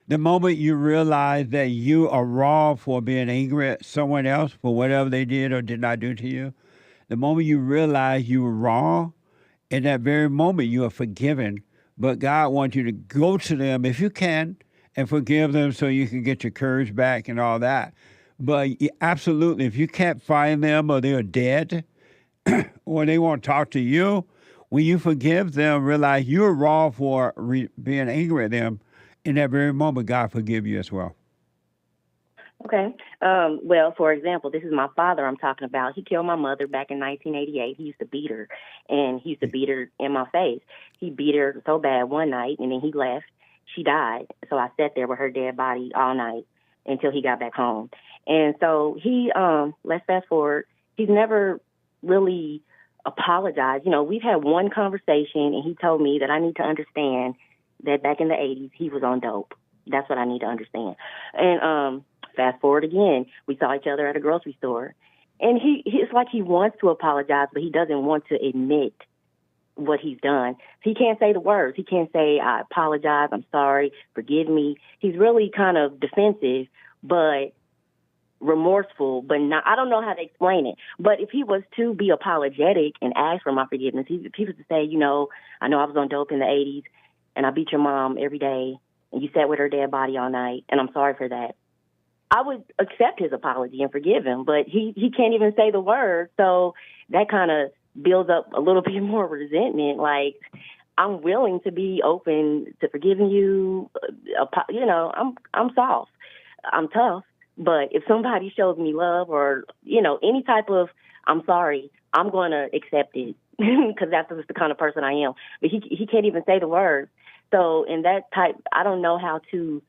that you are wrong for being angry at someone else for whatever they did or did not do to you, the moment you realize you were wrong, in that very moment you are forgiven. But God wants you to go to them if you can and forgive them so you can get your courage back and all that. But absolutely, if you can't find them or they're dead or they won't talk to you, when you forgive them, realize you're wrong for being angry at them. In that very moment, God forgive you as well. Okay. Well, for example, this is my father I'm talking about. He killed my mother back in 1988. He used to beat her, and he used to beat her in my face. He beat her so bad one night, and then he left. She died. So I sat there with her dead body all night until he got back home. And so he, let's fast forward, he's never really apologized. We've had one conversation, and he told me that I need to understand that back in the 80s, he was on dope. That's what I need to understand. And fast forward again, we saw each other at a grocery store. And it's like he wants to apologize, but he doesn't want to admit what he's done. He can't say the words. He can't say, I apologize, I'm sorry, forgive me. He's really kind of defensive, but remorseful, but not, I don't know how to explain it. But if he was to be apologetic and ask for my forgiveness, if he was to say, I know I was on dope in the 80s, and I beat your mom every day, and you sat with her dead body all night, and I'm sorry for that, I would accept his apology and forgive him. But he can't even say the word, so that kind of builds up a little bit more resentment. Like, I'm willing to be open to forgiving you. I'm soft. I'm tough. But if somebody shows me love or, any type of I'm sorry, I'm going to accept it because that's just the kind of person I am. But he can't even say the word. So in that type, I don't know how to,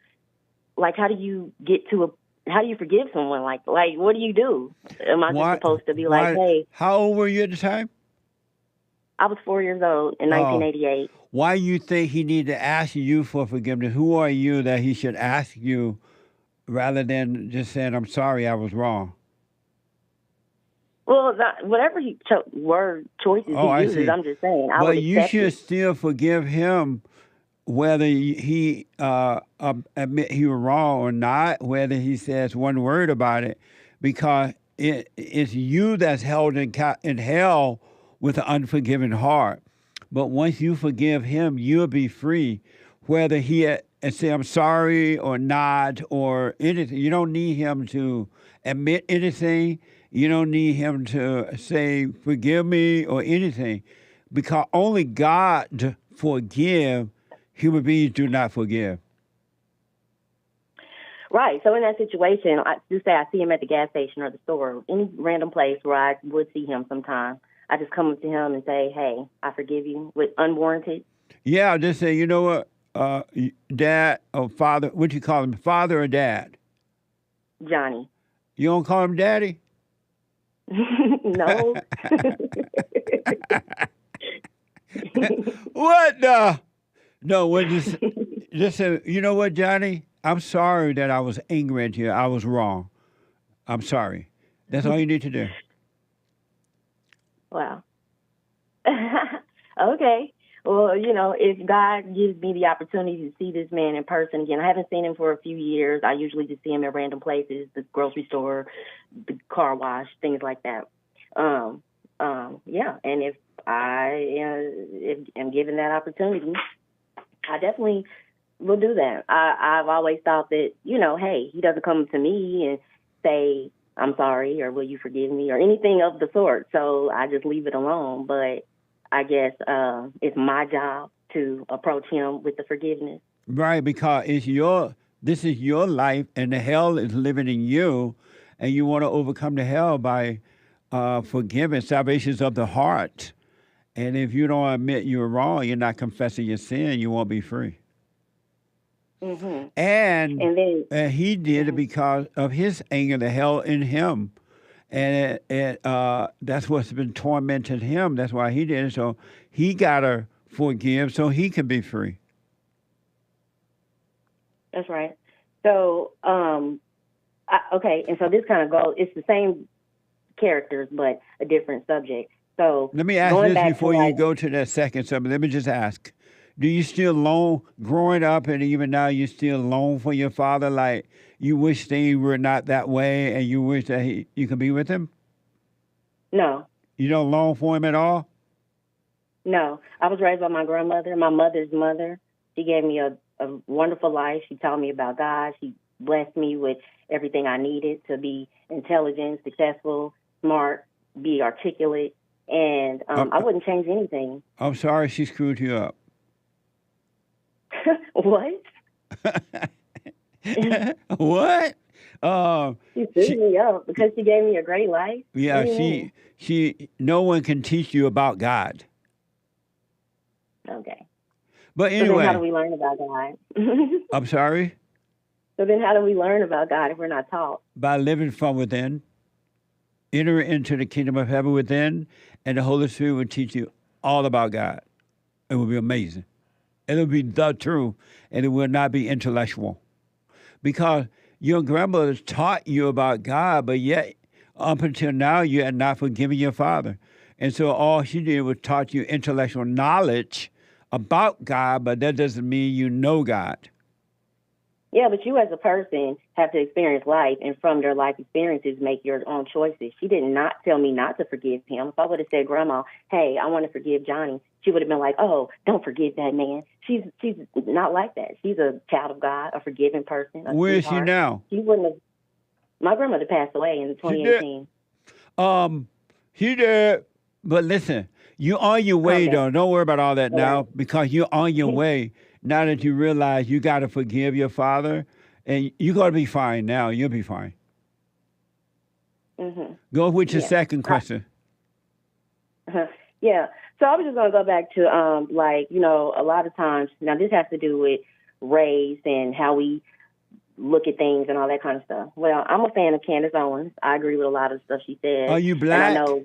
how do you forgive someone? Like what do you do? Am I just supposed to be hey? How old were you at the time? I was 4 years old in 1988. Why you think he need to ask you for forgiveness? Who are you that he should ask you rather than just saying, I'm sorry, I was wrong? Well, whatever word choices he uses, I'm just saying. But you should still forgive him whether he admit he was wrong or not, whether he says one word about it, because it's you that's held in hell with an unforgiving heart. But once you forgive him, you'll be free, whether he say I'm sorry or not or anything. You don't need him to admit anything. You don't need him to say forgive me or anything, because only God forgive. Human beings do not forgive. Right. So in that situation, I just say I see him at the gas station or the store, any random place where I would see him sometime. I just come up to him and say, hey, I forgive you, with unwarranted. Yeah, I'll just say, you know what, dad or father, what you call him, father or dad? Johnny. You don't call him daddy? No. What the? No, just say, you know what, Johnny? I'm sorry that I was angry at you. I was wrong. I'm sorry. That's all you need to do. Wow. Okay. Well, if God gives me the opportunity to see this man in person again, I haven't seen him for a few years. I usually just see him at random places, the grocery store, the car wash, things like that. Yeah. And if I am given that opportunity, I definitely will do that. I've always thought that, hey, he doesn't come to me and say, I'm sorry, or will you forgive me, or anything of the sort. So I just leave it alone. But I guess it's my job to approach him with the forgiveness. Right, because it's your This is your life, and the hell is living in you, and you want to overcome the hell by forgiving. Salvation's of the heart. And if you don't admit you're wrong, you're not confessing your sin, you won't be free. Mm-hmm. And then he did it because of his anger, the hell in him. And that's what's been tormenting him. That's why he did it. So he got to forgive so he can be free. That's right. So, okay, and so this kind of goes, it's the same characters, but a different subject. So let me ask this before you go to that second subject. Let me just ask. Do you still long, growing up and even now, you still long for your father? Like you wish things were not that way and you wish that you could be with him? No. You don't long for him at all? No. I was raised by my grandmother, my mother's mother. She gave me a wonderful life. She taught me about God. She blessed me with everything I needed to be intelligent, successful, smart, be articulate. And I wouldn't change anything. I'm sorry she screwed you up. What? What? She screwed me up because she gave me a great life. Yeah, she. No one can teach you about God. Okay. But anyway. So then how do we learn about God? I'm sorry? So then how do we learn about God if we're not taught? By living from within. Enter into the kingdom of heaven within, and the Holy Spirit will teach you all about God. It will be amazing. It'll be the truth, and it will not be intellectual. Because your grandmother taught you about God, but yet up until now you had not forgiven your father. And so all she did was taught you intellectual knowledge about God, but that doesn't mean you know God. Yeah, but you as a person have to experience life, and from their life experiences, make your own choices. She did not tell me not to forgive him. If I would have said, Grandma, hey, I want to forgive Johnny, she would have been like, oh, don't forgive that man. She's not like that. She's a child of God, a forgiving person. Where is she now? She wouldn't have. My grandmother passed away in 2018. She did. But listen, you're on your way, though. Don't worry about all that now, because you're on your way. Now that you realize you got to forgive your father, and you're going to be fine now. You'll be fine. Mm-hmm. Go with your second question. Yeah. So I was just going to go back to, a lot of times, now this has to do with race and how we look at things and all that kind of stuff. Well, I'm a fan of Candace Owens. I agree with a lot of stuff she said. Are you black? And I know,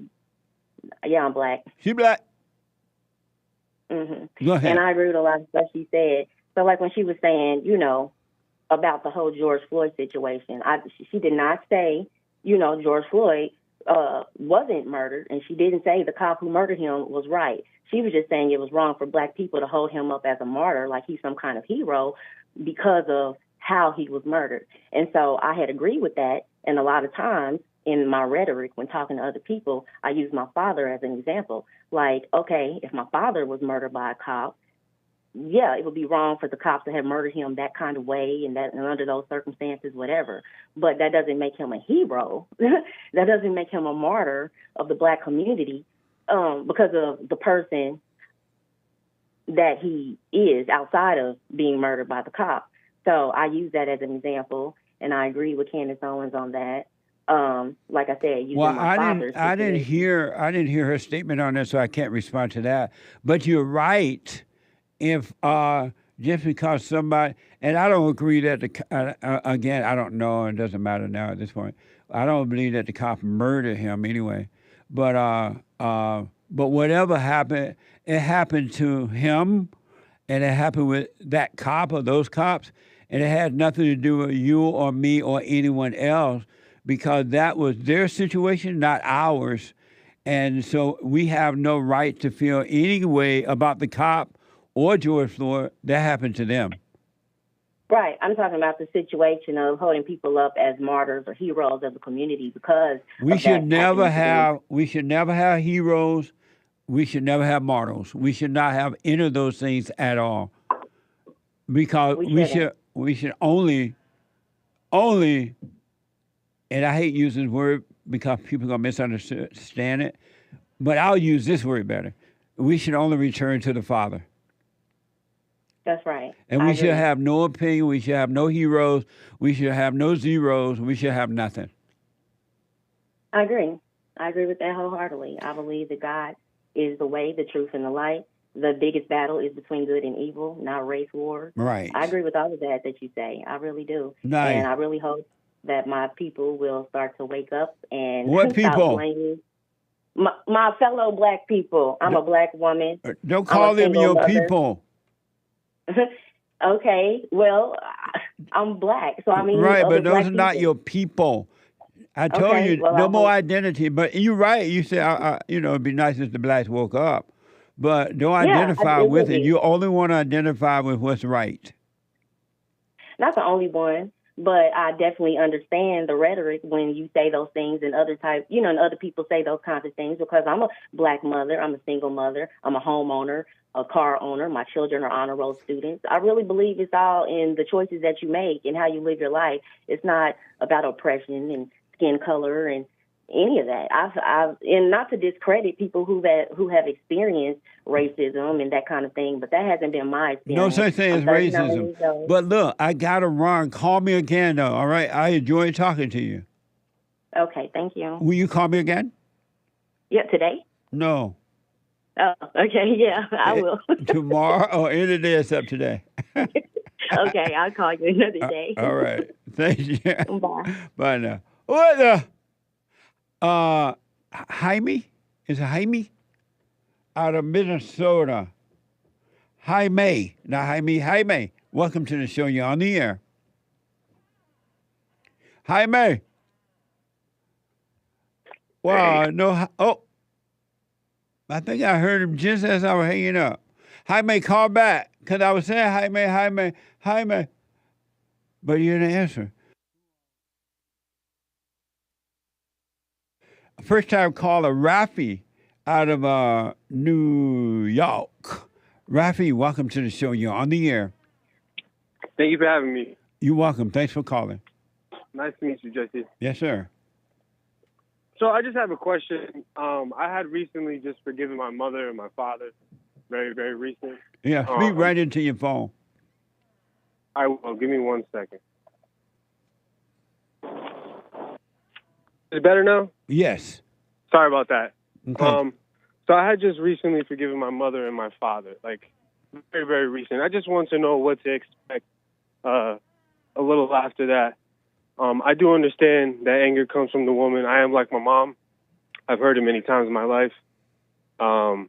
yeah, I'm black. She black? Mm-hmm. Go ahead. And I agree with a lot of stuff she said. So, like when she was saying, about the whole George Floyd situation, she did not say, George Floyd wasn't murdered, and she didn't say the cop who murdered him was right. She was just saying it was wrong for black people to hold him up as a martyr, like he's some kind of hero, because of how he was murdered. And so I had agreed with that, and a lot of times in my rhetoric when talking to other people, I use my father as an example. Like, okay, if my father was murdered by a cop, yeah, it would be wrong for the cops to have murdered him that kind of way and under those circumstances, whatever. But that doesn't make him a hero. That doesn't make him a martyr of the black community because of the person that he is outside of being murdered by the cop. So I use that as an example, and I agree with Candace Owens on that. Like I said, using my father's I didn't hear her statement on that, so I can't respond to that. But you're right. If just because somebody, and I don't agree that again, I don't know, it doesn't matter now at this point. I don't believe that the cop murdered him anyway. But whatever happened, it happened to him, and it happened with that cop or those cops, and it had nothing to do with you or me or anyone else, because that was their situation, not ours. And so we have no right to feel any way about the cop or George Floyd. That happened to them. Right. I'm talking about the situation of holding people up as martyrs or heroes of the community because we should never have heroes. We should never have martyrs. We should not have any of those things at all. Because we should only, and I hate using this word because people are going to misunderstand it, but I'll use this word better. We should only return to the Father. That's right. And we should have no opinion. We should have no heroes. We should have no zeros. We should have nothing. I agree. I agree with that wholeheartedly. I believe that God is the way, the truth, and the light. The biggest battle is between good and evil, not race wars. Right. I agree with all of that you say. I really do. Nice. And I really hope that my people will start to wake up and What stop people? blaming my fellow black people. I'm a black woman. Don't call them your mother. people. Okay, well, I'm black, so I mean, Right, but black those are not people. your people. I told Okay, you, well, no I more hope- identity. But you're right. You say, it'd be nice if the blacks woke up. But don't Yeah, identify it with would it. be. You only want to identify with what's right. Not the only one, but I definitely understand the rhetoric when you say those things and and other people say those kinds of things, because I'm a black mother, I'm a single mother, I'm a homeowner, a car owner, my children are honor roll students. I really believe it's all in the choices that you make and how you live your life. It's not about oppression and skin color and any of that. And not to discredit people who have experienced racism and that kind of thing, but that hasn't been my No experience. such thing as I'm 39 years racism. old. But look, I got to run. Call me again, though, all right? I enjoyed talking to you. Okay, thank you. Will you call me again? Yeah, today? No. Oh, okay, yeah, I will. Tomorrow or any day except today. Okay, I'll call you another day. All right. Thank you. Bye. Bye now. What the? Jaime? Is it Jaime? Out of Minnesota. Jaime. Not Jaime. Jaime. Welcome to the show. You're on the air. Jaime. Wow. No. Oh. I think I heard him just as I was hanging up. Jaime, call back. Because I was saying Jaime. But you didn't answer. First time caller, Rafi, out of New York. Rafi, welcome to the show. You're on the air. Thank you for having me. You're welcome. Thanks for calling. Nice to meet you, Jesse. Yes, sir. So I just have a question. I had recently just forgiven my mother and my father. Very, very recent. Yeah, speak right into your phone. I will. Give me 1 second. Is it better now? Yes. Sorry about that. Okay. So I had just recently forgiven my mother and my father, like very, very recent. I just want to know what to expect a little after that. I do understand that anger comes from the woman. I am like my mom. I've heard it many times in my life. I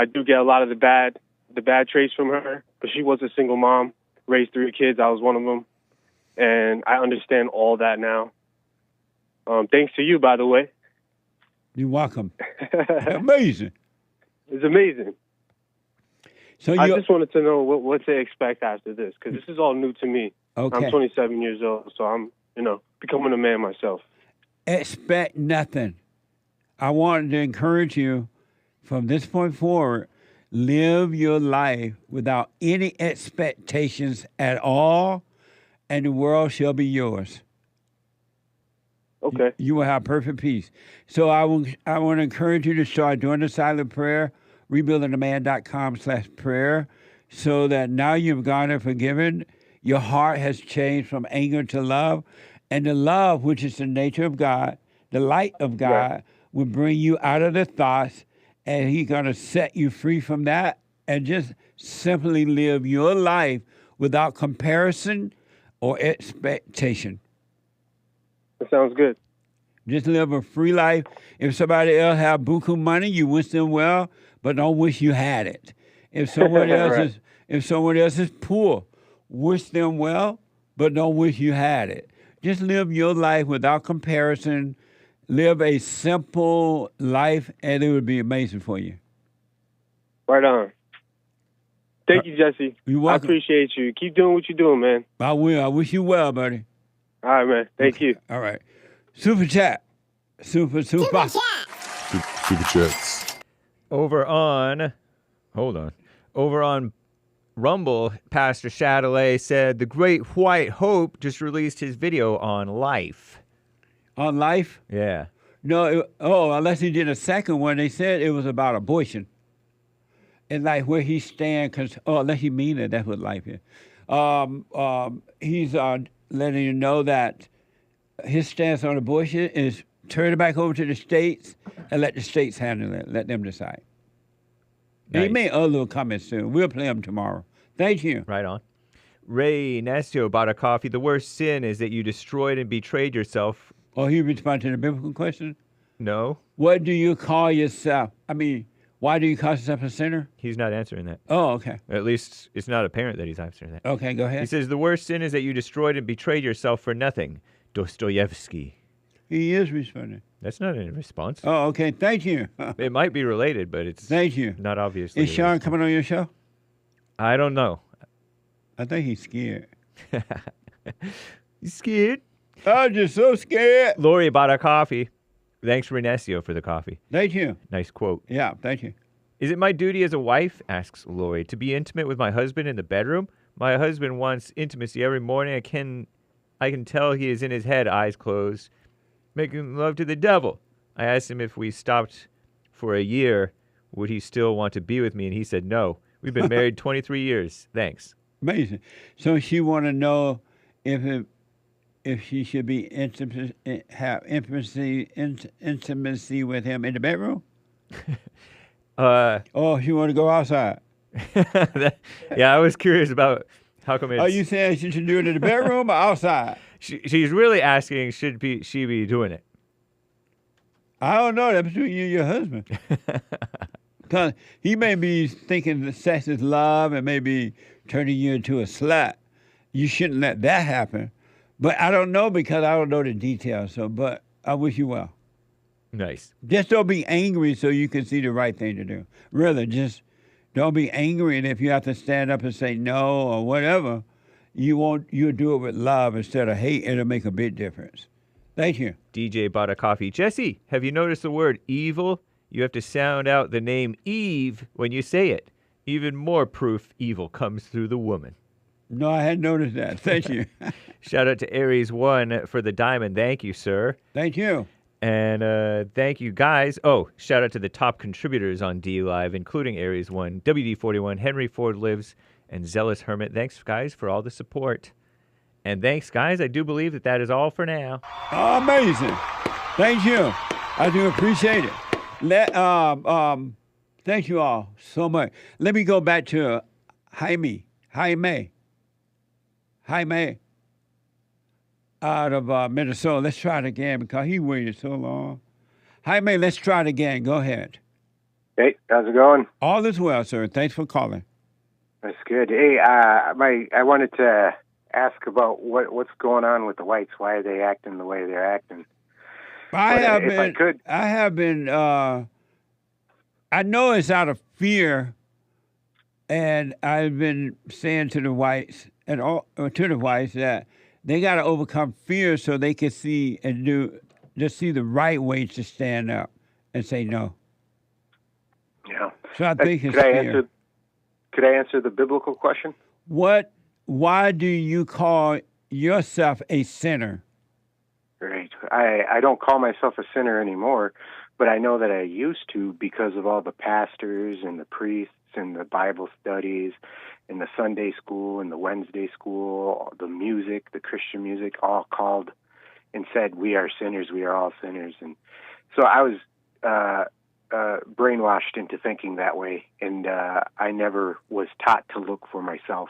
do get a lot of the bad traits from her, but she was a single mom, raised 3 kids. I was one of them. And I understand all that now. Thanks to you, by the way. You're welcome. Amazing. It's amazing. So I just wanted to know what to expect after this, because this is all new to me. Okay. I'm 27 years old, so I'm, becoming a man myself. Expect nothing. I wanted to encourage you from this point forward, live your life without any expectations at all, and the world shall be yours. Okay. You will have perfect peace. So I want to encourage you to start doing the silent prayer, rebuildingtheman.com/prayer, so that now you've gotten forgiven. Your heart has changed from anger to love, and the love, which is the nature of God, the light of God, will bring you out of the thoughts, and He's going to set you free from that, and just simply live your life without comparison or expectation. That sounds good. Just live a free life. If somebody else have buku money, you wish them well, but don't wish you had it. If someone else is poor, wish them well, but don't wish you had it. Just live your life without comparison. Live a simple life, and it would be amazing for you. Right on. Thank you, Jesse. You're welcome. I appreciate you. Keep doing what you're doing, man. I will. I wish you well, buddy. All right, man. Thank you. All right. Super chat. Super. Super chats. Over on Rumble, Pastor Chatelet said the Great White Hope just released his video on life. On life? Yeah. No, unless he did a second one, they said it was about abortion. and like where he stand, because unless he mean it, that's what life is. He's letting you know that his stance on abortion is turn it back over to the states and let the states handle it. Let them decide. And he made other little comments soon. We'll play them tomorrow. Thank you. Right on. Ray Nastio bought a coffee. The worst sin is that you destroyed and betrayed yourself. Oh, he responded to the biblical question? No. What do you call yourself? I mean, why do you call yourself a sinner? He's not answering that. Oh, okay. At least it's not apparent that he's answering that. Okay, go ahead. He says, the worst sin is that you destroyed and betrayed yourself for nothing. Dostoevsky. He is responding. That's not a response. Oh, okay. Thank you. It might be related, but it's Thank you. not obviously. Is Sean coming on your show? I don't know. I think he's scared. You scared? I'm just so scared. Lori bought a coffee. Thanks, Renesio, for the coffee. Thank you. Nice quote. Yeah, thank you. Is it my duty as a wife, asks Lori, to be intimate with my husband in the bedroom? My husband wants intimacy every morning. I can tell he is in his head, eyes closed, making love to the devil. I asked him if we stopped for a year, would he still want to be with me? And he said no. We've been married 23 years. Thanks. Amazing. So she want to know if she should be have intimacy with him in the bedroom. Oh, she want to go outside. Yeah, I was curious about how come it's... Are you saying she should do it in the bedroom or outside? She's really asking, should she be doing it? I don't know. That's between you and your husband. Because he may be thinking that sex is love and maybe turning you into a slut. You shouldn't let that happen. But I don't know because I don't know the details. So, but I wish you well. Nice. Just don't be angry so you can see the right thing to do. Really, just don't be angry. And if you have to stand up and say no or whatever, you'll do it with love instead of hate. It'll make a big difference. Thank you. DJ bought a coffee. Jesse, have you noticed the word evil? You have to sound out the name Eve when you say it. Even more proof evil comes through the woman. No, I hadn't noticed that. Thank you. Shout out to Aries 1 for the diamond. Thank you, sir. Thank you. And thank you, guys. Oh, shout out to the top contributors on D Live, including Aries 1, WD41, Henry Ford Lives, and Zealous Hermit. Thanks, guys, for all the support. And thanks, guys. I do believe that is all for now. Amazing. Thank you. I do appreciate it. Thank you all so much. Let me go back to Jaime out of Minnesota. Let's try it again because he waited so long. Jaime, let's try it again. Go ahead. Hey, how's it going? All is well, sir. Thanks for calling. That's good. Hey, I wanted to ask about what's going on with the whites. Why are they acting the way they're acting? I know it's out of fear, and I've been saying to the whites that they got to overcome fear so they can see the right way to stand up and say no. Yeah. So I think it's fear. Could I answer the biblical question? Why do you call yourself a sinner? Right. I don't call myself a sinner anymore, but I know that I used to because of all the pastors and the priests and the Bible studies and the Sunday school and the Wednesday school, the music, the Christian music, all called and said, we are sinners, we are all sinners. And so I was brainwashed into thinking that way, and I never was taught to look for myself.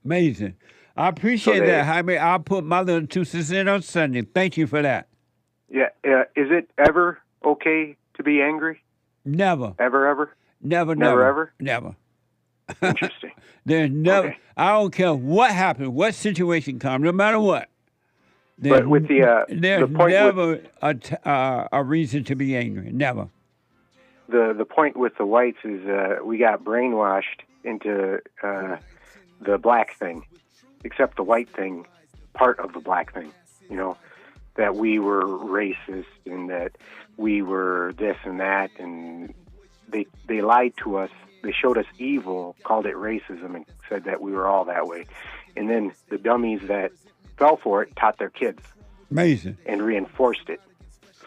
Amazing. I appreciate that, Jaime. I'll put my little 2 cents in on Sunday. Thank you for that. Yeah. Is it ever okay to be angry? Never. Ever? Never. Ever? Never. Interesting. There's never. Okay. I don't care what happens, what situation comes, no matter what. But with there's point never a reason to be angry. Never. The point with the whites is we got brainwashed into the black thing, except the white thing, part of the black thing, that we were racist and that we were this and that, and they lied to us. They showed us evil, called it racism, and said that we were all that way. And then the dummies that fell for it taught their kids. Amazing. And reinforced it.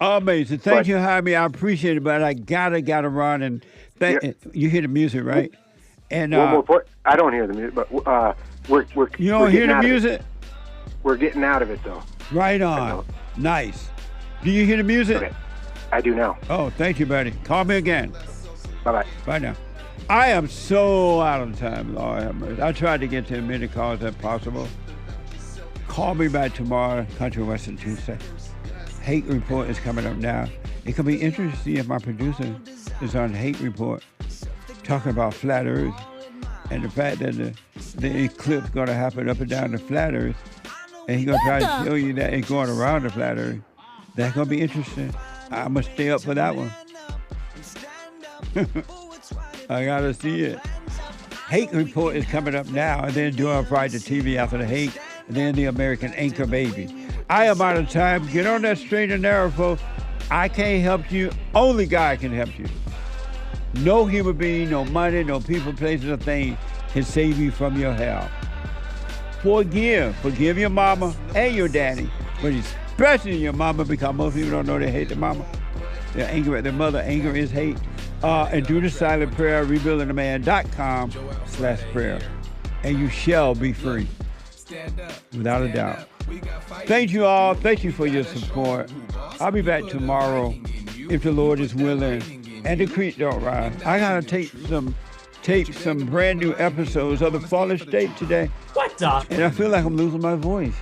Amazing. Thank you, Jaime. I appreciate it, but I gotta run. And You hear the music, right? And one more point. I don't hear the music, but we're you don't hear the music? We're getting out of it, though. Right on. Nice. Do you hear the music? Okay. I do now. Oh, thank you, buddy. Call me again. Bye-bye. Bye now. I am so out of time, Lord have mercy. I tried to get to as many calls as possible. Call me back tomorrow, Country Western Tuesday. Hake Report is coming up now. It could be interesting to see if my producer is on Hake Report talking about flat Earth and the fact that the eclipse going to happen up and down the flat Earth. And he's going to try to show you that it's going around the flat Earth. That's going to be interesting. I'm going to stay up for that one. I got to see it. Hake Report is coming up now, and then doing Friday TV after the Hake, and then the American Anchor Baby. I am out of time. Get on that straight and narrow, folks. I can't help you. Only God can help you. No human being, no money, no people, places, or things can save you from your hell. Forgive your mama and your daddy, but especially your mama, because most people don't know they hate their mama. They're angry at their mother. Anger is hate. And do the silent prayer, rebuildingtheman.com/prayer, and you shall be free, without a doubt. Thank you all. Thank you for your support. I'll be back tomorrow, if the Lord is willing, and the creek don't rise. I gotta tape some brand new episodes of the Fallen State today. What the? And I feel like I'm losing my voice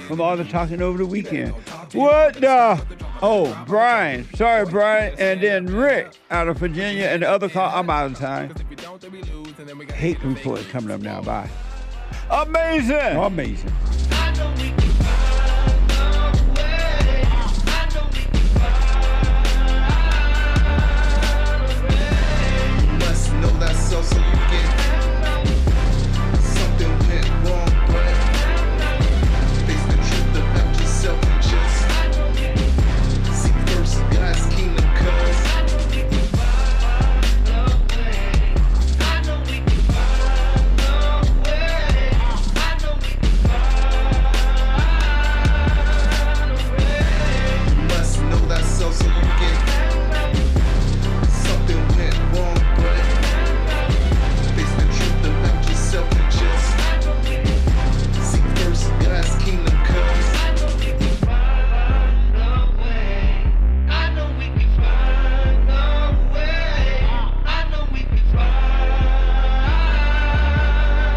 from all the talking over the weekend. What the? Oh, Brian. Sorry, Brian. And then Rick out of Virginia and the other call. I'm out of time. Hake Report is coming up now. Bye. Amazing. Amazing. So you get something went wrong, but face the truth about yourself and just seek first God's kingdom, cause you must know that so you get something went wrong, but seek first God's kingdom, cause I know we can find a way. I know we can find a way.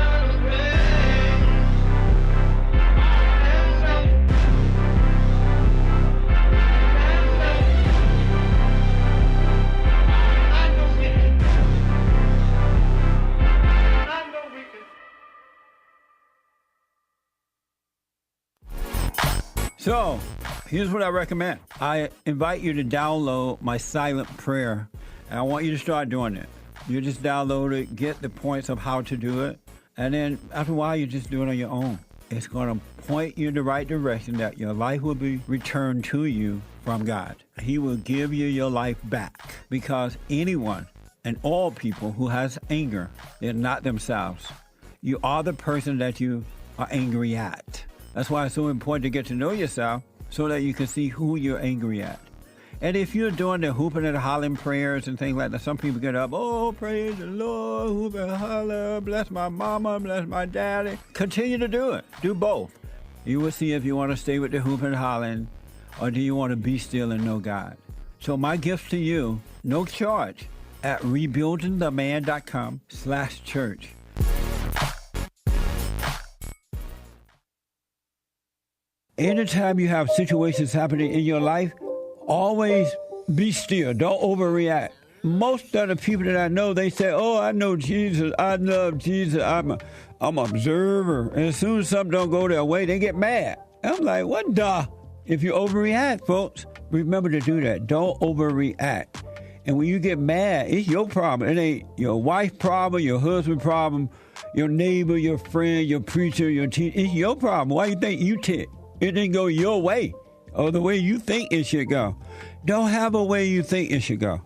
So, here's what I recommend. I invite you to download my silent prayer, and I want you to start doing it. You just download it, get the points of how to do it, and then after a while, you just do it on your own. It's going to point you in the right direction that your life will be returned to you from God. He will give you your life back, because anyone and all people who has anger, they're not themselves. You are the person that you are angry at. That's why it's so important to get to know yourself so that you can see who you're angry at. And if you're doing the hooping and hollering prayers and things like that, some people get up, oh, praise the Lord, hoop and holler, bless my mama, bless my daddy. Continue to do it. Do both. You will see if you want to stay with the hooping and hollering, or do you want to be still and know God. So my gift to you, no charge, at rebuildingtheman.com/church. Anytime you have situations happening in your life, always be still. Don't overreact. Most of the people that I know, they say, oh, I know Jesus. I love Jesus. I'm an observer. And as soon as something don't go their way, they get mad. I'm like, what the? If you overreact, folks, remember to do that. Don't overreact. And when you get mad, it's your problem. It ain't your wife's problem, your husband's problem, your neighbor, your friend, your preacher, your teacher. It's your problem. Why you think you tick? It didn't go your way or the way you think it should go. Don't have a way you think it should go.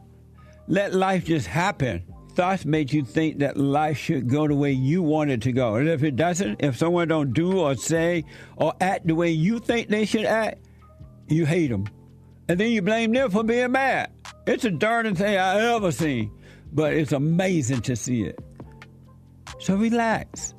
Let life just happen. Thoughts make you think that life should go the way you want it to go. And if it doesn't, if someone don't do or say or act the way you think they should act, you hate them. And then you blame them for being mad. It's the darndest thing I ever seen. but it's amazing to see it. So relax.